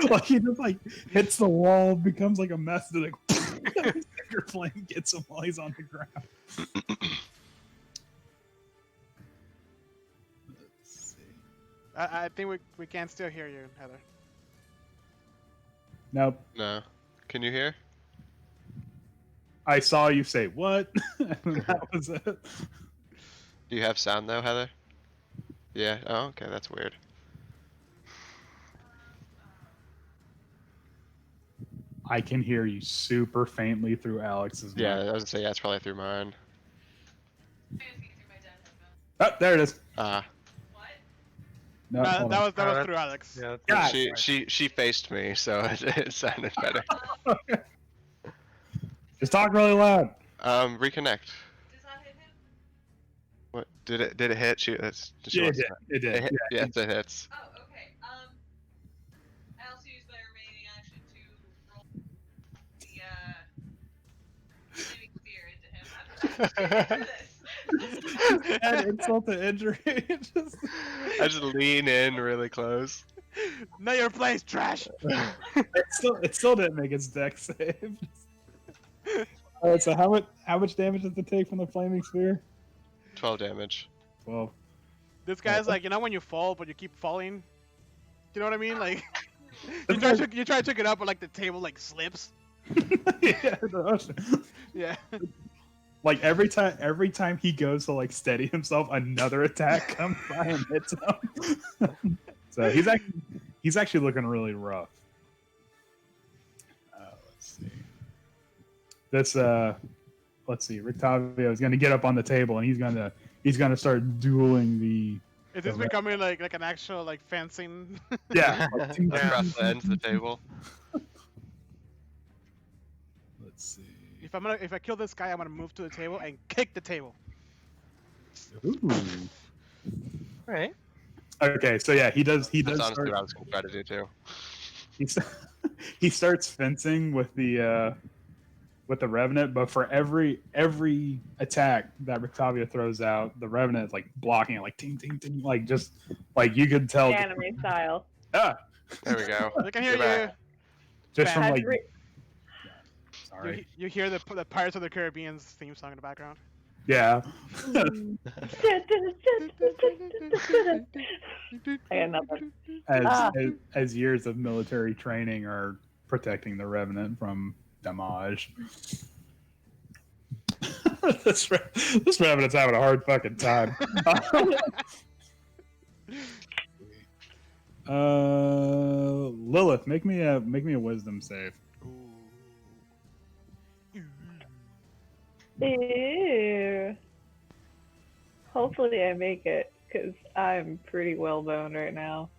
Like he just like hits the wall, becomes like a mess, and like Sacred Flame gets him while he's on the ground. Let's see. I think we can still hear you, Heather. Nope. No. Can you hear? I saw you say what? And that was it. Do you have sound though, Heather? Yeah. Oh, okay, that's weird. I can hear you super faintly through Alex's Yeah, mic. I was gonna say, yeah, it's probably through mine. Oh, there it is. No, hold That on. was that- through Alex. Yeah. God. She faced me, so it sounded better. Just talk really loud. Reconnect. What did it hit? She Yeah, it wants did. to- It did. hit- Yeah. yes, it hits. Oh, okay. I also used my remaining action to roll the saving spear into him. I'm trying to this. Add insult to injury. Just... I just lean in really close. Know your place, trash. it still didn't make its dex save. All right. So how much damage does it take from the flaming spear? 12 damage. Well, This guy's like, you know when you fall, but you keep falling? You know what I mean? Like, You try to pick it up, but like the table like slips. Yeah, Yeah. like every time he goes to like steady himself, another attack comes by and hits him. So he's actually looking really rough. Let's see. Let's see. Rictavio is going to get up on the table and he's gonna start dueling the. Is this becoming like an actual like fencing? Yeah. Across the ends of the table. Let's see. If I kill this guy, I'm gonna move to the table and kick the table. Ooh. Right. Okay, so yeah, he does. That's honestly what I was going to try to do too. He starts fencing with the Revenant, but for every attack that Rictavio throws out, the Revenant is like blocking it, like ting ting ting, like just like you could tell. Anime style. Ah, There we go. I can hear You're you. back. just from Has like. Rick- Sorry. You hear the Pirates of the Caribbean's theme song in the background. Yeah. I got nothing. As years of military training are protecting the Revenant from damage. this Revenant's having a hard fucking time. Lilith, make me a wisdom save. Ew. Hopefully I make it, because I'm pretty well boned right now.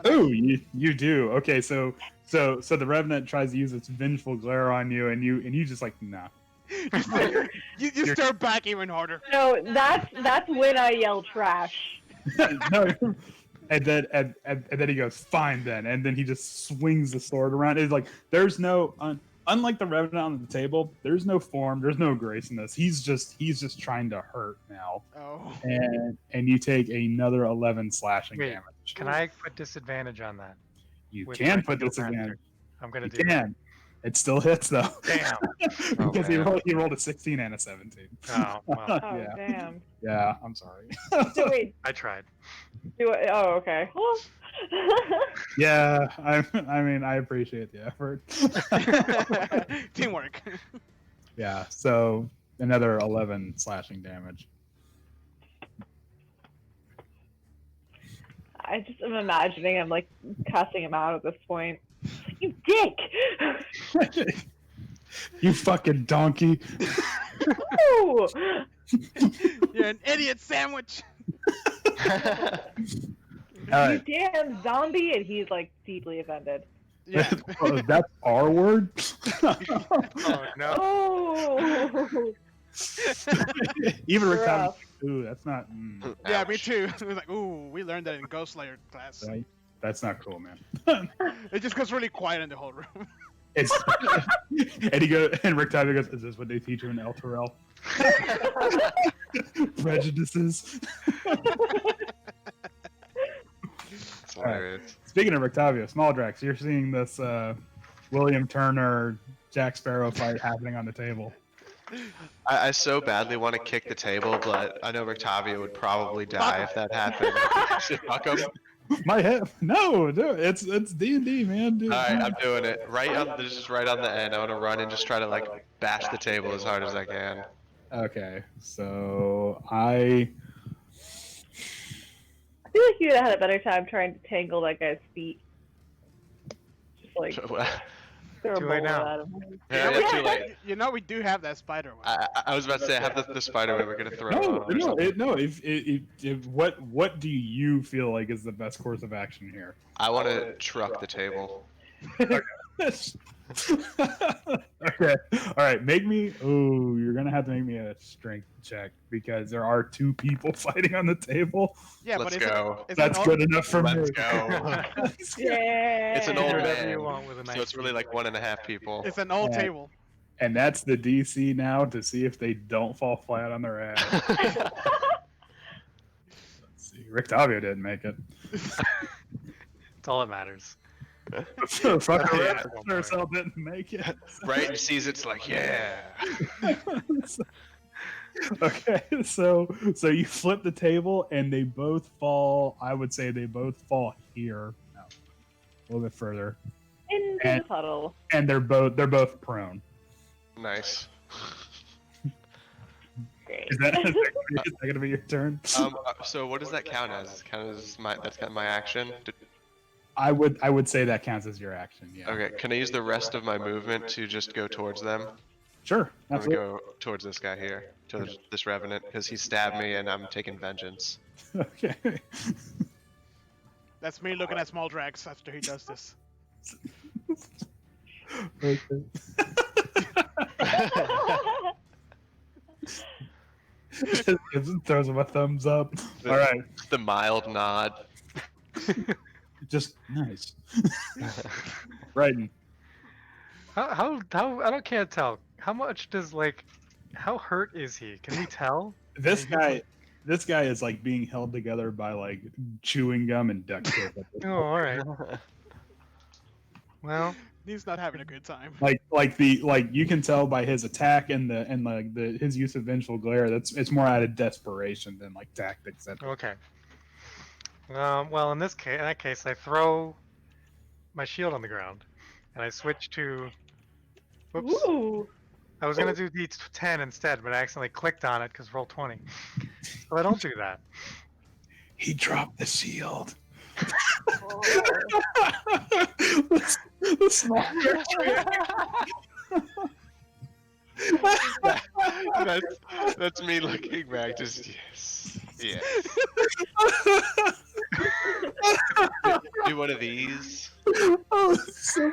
Oh, you do. Okay, so the Revenant tries to use its vengeful glare on you, and you just like nah. You stare back even harder. No, that's when I yell trash. No, and then he goes fine then, and then he just swings the sword around. It's like there's no unlike the Revenant on the table. There's no form. There's no grace in this. He's just trying to hurt now. Oh. And you take another 11 slashing Wait, damage. Can I put disadvantage on that? You with can my put shield disadvantage. I'm gonna You do can. It still hits though. Damn. Because he man. rolled a 16 and a 17. Oh, well, Oh, Yeah. damn. Yeah, I'm sorry. So wait, I tried. oh, okay. Yeah, I mean, I appreciate the effort. Teamwork. Yeah, so another 11 slashing damage. I just am imagining I'm like cussing him out at this point. You dick! You fucking donkey. Ooh! You're an idiot sandwich. All right. You damn zombie! And he's like deeply offended. Yeah. Oh, that's our word? Oh no. Oh! Even Rick Thomas, Rough. ooh, that's not. Yeah, me Ouch. too. It was like, ooh, we learned that in Ghost Slayer class. Right? That's not cool, man. It just goes really quiet in the whole room. It's and Rick Tyler goes, "Is this what they teach you in El Terrell? Prejudices." It's hilarious. Speaking of Rictavio, Small Drax, you're seeing this William Turner Jack Sparrow fight happening on the table. I so badly want to kick the table, but I know Rictavio would probably die if that happened. Shit, fuck him. My head, no, dude, it's D&D, man. Dude. Alright, I'm doing it. This is right on the end. I want to run and just try to like bash the table as hard as I can. Okay, so I feel like you'd have had a better time trying to tangle that guy's feet. Just like throw a Too late bowl now. at him. Yeah, too late. You know, we do have that spider one. I was about to say I have the spider web we're gonna throw. on or something. What do you feel like is the best course of action here? I want to truck the table. Okay, all right. Make me. Oh, you're gonna have to make me a strength check because there are two people fighting on the table. Yeah, Let's but go. That's good enough for me. Let's go. Yeah. It's an Do old whatever you man, want with a so nice it's really like 1.5 people. It's an old Yeah. table. And that's the DC now to see if they don't fall flat on their ass. Let's see. Rictavio didn't make it. That's all that matters. Fucking Yeah. herself didn't make it. Right, and sees it's like, yeah. Okay, so you flip the table and they both fall. I would say they both fall here. No, little bit further, Into And- the puddle. and they're both prone. Nice. Great. Is that going to be your turn? So what does that count as? That's kind of my action. I would say that counts as your action. Yeah. Okay, can I use the rest of my movement to just go towards them? Sure. I'm gonna Absolutely. go towards this guy here, towards this revenant, because he stabbed me and I'm taking vengeance. Okay. That's me looking at small drags after he does this. Okay. Just throws him a thumbs up. All right. The mild nod. Just nice. Right. How I can't tell. How much does how hurt is he? Can we tell? This guy is like being held together by like chewing gum and duct tape. At this Oh, all right. Well, He's not having a good time. like you can tell by his attack and his use of vengeful glare. It's more out of desperation than like tactics. okay. Well, in that case, I throw my shield on the ground, and I switch to. Whoops. Ooh. I was gonna do D10 instead, but I accidentally clicked on it because roll 20. So I don't do that. He dropped the shield. Oh. The small That's me looking back, just yes. Do one of these. Oh, so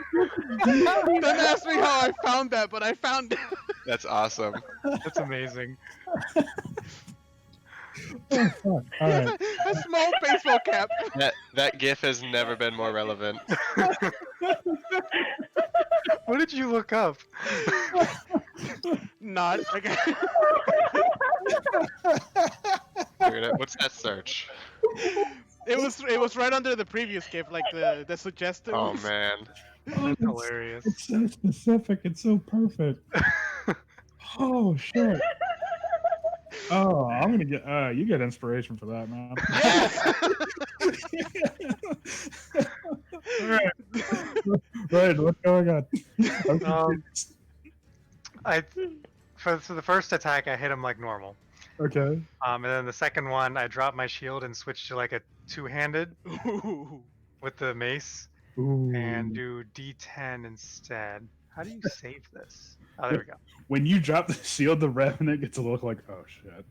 Don't ask me how I found that, but I found it. That's awesome. That's amazing. oh, fuck. All right. A small baseball cap. That GIF has never been more relevant. What did you look up? Not. Okay. What's that search? It was right under the previous gift, like the suggested. Oh man. That's hilarious. It's so specific. It's so perfect. Oh shit. Oh, I'm gonna get. You get inspiration for that, man. All right. Right. What's going on? For the first attack, I hit him like normal. Okay. And then the second one, I dropped my shield and switched to like a two-handed Ooh. with the mace, Ooh. and do D10 instead. How do you save this? Oh, there we go. When you drop the shield, the revenant gets a look like, oh shit.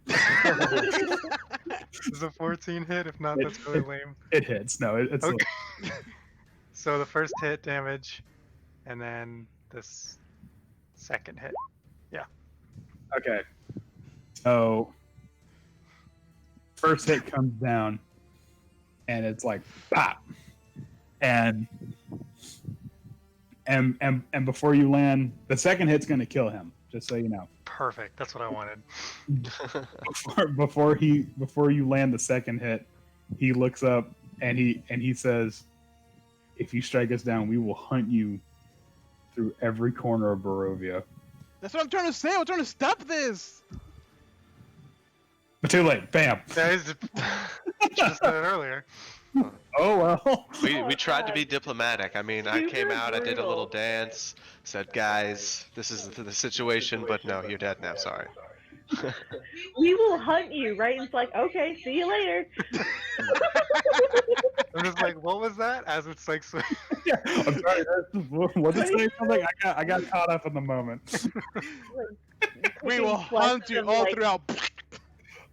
Does a 14 hit? If not, that's really lame. It hits. No, it's Okay. So the first hit damage, and then this second hit. okay. So first hit comes down, and it's like pop, and before you land, the second hit's gonna kill him. Just so you know. Perfect. That's what I wanted. Before you land the second hit, he looks up and he says, "If you strike us down, we will hunt you through every corner of Barovia." That's what I'm trying to say. I'm trying to stop this. But too late. Bam. That is just said it earlier. Oh well. We tried to be diplomatic. I mean, I came out, I did a little brutal. dance, said, "Guys, this is the situation," but no, you're dead now. Sorry. We will hunt you, right? And it's like, okay, see you later. I'm just like, what was that? As it's like, Yeah, I'm sorry. What did it say? Something? I got caught up in the moment. We will Clicking flex hunt you and, all like, throughout.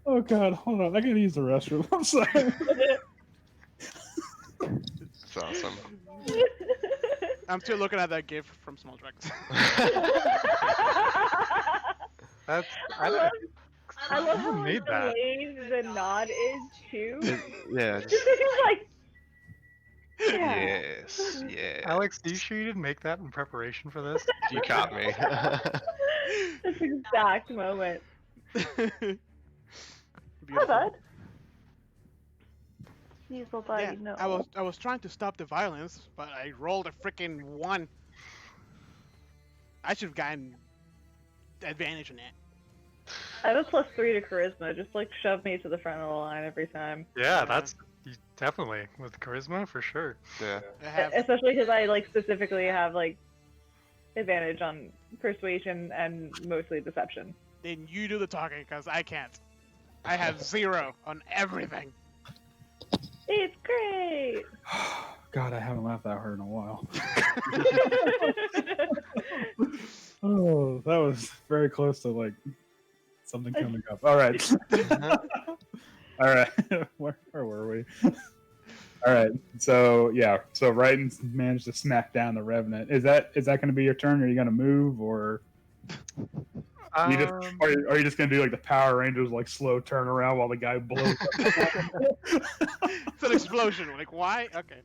Oh god, hold on. I gotta use the restroom. I'm sorry. It's awesome. I'm still looking at that gift from Small Drags. that's I love, I love Who how made that? delayed the nod is too. Yeah. Like, yeah. Yes. Yeah. Alex, are you sure you didn't make that in preparation for this? You caught me. This exact moment. Not Beautiful. bad. Diesel body, Yeah, no. I was trying to stop the violence, but I rolled a freaking 1. I should have gotten advantage on that. I have a +3 to charisma. Just like shove me to the front of the line every time. Yeah, that's definitely with charisma for sure. Yeah. I have Especially because I like specifically have like advantage on persuasion and mostly deception. then you do the talking because I can't. I have 0 on everything. It's great. God, I haven't laughed that hard in a while. Oh, that was very close to like something coming up. All right. All right. Where were we? All right. So yeah. So Raiden managed to smack down the Revenant. Is that going to be your turn? Are you going to move, or you just are you just going to do like the Power Rangers, like slow turnaround while the guy blows up? It's an explosion. Like, why? Okay.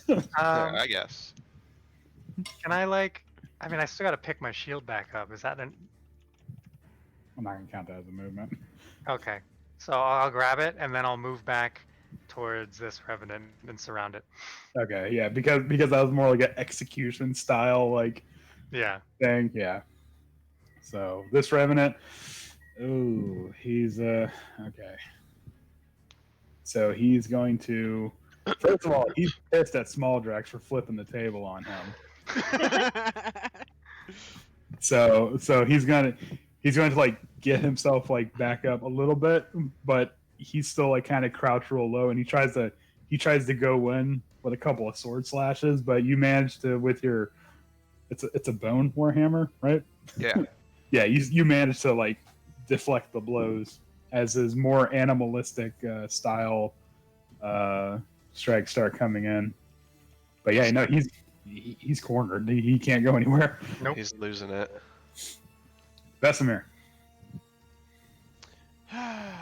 Yeah, I guess. Can I like? I mean, I still got to pick my shield back up. Is that an? I'm not going to count that as a movement. Okay. So I'll grab it and then I'll move back towards this Revenant and surround it. Okay. Yeah. Because that was more like an execution style like Yeah. thing. Yeah. So this Revenant. Ooh, he's okay. So he's going to. First of all, he's pissed at Small Drax for flipping the table on him. So he's going to like get himself like back up a little bit, but he's still like kind of crouched real low, and he tries to go in with a couple of sword slashes, but you manage to with your it's a bone warhammer, right? Yeah. Yeah, you manage to like deflect the blows as his more animalistic style strikes start coming in. But yeah, no, he's cornered. He can't go anywhere. Nope. He's losing it. Vesemir. I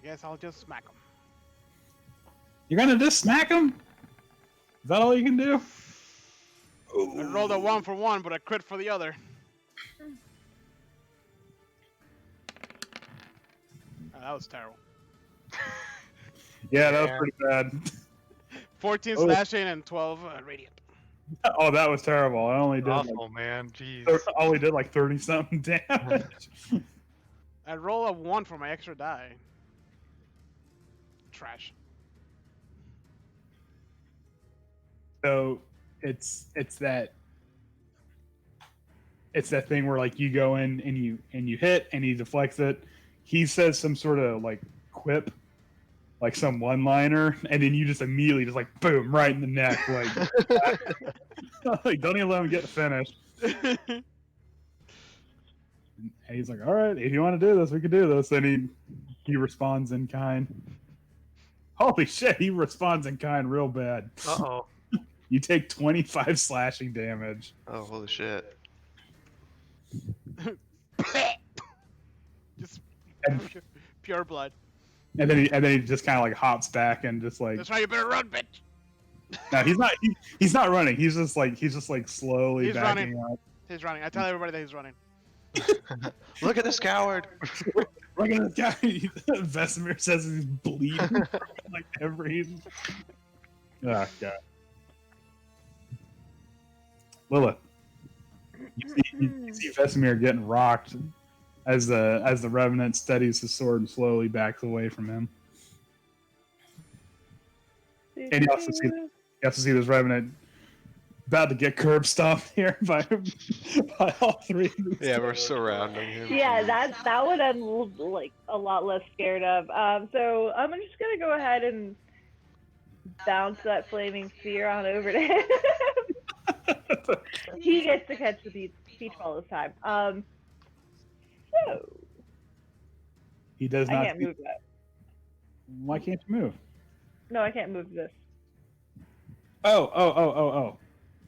guess I'll just smack him. You're gonna just smack him? Is that all you can do? I rolled a 1 for one, but I crit for the other. Oh, that was terrible. Yeah, that was pretty bad. 14 Oh. slashing and 12 radiant. Oh, that was terrible. I only did Awful, man. Jeez. I only did like 30 something damage. I roll a 1 for my extra die. Trash. So it's that thing where like you go in and you hit and he deflects it. He says some sort of like quip, like some one-liner, and then you just immediately just like boom right in the neck, like, like don't even let him get finished. And he's like, "All right, if you want to do this, we can do this." And he responds in kind. Holy shit, he responds in kind real bad. Uh-oh. You take 25 slashing damage. Oh, holy shit. Just And, pure blood. and then he just kind of like hops back and just like That's why you better run, bitch. no, he's not running. He's just like slowly He's backing running. up. He's running. I tell everybody that he's running. Look at this coward. Look at this guy. Vesemir says he's bleeding like every. Oh god. Lilith, you see Vesemir getting rocked as the Revenant steadies his sword and slowly backs away from him. And you also see this Revenant about to get curb stomped here by all three of these. Yeah, we're surrounding him. Yeah, that would I'm like a lot less scared of. So I'm just gonna go ahead and bounce that flaming sphere on over to him. He gets to catch the beach ball this time. So He does I not. can't move that. Why can't you move? No, I can't move this. Oh.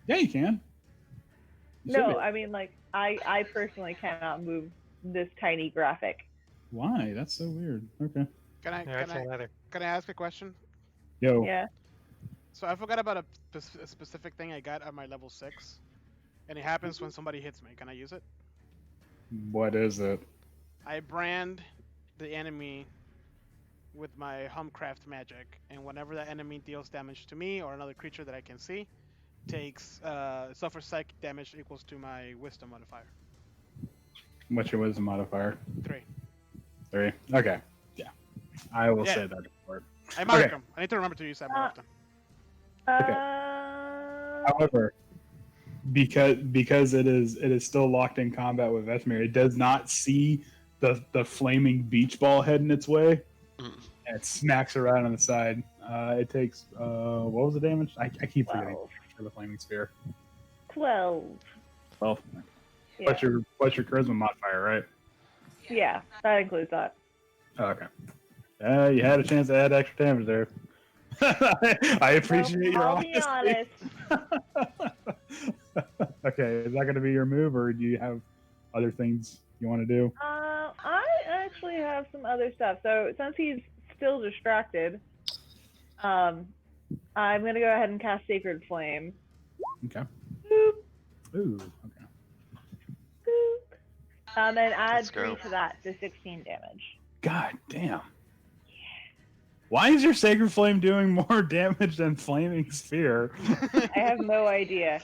Yeah, you can. You should No, be. I mean like I personally cannot move this tiny graphic. Why? That's so weird. Okay. Can I? Yeah, I Can I? can't either. Can I ask a question? Yo. Yeah. So I forgot about a specific thing I got at my level 6, and it happens when somebody hits me. Can I use it? What is it? I brand the enemy with my Humcraft magic, and whenever that enemy deals damage to me or another creature that I can see, suffers psychic damage equals to my Wisdom modifier. What's your wisdom modifier? 3. 3. Okay. Yeah. I will Yeah. say that for it. I mark Okay. them. I need to remember to use that more often. However, because it is still locked in combat with Vesemir, it does not see the flaming beach ball heading its way. Mm. And it smacks her right on the side. It takes what was the damage? I keep forgetting 12. for the flaming spear. 12. 12. Yeah. What's your charisma modifier, right? Yeah, that includes that. Oh, okay. You had a chance to add extra damage there. I appreciate your I'll be honesty. honest. Okay, is that going to be your move, or do you have other things you want to do? I actually have some other stuff. So since he's still distracted, I'm gonna go ahead and cast Sacred Flame. Okay. Boop, Ooh. Okay. boop. And add Let's 3 go. to that, so 16 damage. God damn. Why is your Sacred Flame doing more damage than Flaming Sphere? I have no idea.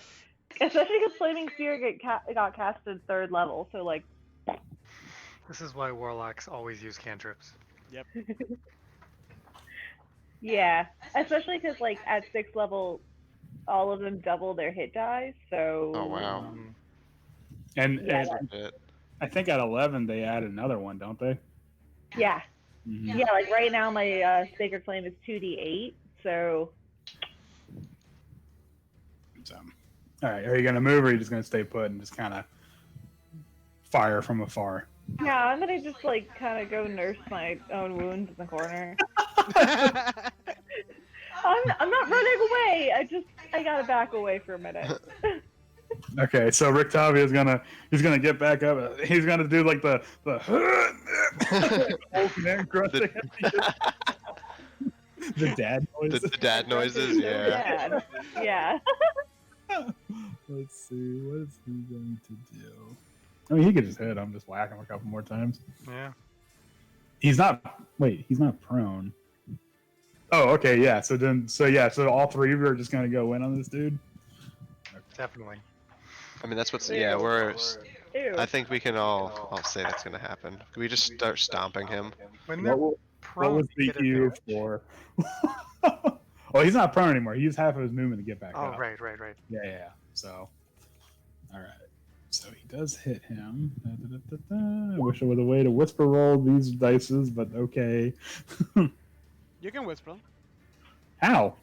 Especially because Flaming Sphere got casted 3rd level, so like. This is why warlocks always use cantrips. Yeah, especially because like at 6th level, all of them double their hit die. So. Oh wow. And, Yeah, and Shit. I think at 11 they add another one, don't they? Yeah, Mhm. yeah. Like right now, my Sacred Flame is 2d8. So. So, all right, are you gonna move, or are you just gonna stay put and just kind of fire from afar? Yeah, I'm gonna just like kind of go nurse my own wounds in the corner. I'm not running away. I gotta back away for a minute. Okay, so Rictavia is he's gonna get back up. He's gonna do like the old man grunting. The dad noise. The dad noises, yeah. Yeah. Let's see, what is he going to do? I mean, he could just hit him, just whack him a couple more times. Yeah. He's not prone. Oh, okay, yeah. So all 3 of you are just gonna go in on this dude. Definitely. I mean, that's what's we're. Ew. I think we can all say that's gonna happen. Can we just start stomping him? When they're What prone, was you the get E advantage. for? Well, he's not prone anymore. He used half of his movement to get back Oh, up. right. Yeah. So, all right. So he does hit him. I wish there was a way to whisper roll these dices, but okay. You can whisper How?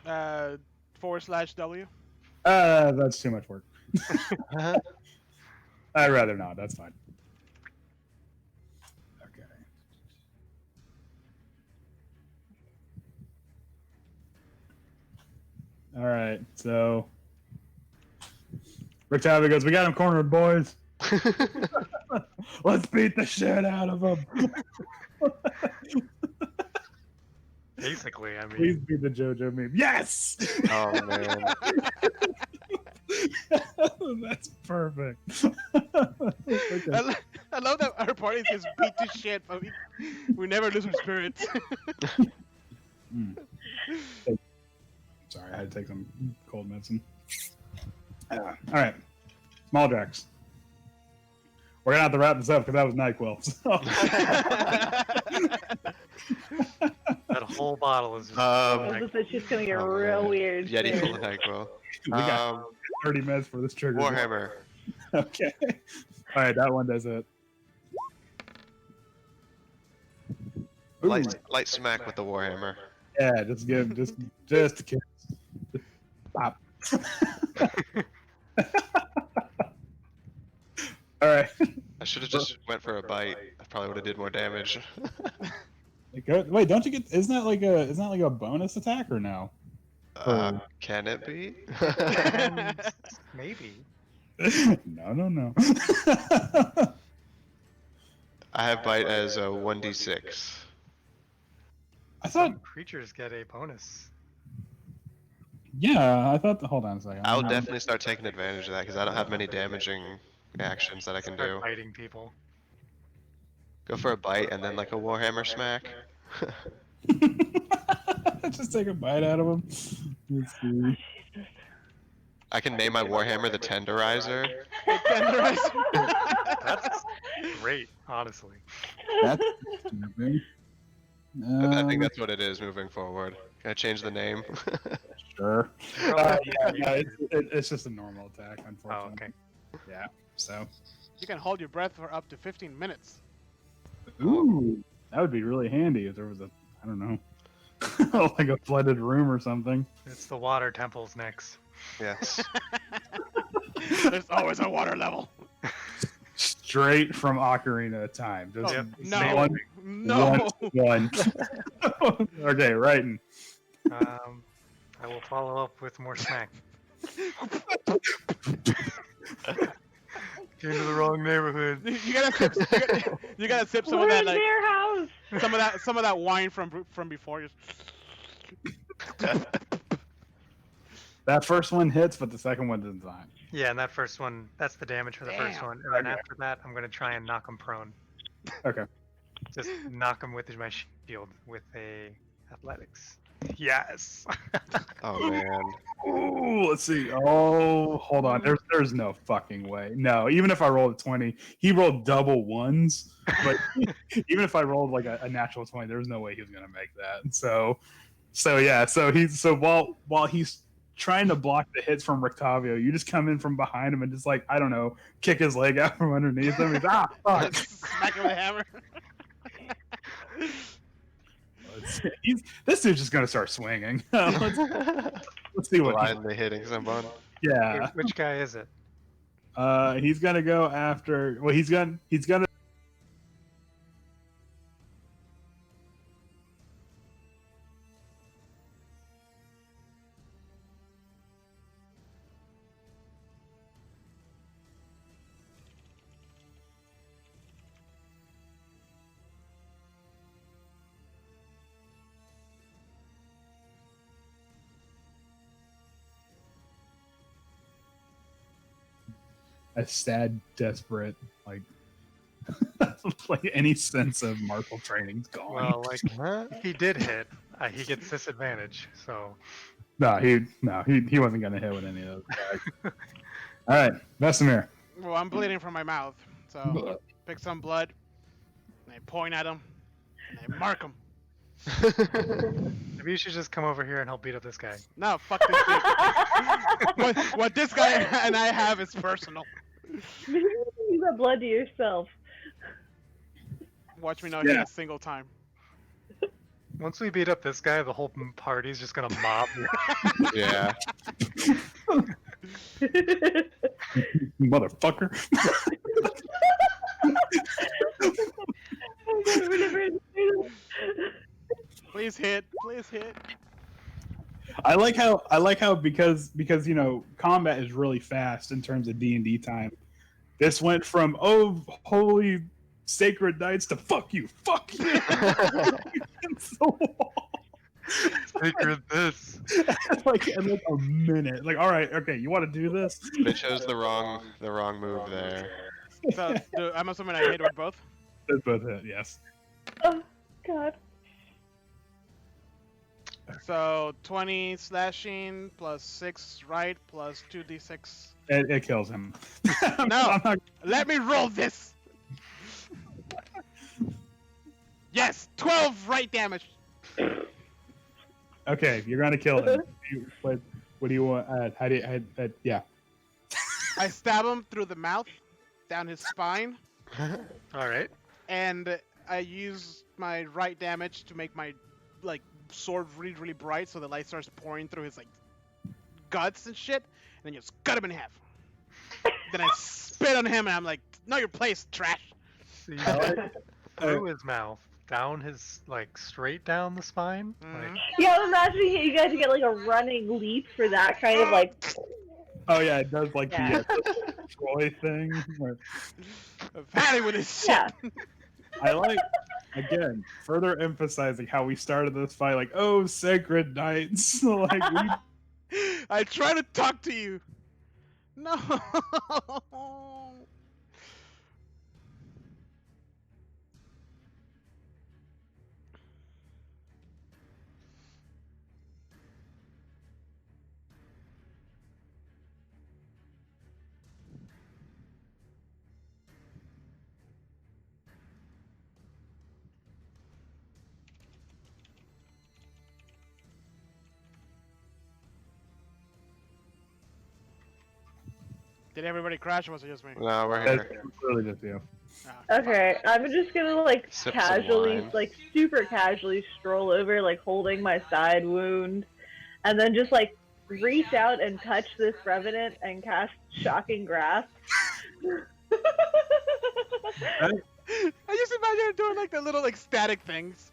them. /W. That's too much work. I'd rather not. That's fine. Okay. All right. So Rictavia goes, "We got him cornered, boys. Let's beat the shit out of him." Basically, I mean, Please be the JoJo meme. Yes. Oh man. That's perfect. I love that our party just beat to shit, but we never lose our spirits. Sorry, I had to take some cold medicine. All right, small Drax. We're gonna have to wrap this up because that was NyQuil. So. that whole bottle is just. It's just gonna get Oh, real man. weird. Yeti soon. full of NyQuil. We got 30 minutes for this trigger. Warhammer. Okay. All right, that one does it. Ooh. Light smack with the Warhammer. Yeah, just give just a kiss. Just pop. All right. I should have just went for a bite. I probably would have did more damage. Wait, don't you get? Isn't that like a bonus attack or no? Can it be? Maybe. No. I have bite as a 1d6. I thought. Some creatures get a bonus. Yeah, I thought. Hold on a second. I'll definitely start taking advantage of that because I don't have many damaging actions that I can Start do. biting people. Go for a bite and then like a Warhammer smack. Just take a bite out of him. Let's see. I can name my Warhammer the Tenderizer. Tenderizer. That's great, honestly. That's disturbing. I think that's what it is moving forward. Can I change the name? Sure. Probably No, it's just a normal attack, Oh, unfortunately. okay. Yeah. So. You can hold your breath for up to 15 minutes. Ooh, that would be really handy if there was a, I don't know, like a flooded room or something. It's the water temples next. Yes. There's always a water level. Straight from Ocarina of Time. Just Yep. No. one, No. one. Okay, writing. I will follow up with more smack. Came to the wrong neighborhood. You gotta sip. You gotta sip some We're of that in like their house. some of that wine from before. Just That first one hits, but the second one does not. Yeah, and that first one, that's the damage for the first Damn. one. And then Okay. after that, I'm going to try and knock him prone. Okay. Just knock him with my shield with a athletics. Yes. Oh man. Ooh, let's see. Oh, hold on. There's no fucking way. No, even if I rolled a 20, he rolled double ones. But even if I rolled like a natural 20, there's no way he was gonna make that. So yeah. So while he's trying to block the hits from Rictavio, you just come in from behind him and just like, I don't know, kick his leg out from underneath him. He's fuck. smack him with a hammer. This dude's just gonna start swinging. Let's see what. Blindly hitting someone. Yeah. Which guy is it? He's gonna go after. Well, he's gonna. A sad, desperate, like any sense of martial training's gone. Well, like, if he did hit, he gets disadvantage. So, No, he wasn't gonna hit with any of those guys. All right, Vesemir. Well, I'm bleeding from my mouth, so pick some blood, and I point at him, and I mark him. maybe you should just come over here and help beat up this guy. No, fuck this dude. what this guy and I have is personal. Maybe you use that blood to yourself. Watch me not hit Yeah. a single time. Once we beat up this guy, the whole party's just gonna mob you. Yeah. Motherfucker. Please hit. Please hit. I like how because you know combat is really fast in terms of D&D time. This went from holy sacred knights to fuck you. Against the wall. Sacred this. like in like a minute. Like, all right, okay, you want to do this? They chose the wrong move there. So I'm assuming I hit with both. That's both it. Yes. Oh God. So 20 slashing plus 6 right plus 2d6. It kills him. No. I'm not- Let me roll this. Yes, 12 right damage. okay, you're gonna kill him. What do you want? How do you? Yeah. I stab him through the mouth, down his spine, All right. and I use my right damage to make my like sword really, really bright, so the light starts pouring through his like guts and shit, and then just cut him in half. Then I spit on him, and I'm like, "Know your place, trash." So you go through his mouth, down his straight down the spine. Mhm. Yeah, I'm imagining you guys get like a running leap for that kind of like. Oh yeah, it does like Yeah. the Troy thing. where- I've had it with this shit. Yeah. I like again further emphasizing how we started this fight. Like, oh, sacred knights. like we I try to talk to you. No. Did everybody crash or was it just me? No, we're That's here. really just you. Ah, Okay, I'm just gonna like Sip some casually, wine. like super casually stroll over, like holding my side wound, and then just like reach out and touch this revenant and cast Shocking Grasp. I just imagine her doing like the little like static things.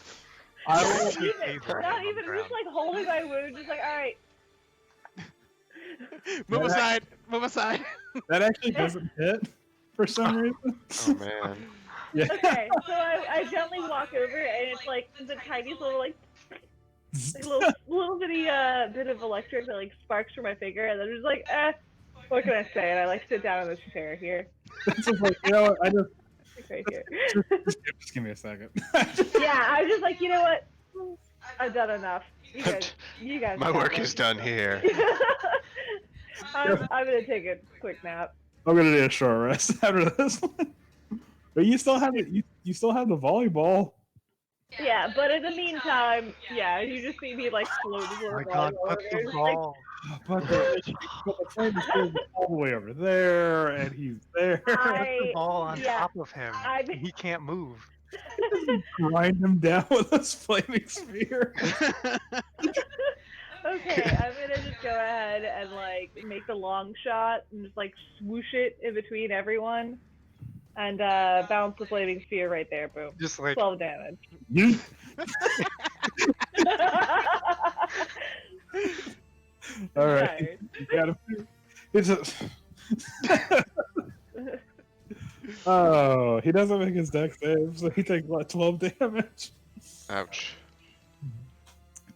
I Not will, even, not even just like holding my wound, just like, all right. Move Yeah. aside. Move aside. that actually doesn't hit for some reason. Oh man. Yeah. Okay, so I gently walk over, and it's like the tiniest little like little bitty bit of electric that like sparks from my finger, and then I'm just like, what can I say? And I like sit down in this chair here, It's just like, you know what? I just right here. just give me a second. Yeah, I'm just like, you know what? I've done enough. You guys. My got work it. is done here. I'm gonna take a quick nap. I'm gonna need a short rest after this one. But you still have the you still have the volleyball. Yeah, but in the meantime, yeah, you just see me like floating Oh my over god, put there, the just, like, ball. But the flame is still all the way over there, and he's there. Put the I ball on yeah, top of him. I'm- He can't move. Grind him down with this flaming sphere. okay, I'm gonna just go ahead and like make the long shot and just like swoosh it in between everyone, and bounce the flaming sphere right there. Boom. Just like 12 damage. You all right? Tired. You got him. It's a. Oh, he doesn't make his deck save, so he takes what, 12 damage Ouch.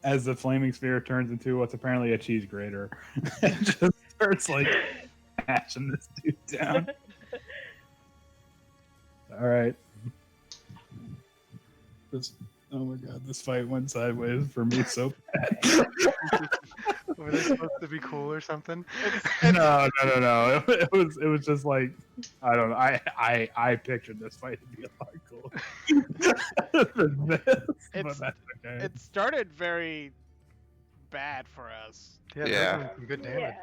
as the flaming sphere turns into what's apparently a cheese grater and just starts like smashing this dude down. All right. Oh my god, this fight went sideways for me so bad. were they supposed to be cool or something? No. It was just like I don't know. I pictured this fight to be a lot cooler than this, but It's- that's okay. It started very bad for us. Yeah, Yeah. they're doing some good damage. Yeah.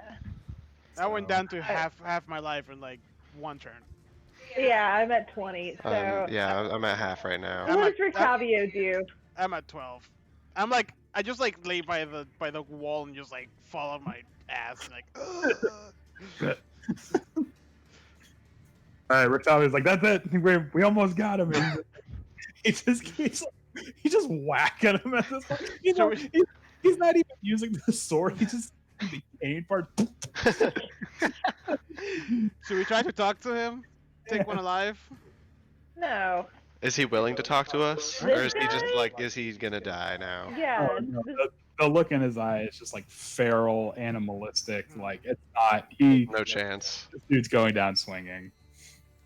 I went So- down to half my life in like one turn. Yeah, I'm at 20. So Yeah, I'm at half right now. I'm what at- does Rictavio do? I'm at 12. I'm like I just like lay by the wall and just like fall on my ass and like. All right, Rictavio's like, that's it. We almost got him. And he's just whacking him at this point. You know, he's not even using the sword. He's just the cane part. Should we try to talk to him? Take one alive? No. Is he willing to talk to us, or This is he just guy? like, is he gonna die now? Yeah. Oh, no, the look in his eye is just like feral, animalistic. Like it's not. No chance. This dude's going down swinging.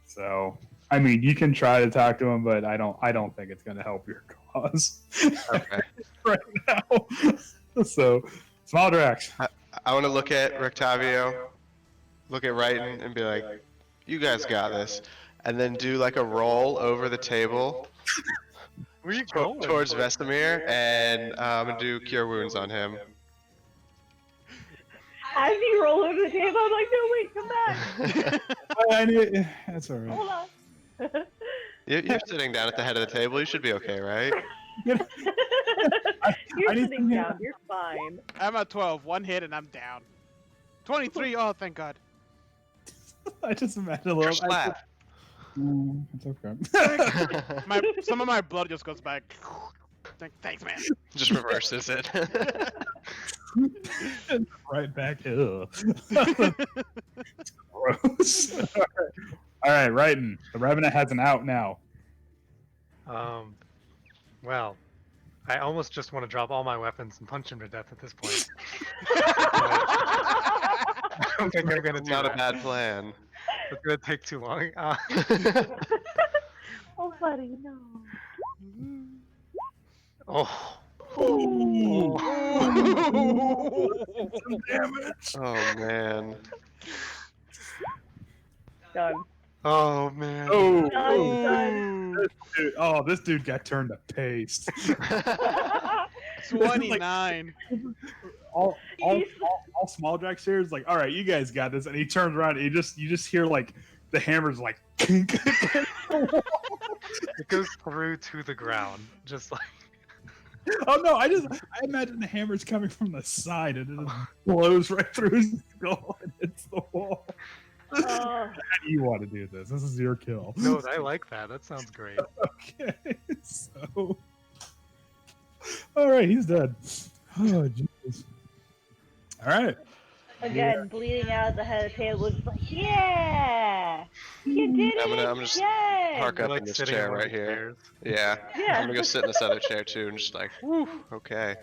So, I mean, you can try to talk to him, but I don't think it's going to help your cause Okay. right now. So, small Drax. I want to look at Rictavio, look at Wrighton, and be like, "You guys got this," and then do like a roll over the table Where you going? towards Vesemir, and I'm gonna do Cure Wounds on him. As you roll over the table, I'm like, no, wait, come back. That's all right. Hold on. You're sitting down at the head of the table. You should be okay, right? You're I need sitting to- down. You're fine. I'm at 12. One hit and I'm down. 23. Oh, thank God. I just imagine a Your little. slap. It's okay. Some of my blood just goes back. Thanks, man. Just reverses it. Right back. Ew. Gross. All right, Wrighton. The Revenant has an out now. Well, I almost just want to drop all my weapons and punch him to death at this point. I don't think I'm gonna do Not a that. bad plan. It's gonna take too long. Oh, buddy, no. Oh, Some damage. Oh man. Done. oh man. Oh, Done, done. this dude got turned to paste. 29. all small Jack's here is like, all right, you guys got this, and he turns around and you just hear like the hammers like It goes through to the ground, just like. oh no, I imagine the hammer's coming from the side and it just blows right through his skull and hits the wall. How do you want to do this? This is your kill. No, I like that. That sounds great. Okay, so all right, he's dead. Oh jeez. All right. Again, bleeding out the head of the table was like, yeah, you did it. I'm gonna just Yay! park I up like in this sitting chair on one of right the here. chairs. Yeah. Yeah. I'm gonna go sit in this other chair too and just like, whew, okay.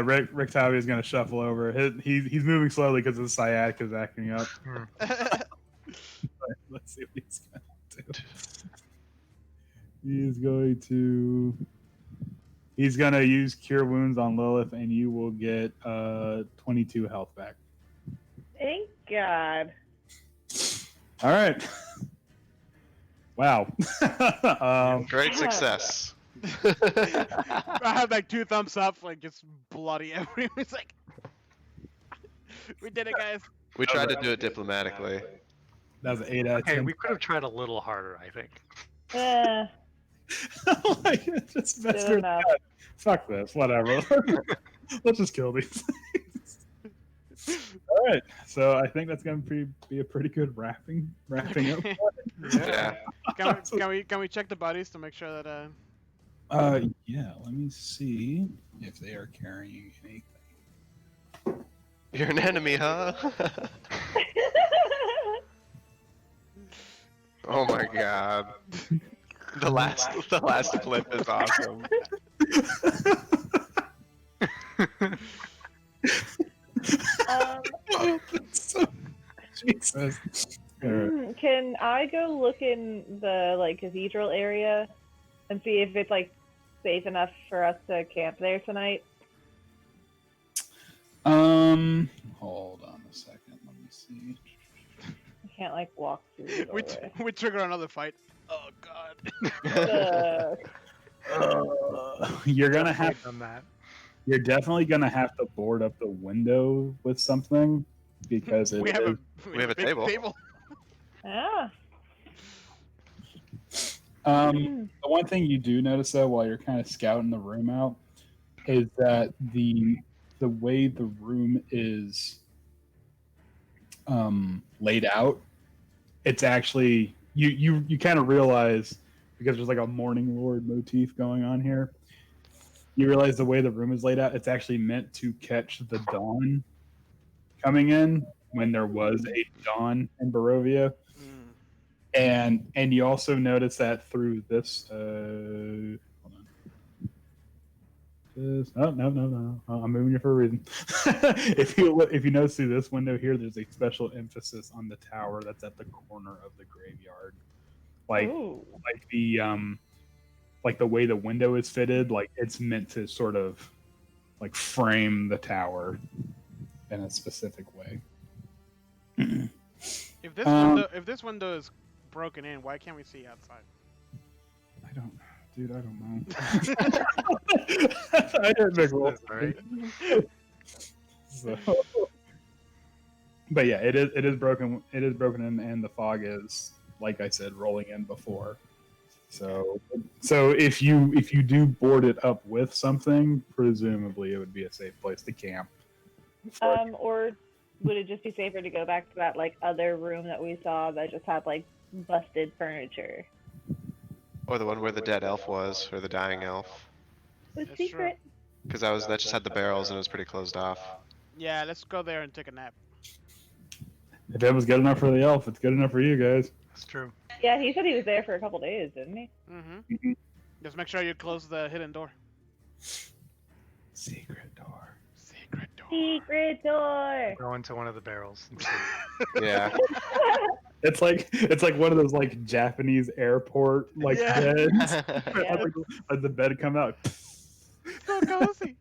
Rick Tavi is going to shuffle over. He's moving slowly because his sciatica is acting up. Let's see what he's going to do. He's going to use Cure Wounds on Lilith, and you will get 22 health back. Thank God. All right. Wow. Great success. I have like 2 thumbs up, like just bloody everywhere. It's like, we did it, guys. We tried to do it diplomatically. That was an 8 out of 10. Hey, we could have tried a little harder, I think. Like, just messed Good her enough. up. Fuck this, whatever. Let's just kill these things. All right, so I think that's going to be a pretty good wrapping up. Yeah. Can we check the bodies to make sure that Yeah. Let me see if they are carrying anything. You're an enemy, huh? Oh my god. The last clip is awesome. Jesus. All right. Can I go look in the like cathedral area and see if it's like safe enough for us to camp there tonight? Hold on a second. Let me see. I can't like walk through the doorway. we trigger another fight. Oh god. You're gonna Definitely have. done that. You're definitely gonna have to board up the window with something because we have a a big table. Yeah. The one thing you do notice though, while you're kind of scouting the room out, is that the way the room is laid out, it's actually you kind of realize, because there's like a Morning Lord motif going on here. You realize the way the room is laid out, it's actually meant to catch the dawn coming in when there was a dawn in Barovia. And you also notice that through this. Hold on. No. I'm moving you for a reason. if you notice through this window here, there's a special emphasis on the tower that's at the corner of the graveyard, like the way the window is fitted. Like it's meant to sort of like frame the tower in a specific way. If this window is broken in, why can't we see outside? I don't know. I didn't make rules. Right. So, but yeah, it is broken. It is broken in, and the fog is, like I said, rolling in before. So if you do board it up with something, presumably it would be a safe place to camp. Or would it just be safer to go back to that like other room that we saw that just had like busted furniture? Or the one where the dead elf was, or the dying elf. The That's secret. Because that just had the barrels and it was pretty closed off. Yeah, let's go there and take a nap. If that was good enough for the elf, it's good enough for you guys. That's true. Yeah, he said he was there for a couple days, didn't he? Mm-hmm. Just make sure you close the hidden door. Secret door. Secret door. Secret door. Go into one of the barrels. And see. Yeah. It's like one of those like Japanese airport like Yeah. beds. Yeah. Let the bed come out. So cozy.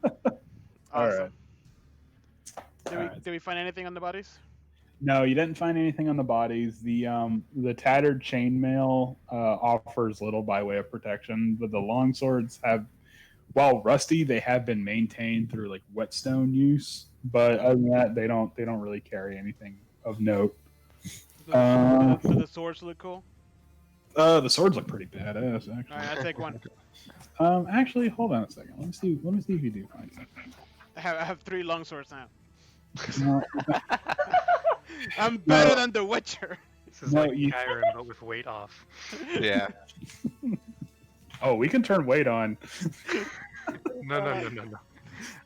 All Awesome. right. Did we find anything on the bodies? No, you didn't find anything on the bodies. The tattered chainmail offers little by way of protection, but the longswords have while rusty, they have been maintained through like whetstone use. But other than that, they don't really carry anything of note. Do the swords look cool? The swords look pretty badass, actually. All right, I'll take one. Actually, hold on a second. Let me see if you do find something. I have 3 long swords now. No, I'm better than the Witcher. This is No, like you- Skyrim, but with weight off. Yeah. oh, we can turn weight on. No.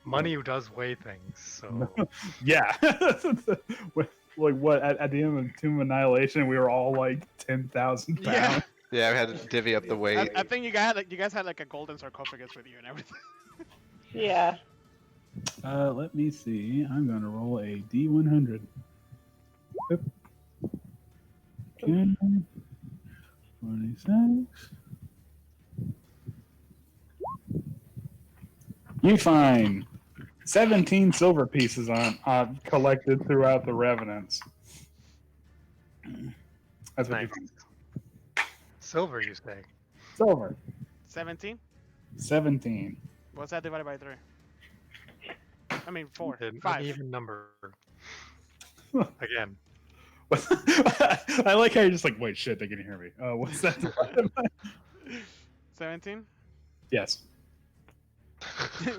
Money does weigh things, so Yeah. With, like what at the end of Tomb of Annihilation, we were all like 10,000 pounds. Yeah. Yeah, we had to divvy up the weight. I think you guys had like a golden sarcophagus with you and everything. Yeah. Let me see. I'm gonna roll a D100. Oop. Okay. 26. You find 17 silver pieces on collected throughout the Revenants. That's what you nice. find. Silver, you say? Silver. 17. 17. What's that divided by 3? I mean 4. An 5. uneven number. Again. I like how you're just like, wait, shit, they can hear me. What's that? 17. Yes.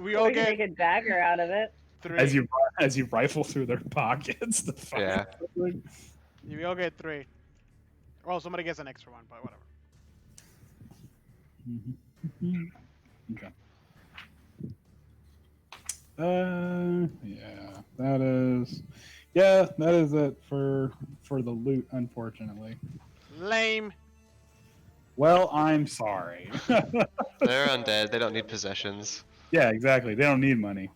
We all We can get make a dagger out of it. 3. As you rifle through their pockets to find Yeah. something. We all get 3. Well, somebody gets an extra one, but whatever. Okay. Yeah, that is it for the loot, unfortunately. Lame. Well, I'm sorry. They're undead. They don't need possessions. Yeah, exactly. They don't need money.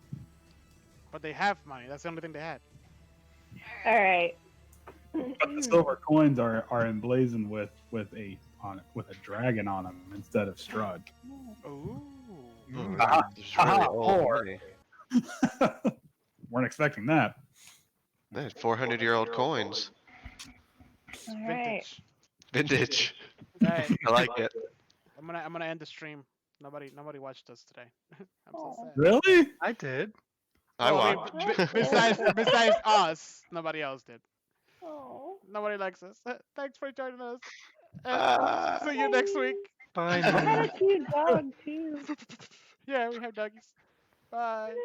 But they have money. That's the only thing they had. All right. But the silver coins are emblazoned with a dragon on them instead of Strahd. Ooh. It's really old Or- money. Weren't expecting that. They had 400-year-old coins. All right. Vintage. Vintage. Alright, I like it. I'm gonna end the stream. Nobody watched us today. I'm so sad. Really? I did. I Well, watched. besides us, nobody else did. Oh. Nobody likes us. Thanks for joining us. Ah. See you next week. Fine. I got a cute dog too. Yeah, we have doggies. Bye.